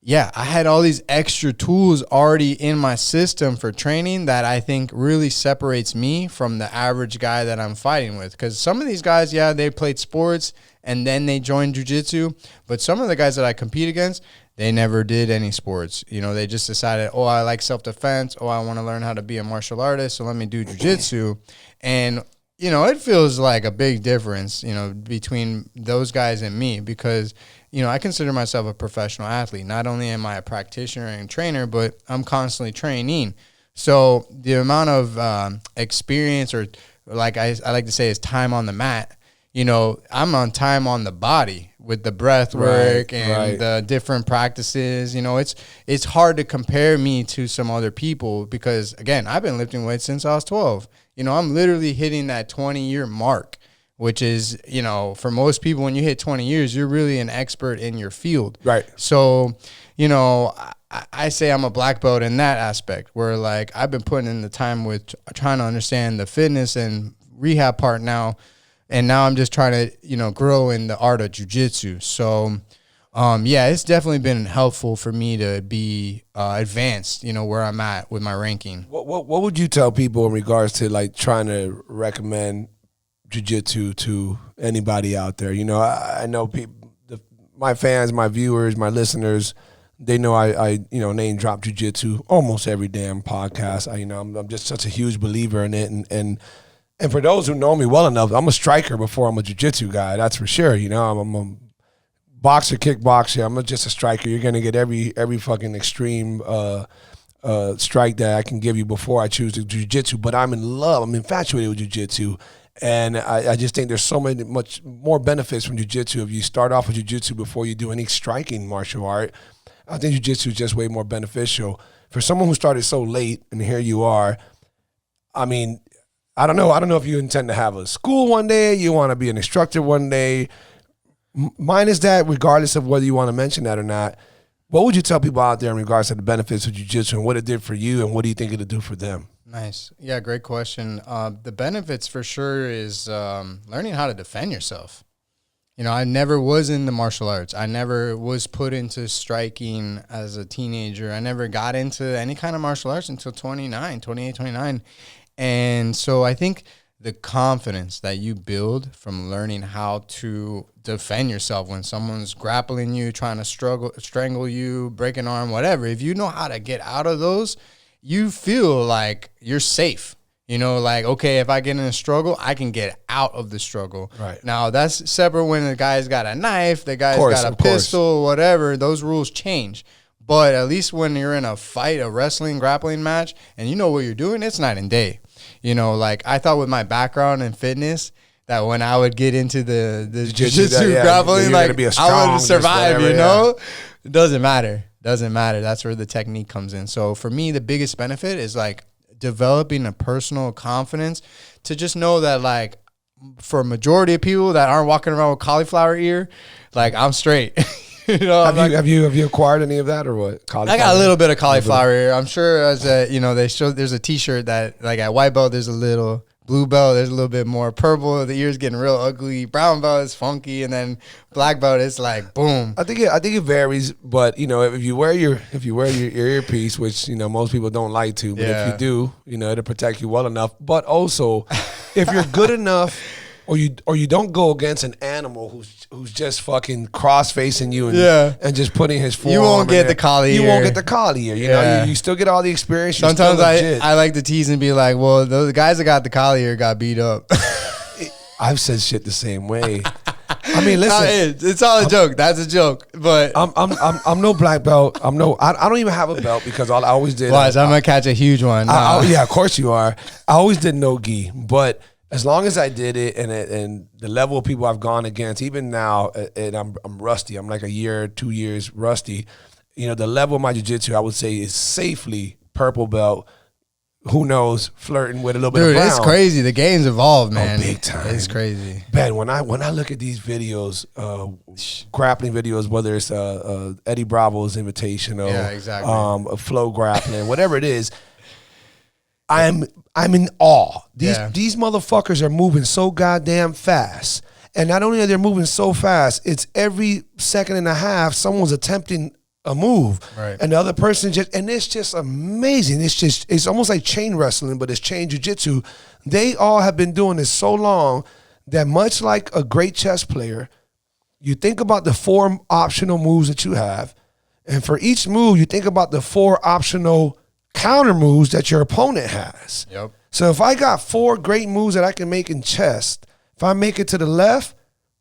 yeah, I had all these extra tools already in my system for training that I think really separates me from the average guy that I'm fighting with. Because some of these guys, yeah, they played sports and then they joined jiu-jitsu. But some of the guys that I compete against, they never did any sports. You know, they just decided, oh, I like self-defense. Oh, I want to learn how to be a martial artist, so let me do jiu-jitsu. And, you know, it feels like a big difference, you know, between those guys and me because – you know, I consider myself a professional athlete. Not only am I a practitioner and trainer, but I'm constantly training. So the amount of experience, or like I like to say, is time on the mat. You know, I'm on time on the body with the breath work and the different practices. You know, it's hard to compare me to some other people because, again, I've been lifting weights since I was 12. You know, I'm literally hitting that 20-year mark, which is, you know, for most people, when you hit 20 years, you're really an expert in your field. Right. So, you know, I say I'm a black belt in that aspect where, like, I've been putting in the time with trying to understand the fitness and rehab part now. And now I'm just trying to, you know, grow in the art of jiu-jitsu. So, yeah, it's definitely been helpful for me to be advanced, you know, where I'm at with my ranking. What would you tell people in regards to, like, trying to recommend jiu-jitsu to anybody out there? You know, I know people, my fans, my viewers, my listeners, they know I you know, name drop jiu-jitsu almost every damn podcast. I'm just such a huge believer in it, and for those who know me well enough, I'm a striker before I'm a jiu-jitsu guy. That's for sure. You know, I'm a boxer, kickboxer. I'm not just a striker. You're gonna get every fucking extreme strike that I can give you before I choose the jiu-jitsu. But I'm in love. I'm infatuated with jiu-jitsu. And I just think there's much more benefits from jiu-jitsu. If you start off with jiu-jitsu before you do any striking martial art, I think jiu-jitsu is just way more beneficial. For someone who started so late, and here you are, I mean, I don't know if you intend to have a school one day, you want to be an instructor one day. Mine is that, regardless of whether you want to mention that or not, what would you tell people out there in regards to the benefits of jiu-jitsu and what it did for you, and what do you think it'll do for them? Nice. Yeah, great question. The benefits for sure is learning how to defend yourself. You know, I never was in the martial arts. I never was put into striking as a teenager. I never got into any kind of martial arts until 28, 29. And so I think the confidence that you build from learning how to defend yourself when someone's grappling you, trying to strangle you, break an arm, whatever, if you know how to get out of those, you feel like you're safe. You know, like, okay, if I get in a struggle, I can get out of the struggle. Right. Now, that's separate when the guy's got a knife, the guy's got a pistol, whatever. Those rules change. But at least when you're in a fight, a wrestling, grappling match, and you know what you're doing, it's night and day. You know, like, I thought with my background in fitness that when I would get into the jiu-jitsu grappling, like, I would survive, whatever, you know? It doesn't matter. Doesn't matter. That's where the technique comes in. So for me, the biggest benefit is, like, developing a personal confidence to just know that, like, for a majority of people that aren't walking around with cauliflower ear, like, I'm straight. You know, have you acquired any of that or what? I got a little bit of cauliflower ear. I'm sure, as a, you know, there's a T-shirt that, like, at white belt there's a little Blue belt, there's a little bit more purple. The ear's getting real ugly. Brown belt is funky, and then black belt is like boom. I think it varies, but you know, if you wear your earpiece, which you know most people don't like to, but if you do, you know, it'll protect you well enough. But also, if you're good enough, or you don't go against an animal who's just fucking cross facing you and just putting his forearm. You won't get the collie ear. You won't get the collie ear. You know, you still get all the experience. Sometimes I like to tease and be like, well, the guys that got the collie ear got beat up. I've said shit the same way. I mean, listen, it's all a joke. That's a joke. But I'm no black belt. I don't even have a belt because I always did. Watch, I'm gonna catch a huge one. Yeah, of course you are. I always did no gi, but as long as I did it, and the level of people I've gone against, even now, and I'm rusty. I'm like a year, 2 years rusty. You know, the level of my jiu-jitsu, I would say, is safely purple belt. Who knows, flirting with a little bit of brown. Dude, it's crazy. The game's evolved, man. Big time. It's crazy. Ben, when I look at these videos, grappling videos, whether it's Eddie Bravo's Invitational, exactly. flow grappling, whatever it is, I'm in awe. These motherfuckers are moving so goddamn fast. And not only are they moving so fast, it's every second and a half someone's attempting a move. Right. And the other person and it's just amazing. It's almost like chain wrestling, but it's chain jiu-jitsu. They all have been doing this so long that much like a great chess player, you think about the 4 optional moves that you have. And for each move, you think about the 4 optional counter moves that your opponent has. Yep. So if I got 4 great moves that I can make in chess, if I make it to the left,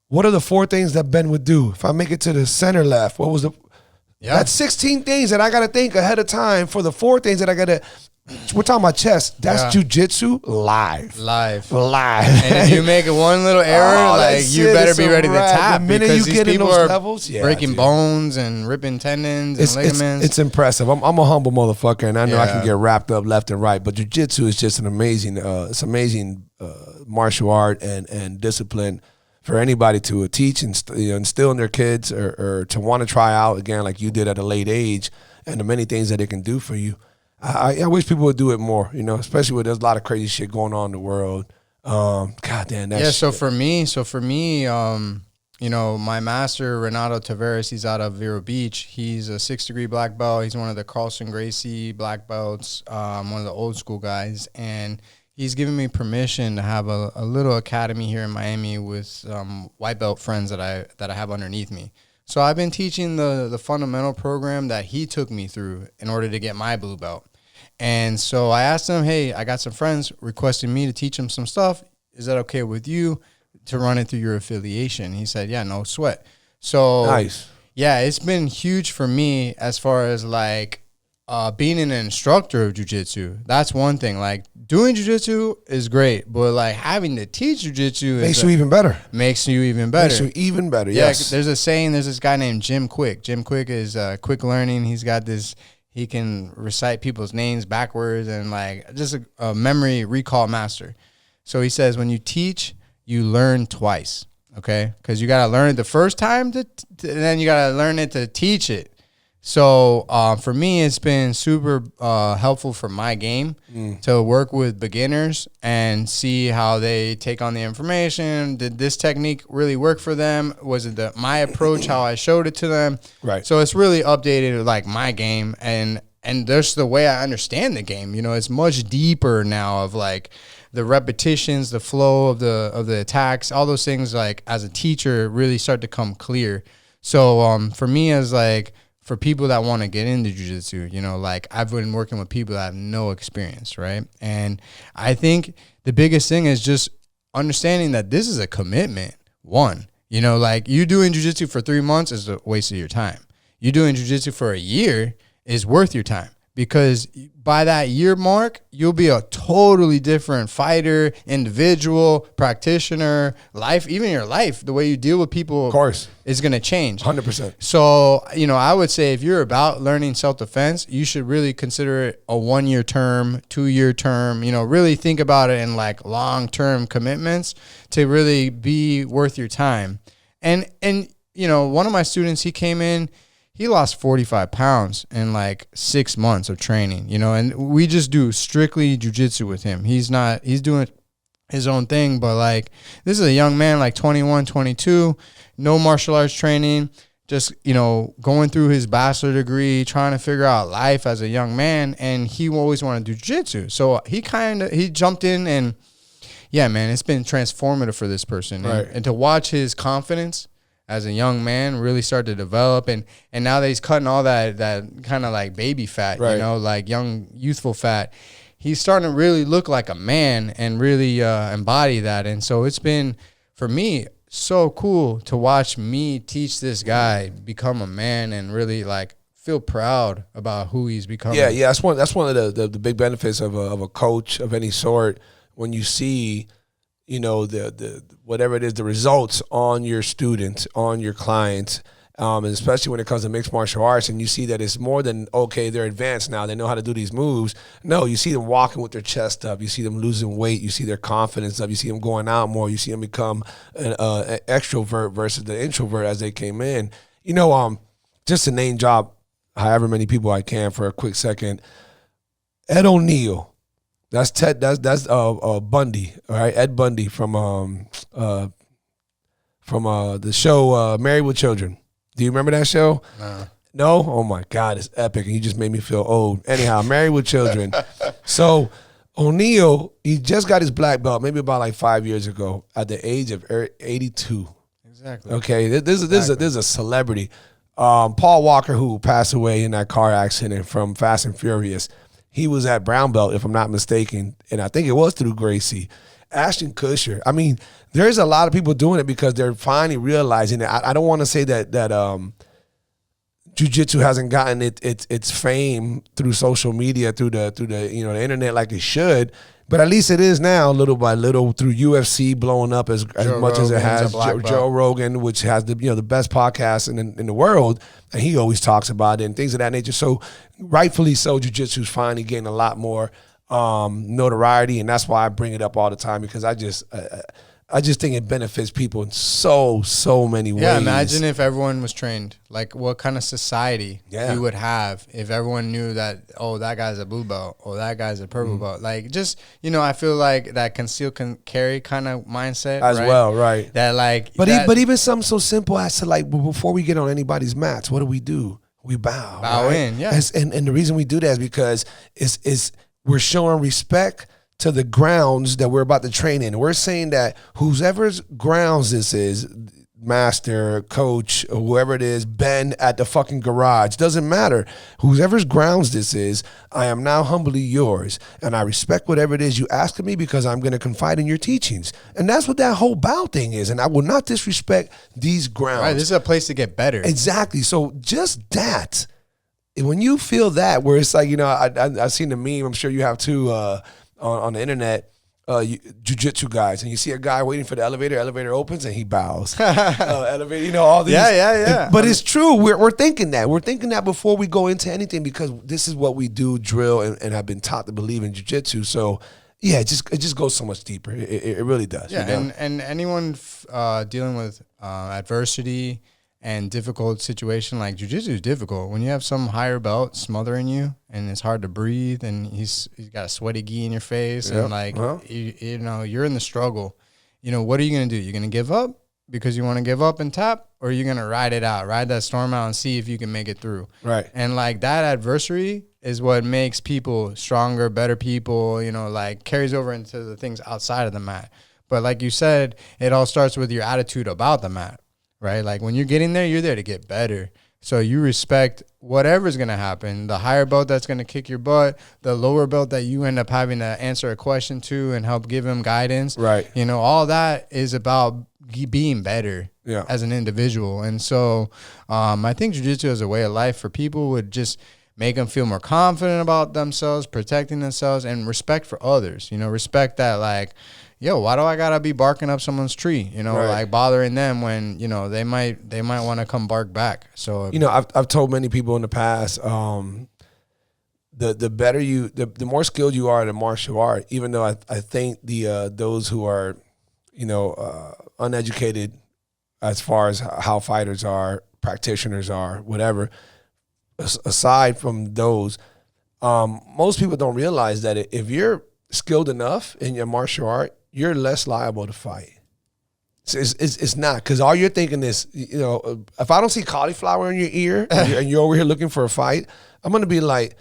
what are the 4 things that Ben would do? If I make it to the center left, what was the... Yeah. That's 16 things that I got to think ahead of time for the 4 things that I got to... We're talking about chess. That's jiu-jitsu live. And if you make one little error, you better be ready to tap. The minute you get in those levels, breaking bones and ripping tendons and ligaments. It's impressive. I'm a humble motherfucker, and I know I can get wrapped up left and right. But jiu-jitsu is just an amazing, martial art and discipline for anybody to teach and instill in their kids or to want to try out again, like you did at a late age, and the many things that it can do for you. I wish people would do it more, especially when there's a lot of crazy shit going on in the world. God damn, that shit. So for me, my master, Renato Tavares, he's out of Vero Beach. He's a 6th-degree black belt. He's one of the Carlson Gracie black belts, one of the old school guys. And he's given me permission to have a little academy here in Miami with white belt friends that I have underneath me. So I've been teaching the fundamental program that he took me through in order to get my blue belt. And so I asked him, hey, I got some friends requesting me to teach them some stuff. Is that okay with you to run it through your affiliation? He said, yeah, no sweat. So nice. Yeah, it's been huge for me as far as being an instructor of jiu-jitsu. That's one thing. Like doing jiu-jitsu is great, but having to teach jiu-jitsu makes you even better. Makes you even better. Yes. There's a saying, there's this guy named Jim Quick. Jim Quick is quick learning. He's got this, he can recite people's names backwards and just a memory recall master. So he says when you teach, you learn twice, okay? Because you got to learn it the first time, and then you got to learn it to teach it. So for me, it's been super helpful for my game to work with beginners and see how they take on the information. Did this technique really work for them? Was it my approach, how I showed it to them? Right. So it's really updated my game and there's the way I understand the game. It's much deeper now of the repetitions, the flow of the attacks, all those things as a teacher really start to come clear. So for me as for people that want to get into jiu-jitsu, I've been working with people that have no experience, right? And I think the biggest thing is just understanding that this is a commitment. One, you doing jiu-jitsu for 3 months is a waste of your time. You doing jiu-jitsu for a year is worth your time. Because by that year mark, you'll be a totally different fighter, individual, practitioner, life, even your life, the way you deal with people of course is going to change. 100%. So, I would say if you're about learning self-defense, you should really consider it a 1-year term, 2-year term, really think about it in long-term commitments to really be worth your time. And one of my students, he came in, he lost 45 pounds in 6 months of training, and we just do strictly jiu-jitsu with him. He's doing his own thing. But like, this is a young man, like 21, 22, no martial arts training, just, you know, going through his bachelor degree, trying to figure out life as a young man. And he always wanted to do jiu-jitsu. So he jumped in, and yeah, man, it's been transformative for this person. Right. And to watch his confidence as a young man really start to develop, and now that he's cutting all that kind of like baby fat, right. you know, like young, youthful fat, he's starting to really look like a man and really embody that. And so it's been, for me, so cool to watch me teach this guy become a man and really like feel proud about who he's becoming. Yeah, that's one of the big benefits of a coach of any sort, when you see, you know, the whatever it is, the results on your students, on your clients, and especially when it comes to mixed martial arts, and you see that it's more than, okay, they're advanced now, they know how to do these moves. No, you see them walking with their chest up, you see them losing weight, you see their confidence up, you see them going out more, you see them become an extrovert versus the introvert as they came in. You know, just to name drop however many people I can for a quick second, Ed O'Neill. That's Ted. That's Bundy. All right, Ed Bundy from the show Married with Children. Do you remember that show? No? Oh my God, it's epic. And you just made me feel old. Anyhow, Married with Children. So O'Neill, he just got his black belt maybe about like 5 years ago at the age of 82. Exactly. Okay, this is a celebrity. Paul Walker, who passed away in that car accident from Fast and Furious. He was at brown belt, if I'm not mistaken, and I think it was through Gracie. Ashton Kutcher. I mean, there's a lot of people doing it because they're finally realizing it. I don't want to say that jiu-jitsu hasn't gotten its fame through social media, through the you know, the internet like it should, but at least it is now, little by little, through UFC blowing up as much as it has. Joe Rogan, which has the best podcast in the world, and he always talks about it and things of that nature. So rightfully so, jiu-jitsu is finally getting a lot more notoriety, and that's why I bring it up all the time, because I just think it benefits people in so many ways. Yeah, imagine if everyone was trained. Like, what kind of society we would have if everyone knew that, oh, that guy's a blue belt, or that guy's a purple belt. Like, just, you know, I feel like that conceal can carry kind of mindset as well, right? That like, but even something so simple as to, like, before we get on anybody's mats, what do? We bow. Bow right? in, yeah. And the reason we do that is because it's we're showing respect to the grounds that we're about to train in. We're saying that whoever's grounds this is, master, coach, or whoever it is, Ben at the fucking garage, doesn't matter. Whoever's grounds this is, I am now humbly yours, and I respect whatever it is you ask of me, because I'm going to confide in your teachings. And that's what that whole bow thing is, and I will not disrespect these grounds. Right, this is a place to get better. Exactly. So just that, when you feel that, where it's like, you know, I've seen the meme, I'm sure you have too, on the internet, jiu-jitsu guys, and you see a guy waiting for the elevator opens and he bows. Elevator, you know, all these. Yeah. But it's true. We're thinking that. We're thinking that before we go into anything, because this is what we do, drill, and have been taught to believe in jiu-jitsu. So yeah, it just goes so much deeper. It really does. Yeah, you know? and anyone dealing with adversity and difficult situation, like jiu-jitsu is difficult. When you have some higher belt smothering you and it's hard to breathe, and he's got a sweaty gi in your face, and like, you know, you're in the struggle. You know, what are you going to do? You're going to give up because you want to give up and tap, or are you going to ride it out, ride that storm out and see if you can make it through? Right. And like, that adversity is what makes people stronger, better people, you know, like carries over into the things outside of the mat. But like you said, it all starts with your attitude about the mat. Right? Like, when you're getting there, you're there to get better. So you respect whatever's going to happen, the higher belt that's going to kick your butt, the lower belt that you end up having to answer a question to and help give him guidance. Right. You know, all that is about being better as an individual. And so I think jiu-jitsu as a way of life for people would just make them feel more confident about themselves, protecting themselves, and respect for others. You know, respect that, like, yo, why do I gotta be barking up someone's tree? You know, like bothering them when, you know, they might want to come bark back. So, you know, I've told many people in the past, the better you, the more skilled you are at a martial art, even though I think those who are, you know, uneducated as far as how fighters are, practitioners are, whatever, aside from those, most people don't realize that if you're skilled enough in your martial art, you're less liable to fight. It's not, because all you're thinking is, you know, if I don't see cauliflower in your ear and you're over here looking for a fight, I'm going to be like,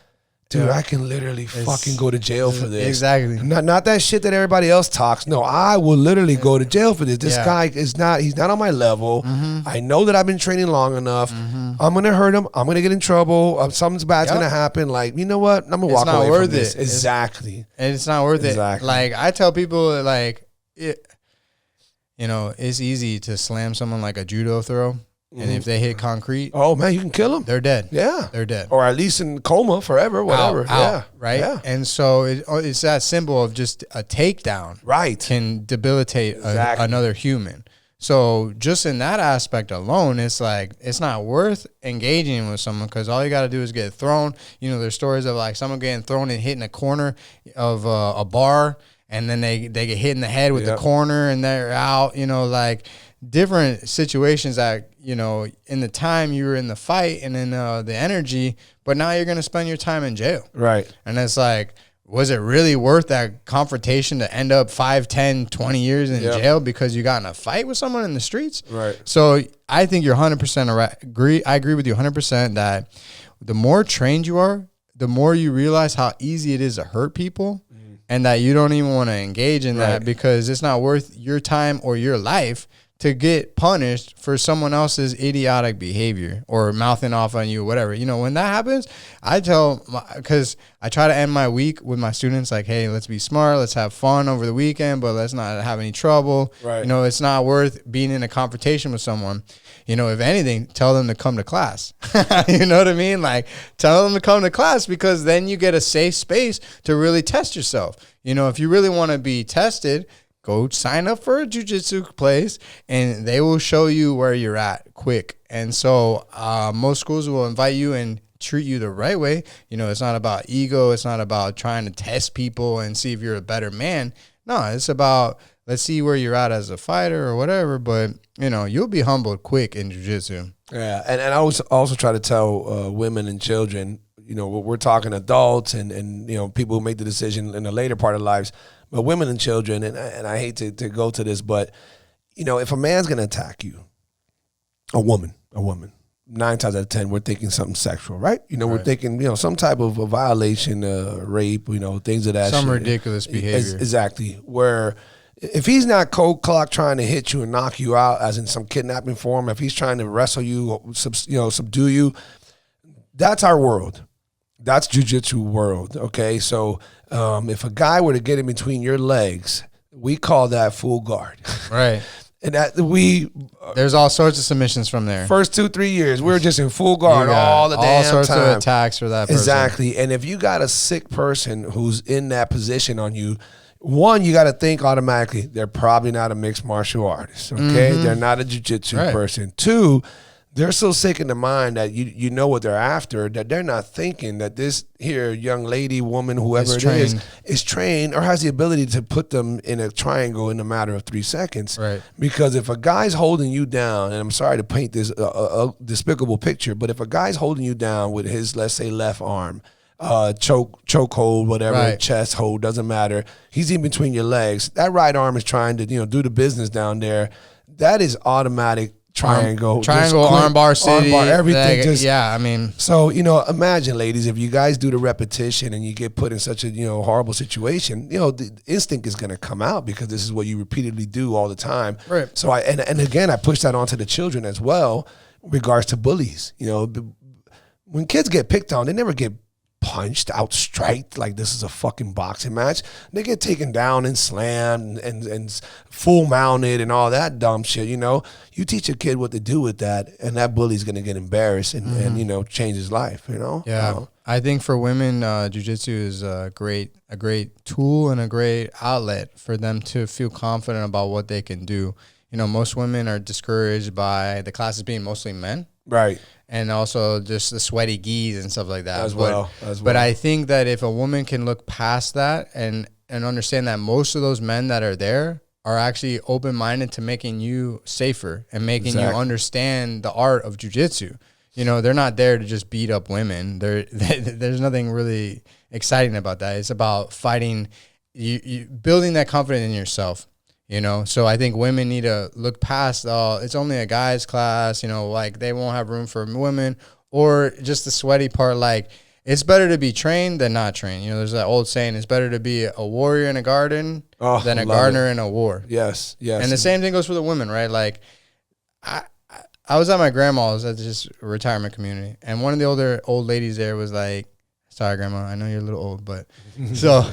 dude, I can literally fucking go to jail for this. Exactly. Not that shit that everybody else talks. No, I will literally go to jail for this. This guy he's not on my level. I know that I've been training long enough. I'm going to hurt him. I'm going to get in trouble. Something's bad's going to happen. Like, you know what? I'm going to walk away from this. Exactly. And it's not worth it. Like, I tell people, like, you know, it's easy to slam someone like a judo throw. And if they hit concrete, oh man, you can kill them. They're dead. Yeah, they're dead, or at least in coma forever, whatever. Out, right? Yeah. And so it's that simple of just a takedown, right, can debilitate another human. So just in that aspect alone, it's like it's not worth engaging with someone, because all you got to do is get thrown. You know, there's stories of like someone getting thrown and hitting a corner of a bar, and then they get hit in the head with the corner, and they're out. You know, like different situations that, you know, in the time you were in the fight and in the energy, but now you're going to spend your time in jail. Right. And it's like, was it really worth that confrontation to end up 5, 10, 20 years in jail because you got in a fight with someone in the streets? Right. So I think you're 100% agree. I agree with you 100% that the more trained you are, the more you realize how easy it is to hurt people, and that you don't even want to engage in that, because it's not worth your time or your life to get punished for someone else's idiotic behavior or mouthing off on you or whatever. You know, when that happens, I tell, because I try to end my week with my students like, hey, let's be smart, let's have fun over the weekend, but let's not have any trouble. Right. You know, it's not worth being in a confrontation with someone. You know, if anything, tell them to come to class. You know what I mean? Like, tell them to come to class, because then you get a safe space to really test yourself. You know, if you really want to be tested, go sign up for a jiu-jitsu place, and they will show you where you're at quick. And so most schools will invite you and treat you the right way. You know, it's not about ego. It's not about trying to test people and see if you're a better man. No, it's about, let's see where you're at as a fighter or whatever. But, you know, you'll be humbled quick in jiu-jitsu. Yeah, and I also try to tell women and children, you know, we're talking adults and you know, people who make the decision in the later part of lives, but women and children, and I hate to go to this, but, you know, if a man's going to attack you, a woman, 9 times out of 10, we're thinking something sexual, right? You know, we're thinking, you know, some type of a violation, rape, you know, things of that Some shit. ridiculous behavior. Exactly. Where if he's not cold clock trying to hit you and knock you out, as in some kidnapping form, if he's trying to wrestle you, you know, subdue you, that's our world. That's jiu-jitsu world, okay? So if a guy were to get in between your legs, we call that full guard. Right. And that there's all sorts of submissions from there. First 2-3 years, we were just in full guard all the damn time. All sorts of attacks for that person. Exactly. And if you got a sick person who's in that position on you, one, you got to think automatically, they're probably not a mixed martial artist, okay? They're not a jiu-jitsu person. Two, they're so sick in the mind that you know what they're after, that they're not thinking that this here young lady, woman, whoever it is trained or has the ability to put them in a triangle in a matter of 3 seconds. Right. Because if a guy's holding you down, and I'm sorry to paint this despicable picture, but if a guy's holding you down with his, let's say, left arm, choke hold, whatever, chest hold, doesn't matter, he's in between your legs, that right arm is trying to, you know, do the business down there. That is automatic. Triangle, armbar city, armbar, everything. I mean. So, you know, imagine, ladies, if you guys do the repetition and you get put in such a, you know, horrible situation, you know, the instinct is going to come out, because this is what you repeatedly do all the time. Right. So and again, I push that onto the children as well, in regards to bullies. You know, when kids get picked on, they never get punched, outstriked like this is a fucking boxing match. They get taken down and slammed and full mounted and all that dumb shit, you know. You teach a kid what to do with that, and that bully's going to get embarrassed and, you know, change his life, you know. Yeah. I think for women, jiu-jitsu is a great tool and a great outlet for them to feel confident about what they can do. You know, most women are discouraged by the classes being mostly men. Right. And also just the sweaty gis and stuff like that. As well. But I think that if a woman can look past that and understand that most of those men that are there are actually open-minded to making you safer and making you understand the art of jiu-jitsu. You know, they're not there to just beat up women. There's nothing really exciting about that. It's about fighting you building that confidence in yourself. You know, so I think women need to look past, it's only a guy's class, you know, like they won't have room for women, or just the sweaty part. Like, it's better to be trained than not trained. You know, there's that old saying, it's better to be a warrior in a garden than a gardener in a war. Yes, yes. And the same thing goes for the women, right? Like, I was at my grandma's at this retirement community, and one of the old ladies there was like, sorry, Grandma, I know you're a little old, but so...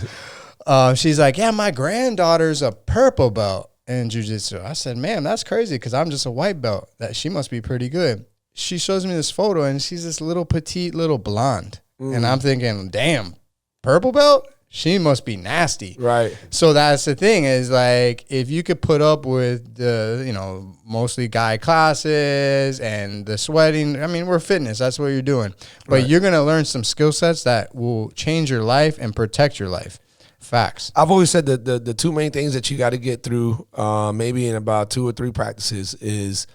she's like, yeah, my granddaughter's a purple belt in jiu-jitsu. I said, ma'am, that's crazy because I'm just a white belt. That she must be pretty good. She shows me this photo, and she's this little petite little blonde. And I'm thinking, damn, purple belt? She must be nasty. Right. So that's the thing is, like, if you could put up with the, you know, mostly guy classes and the sweating, I mean, we're fitness. That's what you're doing. But you're going to learn some skill sets that will change your life and protect your life. Facts. I've always said that the two main things that you got to get through, maybe in about 2 or 3 practices, is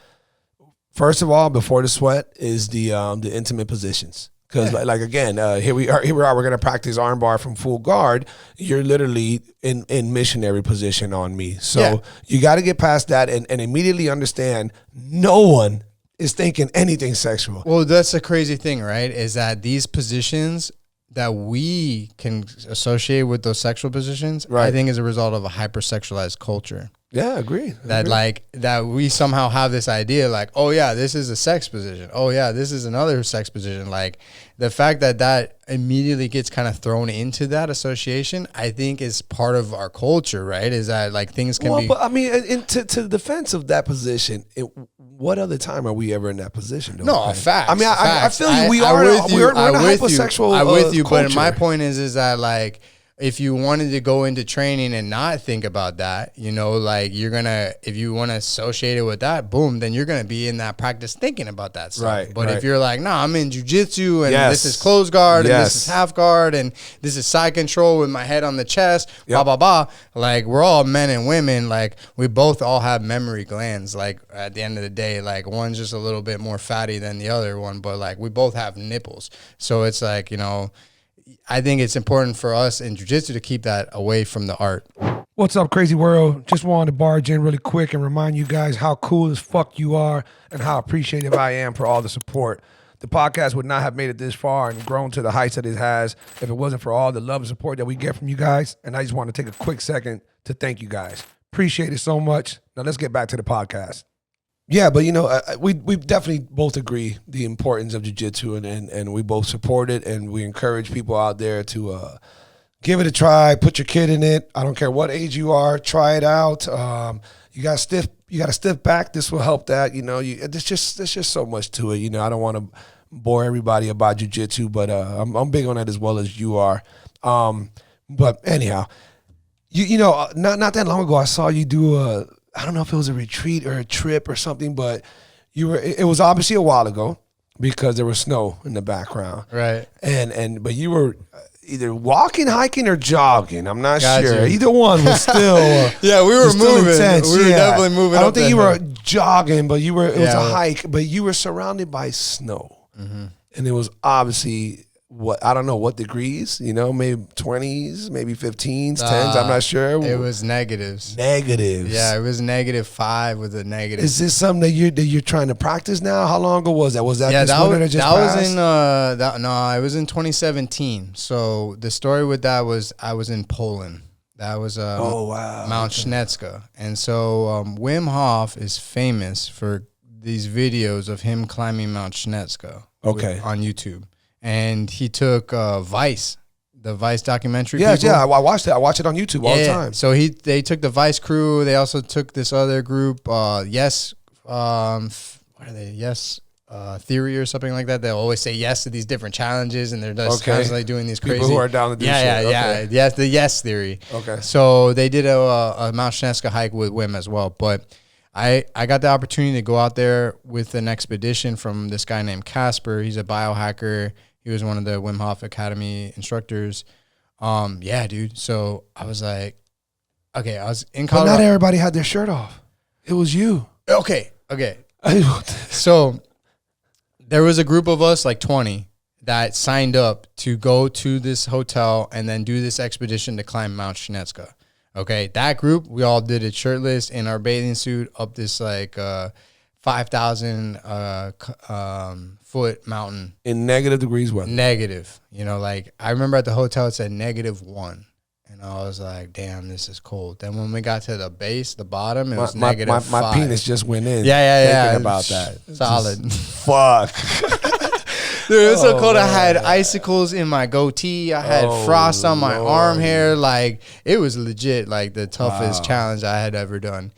first of all, before the sweat, is the intimate positions. Because like again, here we are. We're gonna practice armbar from full guard. You're literally in missionary position on me. So you got to get past that and immediately understand no one is thinking anything sexual. Well, that's the crazy thing, right? Is that these positions that we can associate with those sexual positions, I think is a result of a hypersexualized culture. Yeah, agree. That we somehow have this idea like, oh yeah, this is a sex position. Oh yeah, this is another sex position. Like the fact that immediately gets kind of thrown into that association, I think is part of our culture, right? Is that like things can be. But I mean, to the defense of that position, what other time are we ever in that position? No, facts. I mean, I feel you. We're in a hypersexual I'm with you, culture. but my point is that like, if you wanted to go into training and not think about that, you know, like if you want to associate it with that, boom, then you're going to be in that practice thinking about that stuff. Right, but if you're like, I'm in jiu-jitsu and this is closed guard and this is half guard and this is side control with my head on the chest, blah, blah, blah. Like we're all men and women. Like we both all have memory glands. Like at the end of the day, like one's just a little bit more fatty than the other one, but like we both have nipples. So it's like, you know, I think it's important for us in jiu-jitsu to keep that away from the art. What's up, crazy world? Just wanted to barge in really quick and remind you guys how cool as fuck you are and how appreciative I am for all the support. The podcast would not have made it this far and grown to the heights that it has if it wasn't for all the love and support that we get from you guys. And I just want to take a quick second to thank you guys. Appreciate it so much. Now let's get back to the podcast. Yeah, but you know, we definitely both agree the importance of jiu-jitsu and we both support it, and we encourage people out there to give it a try, put your kid in it. I don't care what age you are, try it out. You got a stiff back. This will help that. You know, there's just so much to it. You know, I don't want to bore everybody about jiu-jitsu, but I'm big on that as well as you are. But anyhow, you know, not that long ago, I saw you do I don't know if it was a retreat or a trip or something, but it was obviously a while ago because there was snow in the background. Right. But you were either walking, hiking, or jogging. I'm not sure. Either one was still yeah, we were moving. Intense. We were definitely moving. I don't think you were jogging, but it was a hike, but you were surrounded by snow. Mm-hmm. And it was obviously I don't know what degrees, you know, maybe 20s, maybe 15s, 10s, I'm not sure. It was negatives. Negatives. Yeah, it was -5 with a negative. Is this something that you're trying to practice now? How long ago was that? Was that this winter that just passed? It was in 2017. So the story with that was I was in Poland. That was Mount Śnieżka. And so Wim Hof is famous for these videos of him climbing Mount Śnieżka on YouTube. And he took Vice, the Vice documentary. Yes, people. I watched it. I watch it on YouTube all the time. So they took the Vice crew. They also took this other group, Yes, what are they? Yes Theory or something like that. They always say yes to these different challenges, and they're just constantly doing these crazy. People who are down to do shit. Yes, the Yes Theory. Okay. So they did a Mount Śnieżka hike with Wim as well, but I got the opportunity to go out there with an expedition from this guy named Casper. He's a biohacker. He was one of the Wim Hof Academy instructors. Yeah, dude. So I was like, okay, I was in Colorado. But not everybody had their shirt off. It was you. Okay. So there was a group of us, like 20, that signed up to go to this hotel and then do this expedition to climb Mount Shinetska. Okay, that group, we all did it shirtless in our bathing suit up this like 5,000 foot mountain. In negative degrees weather. Negative. You know, like I remember at the hotel it said -1. And I was like, damn, this is cold. Then when we got to the base, the bottom, it was -5. My penis just went in. Yeah. Thinking about that. Solid. Fuck. Dude, it was so cold. I had icicles in my goatee. I had frost on my arm hair. Like, it was legit, like, the toughest challenge I had ever done.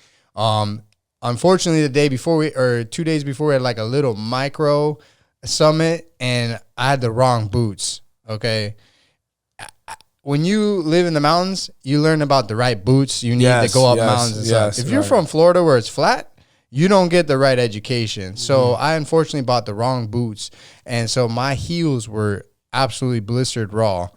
Unfortunately, the day before 2 days before, we had, like, a little micro summit, and I had the wrong boots, okay? When you live in the mountains, you learn about the right boots you need to go up mountains and stuff. If you're from Florida where it's flat, you don't get the right education. So I unfortunately bought the wrong boots. And so my heels were absolutely blistered raw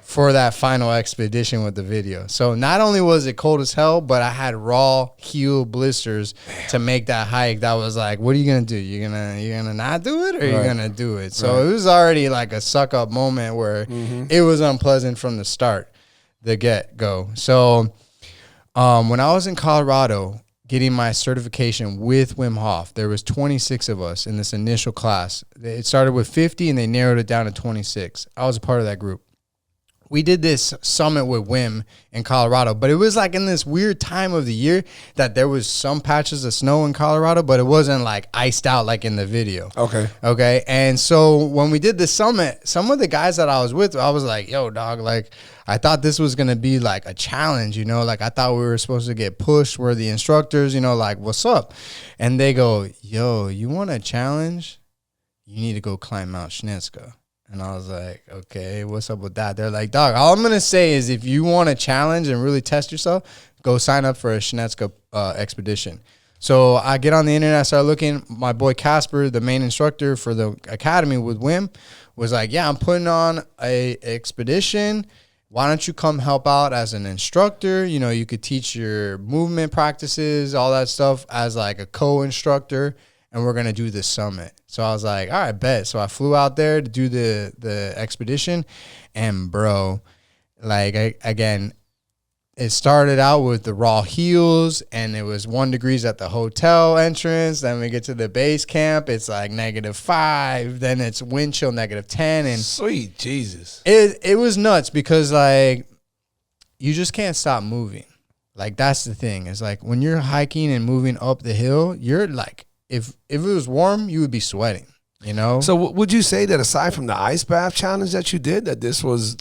for that final expedition with the video. So not only was it cold as hell, but I had raw heel blisters to make that hike. That was like, what are you going to do? You're gonna not do it, or you're going to do it? So it was already like a suck up moment where it was unpleasant from the start, the get-go. So when I was in Colorado, getting my certification with Wim Hof, there was 26 of us in this initial class. It started with 50 and they narrowed it down to 26. I was a part of that group. We did this summit with Wim in Colorado, but it was like in this weird time of the year that there was some patches of snow in Colorado, but it wasn't like iced out like in the video. Okay. And so when we did the summit, some of the guys that I was with, I was like, yo, dog, like, I thought this was going to be like a challenge, you know, like I thought we were supposed to get pushed. We're the instructors, you know, like, what's up? And they go, yo, you want a challenge? You need to go climb Mount Shinetska. And I was like, okay, what's up with that? They're like, dog, all I'm going to say is if you want a challenge and really test yourself, go sign up for a Shinetska expedition. So I get on the internet, I start looking. My boy Casper, the main instructor for the academy with Wim, was like, yeah, I'm putting on a expedition. Why don't you come help out as an instructor? You know, you could teach your movement practices, all that stuff as like a co-instructor, and we're going to do this summit. So I was like, all right, bet. So I flew out there to do the expedition, and bro, like, again, it started out with the raw heels, and it was 1 degree at the hotel entrance. Then we get to the base camp, it's like -5. Then it's wind chill -10. And sweet Jesus, it was nuts because like you just can't stop moving. Like that's the thing. It's like when you're hiking and moving up the hill, you're like if it was warm, you would be sweating. You know. So would you say that aside from the ice bath challenge that you did, that this was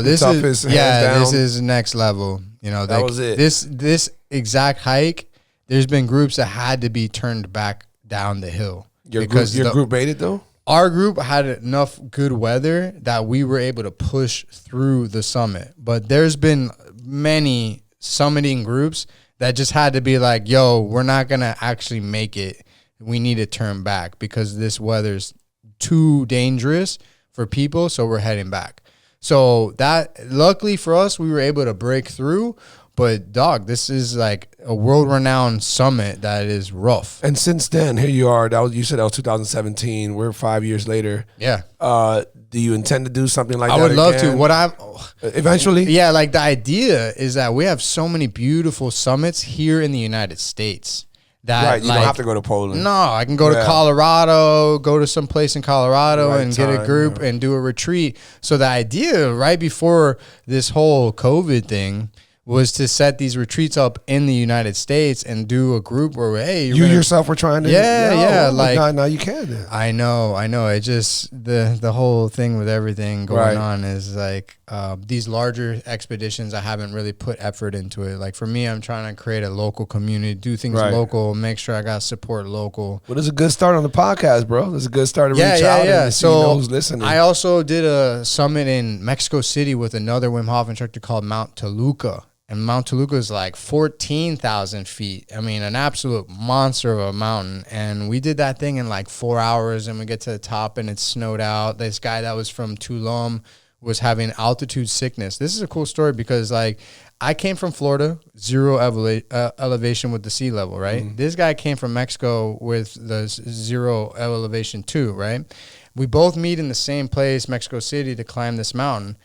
this toughest, this is next level. You know, that was it. This exact hike, there's been groups that had to be turned back down the hill. Your group made it though? Our group had enough good weather that we were able to push through the summit. But there's been many summiting groups that just had to be like, yo, we're not going to actually make it. We need to turn back because this weather's too dangerous for people, so we're heading back. So that, luckily for us, we were able to break through. But, dog, this is like a world-renowned summit that is rough. And since then, here you are. You said that was 2017. We're 5 years later. Yeah. Do you intend to do something like that? I would love to. Eventually? Yeah, like the idea is that we have so many beautiful summits here in the United States. That, you don't have to go to Poland. No, I can go to Colorado, go to some place in Colorado and get a group and do a retreat. So the idea right before this whole COVID thing was to set these retreats up in the United States and do a group where, hey, yourself were trying to. Like now you can. Then. I know. It just the whole thing with everything going on is like these larger expeditions. I haven't really put effort into it. Like for me, I'm trying to create a local community, do things local, make sure I got support local. Well, it's a good start on the podcast, bro. It's a good start to reach out and see who's listening. I also did a summit in Mexico City with another Wim Hof instructor called Mount Toluca. And Mount Toluca is like 14,000 feet. I mean, an absolute monster of a mountain. And we did that thing in like 4 hours, and we get to the top and it snowed out. This guy that was from Tulum was having altitude sickness. This is a cool story because like I came from Florida, zero elevation with the sea level, right? Mm-hmm. This guy came from Mexico with the zero elevation too, right? We both meet in the same place, Mexico City, to climb this mountain.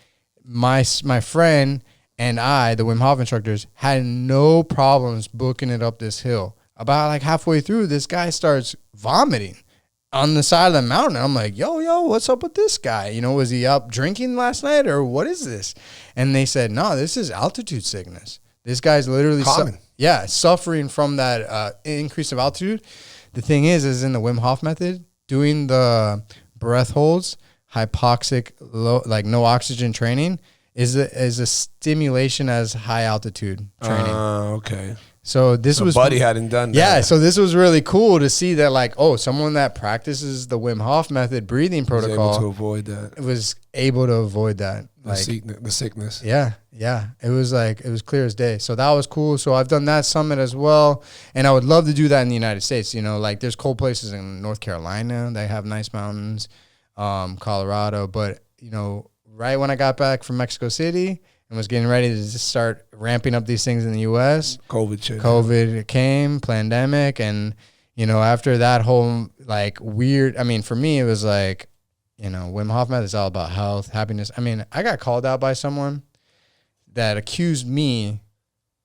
My friend and I, the Wim Hof instructors, had no problems booking it up this hill. About like halfway through, this guy starts vomiting on the side of the mountain. I'm like, yo, what's up with this guy? You know, was he up drinking last night or what is this? And they said, no, this is altitude sickness. This guy's literally suffering from that increase of altitude. The thing is in the Wim Hof method, doing the breath holds, hypoxic, low, like no oxygen training, is a stimulation as high altitude training. Okay. So Buddy hadn't done that. Yeah, so this was really cool to see that, like, someone that practices the Wim Hof method breathing protocol was able to avoid that. Was able to avoid that. The sickness. Yeah. It was clear as day. So that was cool. So I've done that summit as well. And I would love to do that in the United States. You know, like there's cold places in North Carolina. They have nice mountains, Colorado. But, you know, right when I got back from Mexico City and was getting ready to just start ramping up these things in the U.S., COVID came, pandemic. And, you know, after that whole, like, weird, I mean, for me, it was like, you know, Wim Hof Method is all about health, happiness. I mean, I got called out by someone that accused me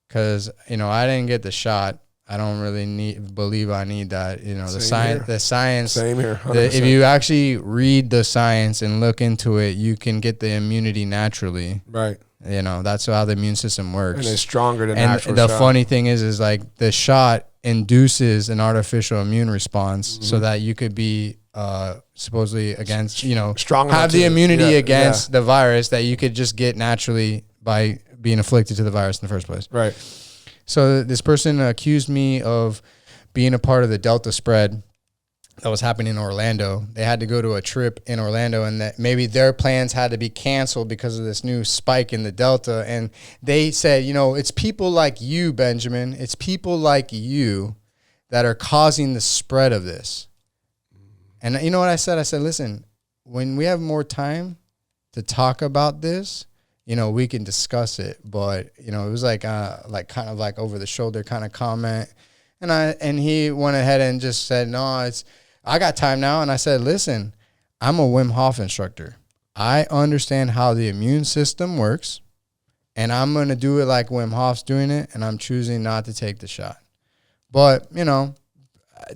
because, you know, I didn't get the shot. I don't really believe I need that. You know, the science. Same here. If you actually read the science and look into it, you can get the immunity naturally. Right. You know, that's how the immune system works. And it's stronger than actual shot. And the funny thing is like the shot induces an artificial immune response so that you could be supposedly against, you know, have the immunity against the virus that you could just get naturally by being afflicted to the virus in the first place. Right. So this person accused me of being a part of the Delta spread that was happening in Orlando. They had to go to a trip in Orlando and that maybe their plans had to be canceled because of this new spike in the Delta. And they said, you know, it's people like you, Benjamin. It's people like you that are causing the spread of this. And you know what I said? I said, listen, when we have more time to talk about this, you know, we can discuss it. But, you know, it was like kind of like over the shoulder kind of comment. And he went ahead and just said, no, I got time now. And I said, listen, I'm a Wim Hof instructor. I understand how the immune system works. And I'm going to do it like Wim Hof's doing it. And I'm choosing not to take the shot. But, you know,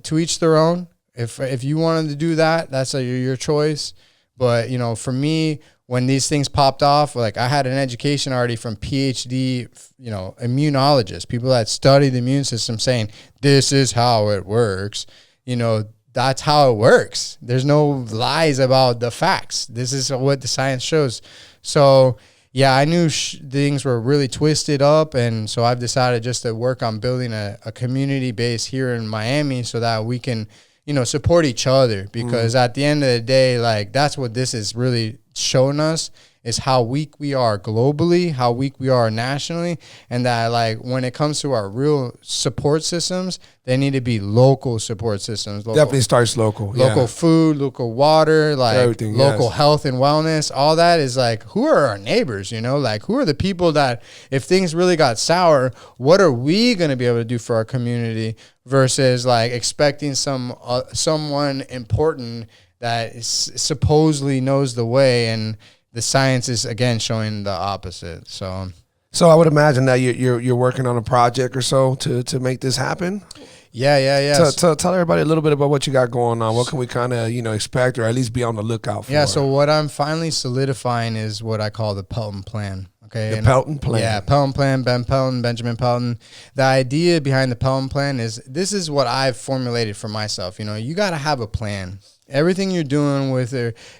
to each their own. If you wanted to do that, that's your choice. But, you know, for me, when these things popped off, like I had an education already from PhD, you know, immunologists, people that study the immune system saying, this is how it works. You know, that's how it works. There's no lies about the facts. This is what the science shows. So, yeah, I knew things were really twisted up. And so I've decided just to work on building a community base here in Miami so that we can, you know, support each other, because at the end of the day, like that's what this is really showing us, is how weak we are globally, how weak we are nationally, and that like when it comes to our real support systems, they need to be local support systems. Definitely starts local. Local food, local water, like everything, local health and wellness. All that is like, who are our neighbors, you know? Like who are the people that if things really got sour, what are we going to be able to do for our community versus like expecting someone important that is supposedly knows the way, and the science is again showing the opposite. So I would imagine that you're working on a project or so to make this happen. Yeah. Tell everybody a little bit about what you got going on. What can we kind of expect, or at least be on the lookout for? Yeah. So what I'm finally solidifying is what I call the Pelton plan. Okay. The Pelton plan. Yeah, Pelton plan, Benjamin Pelton. The idea behind the Pelton plan is this is what I've formulated for myself. You know, you got to have a plan. Everything you're doing with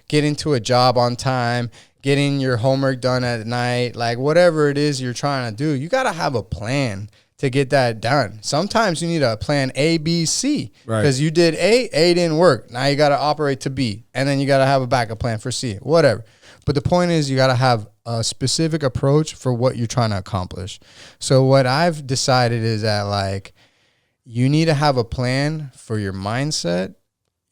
getting to a job on time, getting your homework done at night, like whatever it is you're trying to do, you got to have a plan to get that done. Sometimes you need a plan A, B, C, because you did A didn't work. Now you got to operate to B, and then you got to have a backup plan for C, whatever. But the point is you got to have a specific approach for what you're trying to accomplish. So what I've decided is that like you need to have a plan for your mindset,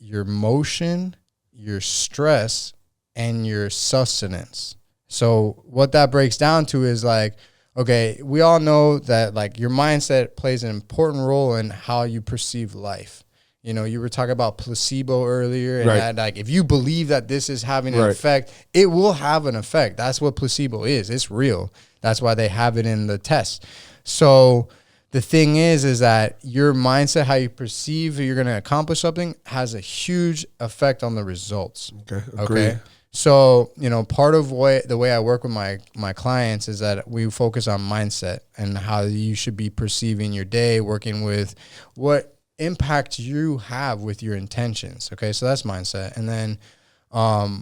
your motion, your stress, and your sustenance. So what that breaks down to is like, okay, we all know that like your mindset plays an important role in how you perceive life. You know, you were talking about placebo earlier, and Right. that, like, if you believe that this is having an Right. effect, it will have an effect. That's what placebo is. It's real. That's why they have it in the test. So the thing is that your mindset, how you perceive that you're going to accomplish something, has a huge effect on the results. Okay. Agree. Okay. So, you know, part of the way I work with my clients is that we focus on mindset and how you should be perceiving your day, working with what impact you have with your intentions. Okay. So that's mindset. And then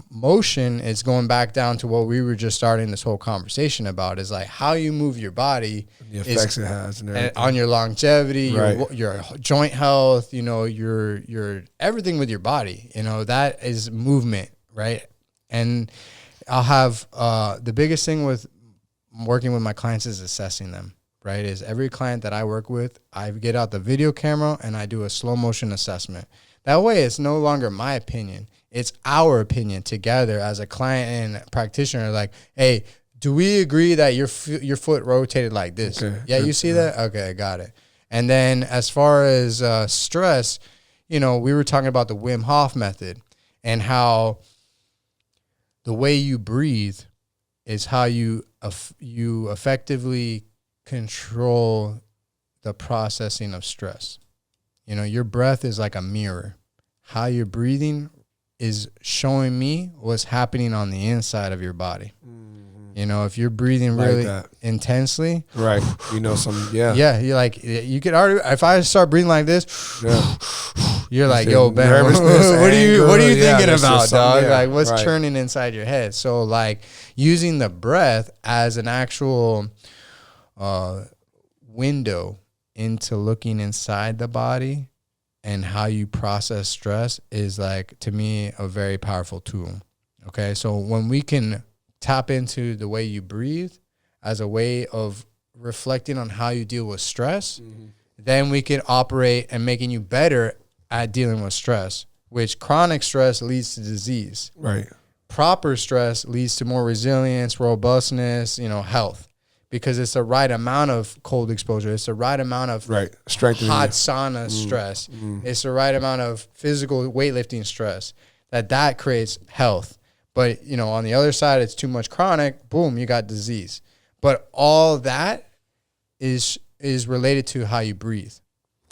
motion is going back down to what we were just starting this whole conversation about, is like how you move your body, The effects it has and everything. on your longevity, Right. your joint health, you know, your everything with your body, you know, that is movement, right? And I'll have the biggest thing with working with my clients is assessing them, right? Is every client that I work with, I get out the video camera and I do a slow motion assessment. That way it's no longer my opinion. It's our opinion together as a client and practitioner. Like, hey, do we agree that your foot rotated like this? Okay. Yeah, you see that? Okay, got it. And then as far as stress, you know, we were talking about the Wim Hof method and how the way you breathe is how you effectively control the processing of stress. You know, your breath is like a mirror. How you're breathing is showing me what's happening on the inside of your body. You know, if you're breathing really intensely, right? You know, yeah, you're like, you could already. If I start breathing like this, you're like, yo, Ben, what are you thinking about, dog? Like, what's churning inside your head? So, like, using the breath as an actual window into looking inside the body and how you process stress is, like, to me, a very powerful tool. Okay, so when we can tap into the way you breathe as a way of reflecting on how you deal with stress, then we can operate and making you better at dealing with stress, which chronic stress leads to disease. Right. Proper stress leads to more resilience, robustness, you know, health, because it's the right amount of cold exposure. It's the right amount of hot sauna stress. It's the right amount of physical weightlifting stress that creates health. But, you know, on the other side, it's too much chronic, boom, you got disease. But all that is related to how you breathe.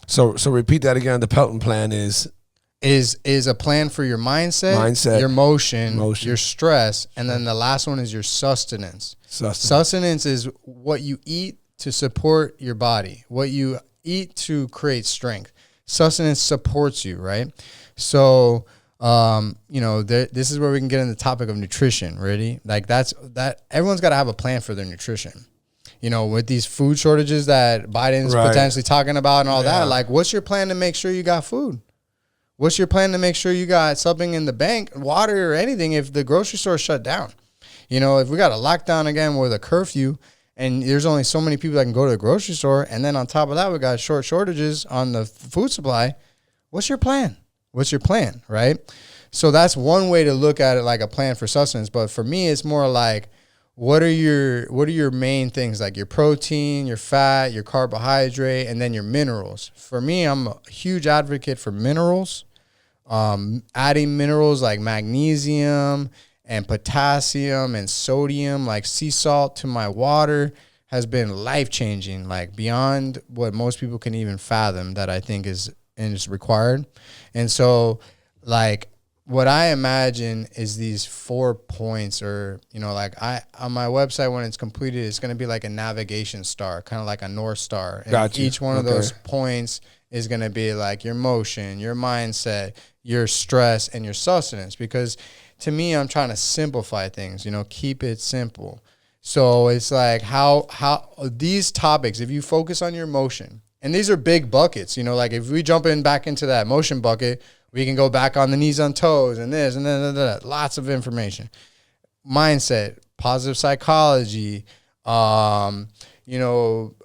So repeat that again. The Pelton plan is a plan for your mindset, your motion, your stress, and then the last one is your sustenance. Sustenance is what you eat to support your body, what you eat to create strength. Sustenance supports you, right? So, you know, this is where we can get into the topic of nutrition. Ready? Like, everyone's got to have a plan for their nutrition. You know, with these food shortages that Biden's potentially talking about and all that, like, what's your plan to make sure you got food? What's your plan to make sure you got something in the bank, water or anything, if the grocery store shut down? You know, if we got a lockdown again with a curfew and there's only so many people that can go to the grocery store, and then on top of that, we got shortages on the food supply, what's your plan? What's your plan, right? So that's one way to look at it, like a plan for sustenance. But for me, it's more like, what are your main things, like your protein, your fat, your carbohydrate, and then your minerals. For me, I'm a huge advocate for minerals. Adding minerals like magnesium and potassium and sodium, like sea salt, to my water has been life-changing, like beyond what most people can even fathom, that I think is required. And so, like, what I imagine is these 4 points, or, you know, like, on my website, when it's completed, it's going to be like a navigation star, kind of like a North Star. And each one of those points is going to be like your motion, your mindset, your stress, and your sustenance. Because to me, I'm trying to simplify things, you know, keep it simple. So it's like how these topics, if you focus on your motion, and these are big buckets, you know, like if we jump back into that motion bucket, we can go back on the knees on toes and this and that, lots of information. Mindset, positive psychology, you know,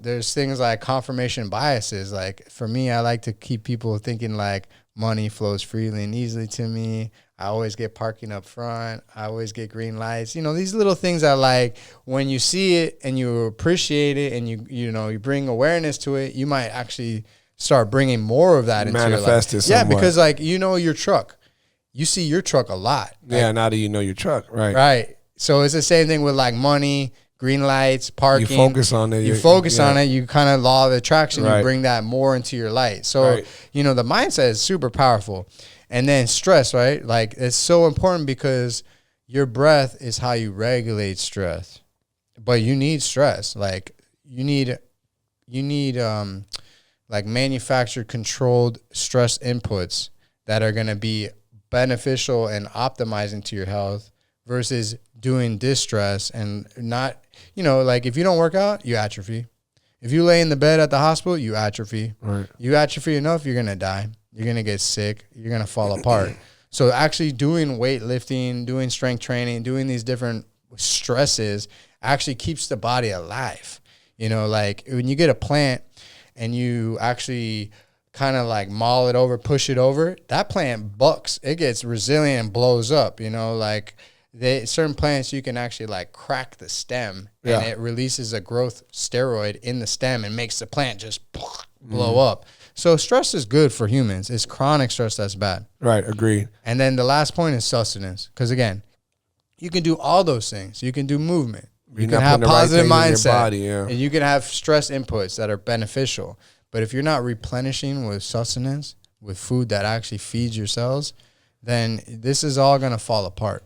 there's things like confirmation biases. Like, for me, I like to keep people thinking like money flows freely and easily to me. I always get parking up front. I always get green lights. You know, these little things that, like, when you see it and you appreciate it and you bring awareness to it, you might actually start bringing more of that into your life. Manifest it Yeah, somewhat. because like, you know, your truck, you see your truck a lot. Yeah, now that you know your truck, right? Right. So it's the same thing with like money, green lights, parking. You focus on it. You focus on it. You kind of law of attraction. Right. You bring that more into your light. So, you know, the mindset is super powerful. And then stress, right? Like it's so important because your breath is how you regulate stress. But you need stress. Like you need like manufactured controlled stress inputs that are going to be beneficial and optimizing to your health versus doing distress and not, you know, like if you don't work out, you atrophy. If you lay in the bed at the hospital, you atrophy. Right. You atrophy enough, you're going to die. You're going to get sick. You're going to fall apart. So actually doing weightlifting, doing strength training, doing these different stresses actually keeps the body alive. You know, like when you get a plant and you actually kind of like maul it over, push it over, that plant bucks. It gets resilient and blows up, you know, like certain plants you can actually like crack the stem and it releases a growth steroid in the stem and makes the plant just blow up. So stress is good for humans. It's chronic stress that's bad. Right, agreed. And then the last point is sustenance. Because again, you can do all those things. You can do movement. You can have positive mindset. And you can have stress inputs that are beneficial. But if you're not replenishing with sustenance, with food that actually feeds your cells, then this is all going to fall apart.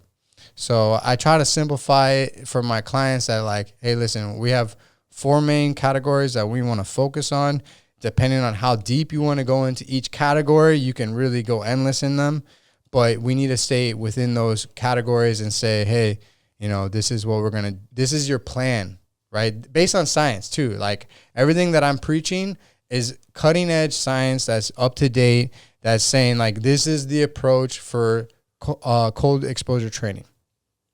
So I try to simplify it for my clients that like, hey, listen, we have 4 main categories that we want to focus on. Depending on how deep you want to go into each category, you can really go endless in them. But we need to stay within those categories and say, hey, you know, this is what we're going to, this is your plan, right? Based on science too. Like everything that I'm preaching is cutting edge science that's up to date, that's saying like, this is the approach for cold exposure training.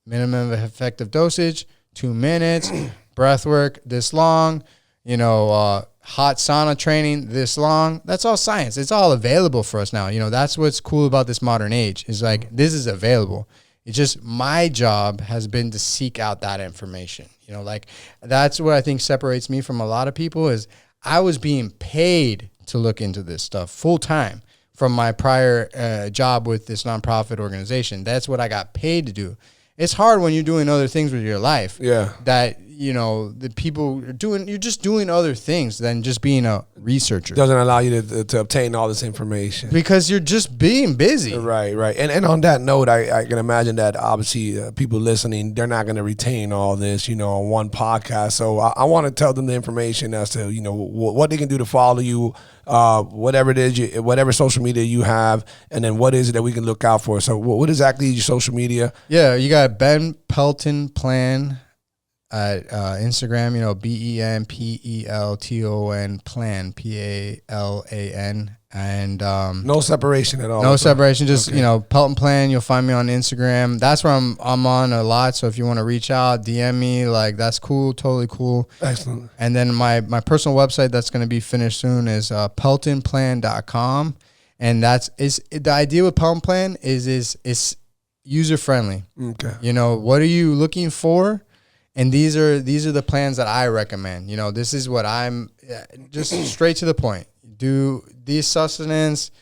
Minimum effective dosage, 2 minutes, breath work this long, you know, hot sauna training this long. That's all science. It's all available for us now. You know, that's what's cool about this modern age is like, this is available. It's just my job has been to seek out that information. You know, like that's what I think separates me from a lot of people is I was being paid to look into this stuff full time from my prior job with this nonprofit organization. That's what I got paid to do. It's hard when you're doing other things with your life. Yeah. That, you know, the people are doing, you're just doing other things than just being a researcher. Doesn't allow you to obtain all this information. Because you're just being busy. Right, right. And on that note, I can imagine that obviously people listening, they're not going to retain all this, you know, on one podcast. So I want to tell them the information as to, you know, what they can do to follow you, whatever it is, whatever social media you have, and then what is it that we can look out for. So what exactly is your social media? Yeah, you got Ben Pelton Plan at Instagram, you know, BenPelton plan, PALAN, and no separation at all. No separation, just you know, Pelton Plan. You'll find me on Instagram. That's where I'm on a lot. So if you want to reach out, DM me, like that's cool, totally cool. Excellent. And then my personal website that's going to be finished soon is peltonplan.com, and is the idea with Pelton Plan is user friendly. Okay. You know, what are you looking for? And these are the plans that I recommend. You know, this is what I'm just straight to the point. Do these sustenance,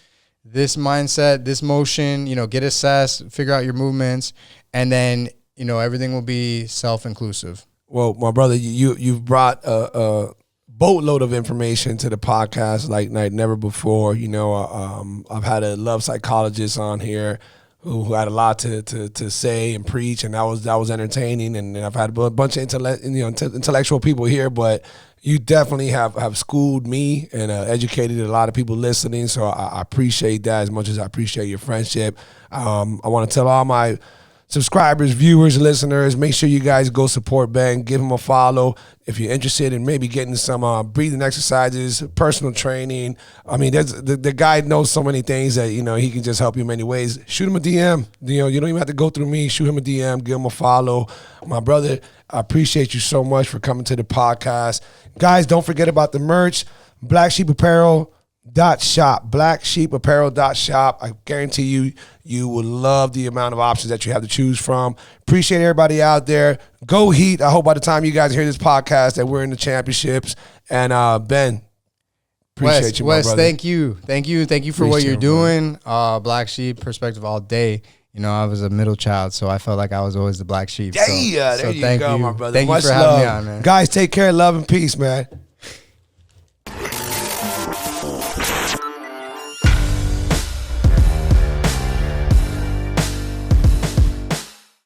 this mindset, this motion, you know, get assessed, figure out your movements, and then, you know, everything will be self-inclusive. Well, my brother, you've brought a boatload of information to the podcast like never before. You know, I've had a love psychologist on here who had a lot to say and preach, and that was entertaining. And I've had a bunch of intellectual people here, but you definitely have schooled me and educated a lot of people listening. So I appreciate that as much as I appreciate your friendship. I want to tell all my subscribers, viewers, listeners, make sure you guys go support Ben. Give him a follow. If you're interested in maybe getting some breathing exercises, personal training. I mean, the guy knows so many things that, you know, he can just help you in many ways. Shoot him a DM. You know, you don't even have to go through me. Shoot him a DM. Give him a follow. My brother, I appreciate you so much for coming to the podcast. Guys, don't forget about the merch. BlackSheepApparel.shop. BlackSheepApparel.shop. I guarantee you will love the amount of options that you have to choose from. Appreciate everybody out there. Go Heat. I hope by the time you guys hear this podcast that we're in the championships. And Ben, Appreciate you, my Wes, brother. thank you for what you're doing. Black sheep perspective all day. You know, I was a middle child, so I felt like I was always the black sheep. Yeah, there you go, my brother. Thank Much you for love. having me on, man. Guys, take care, love and peace, man.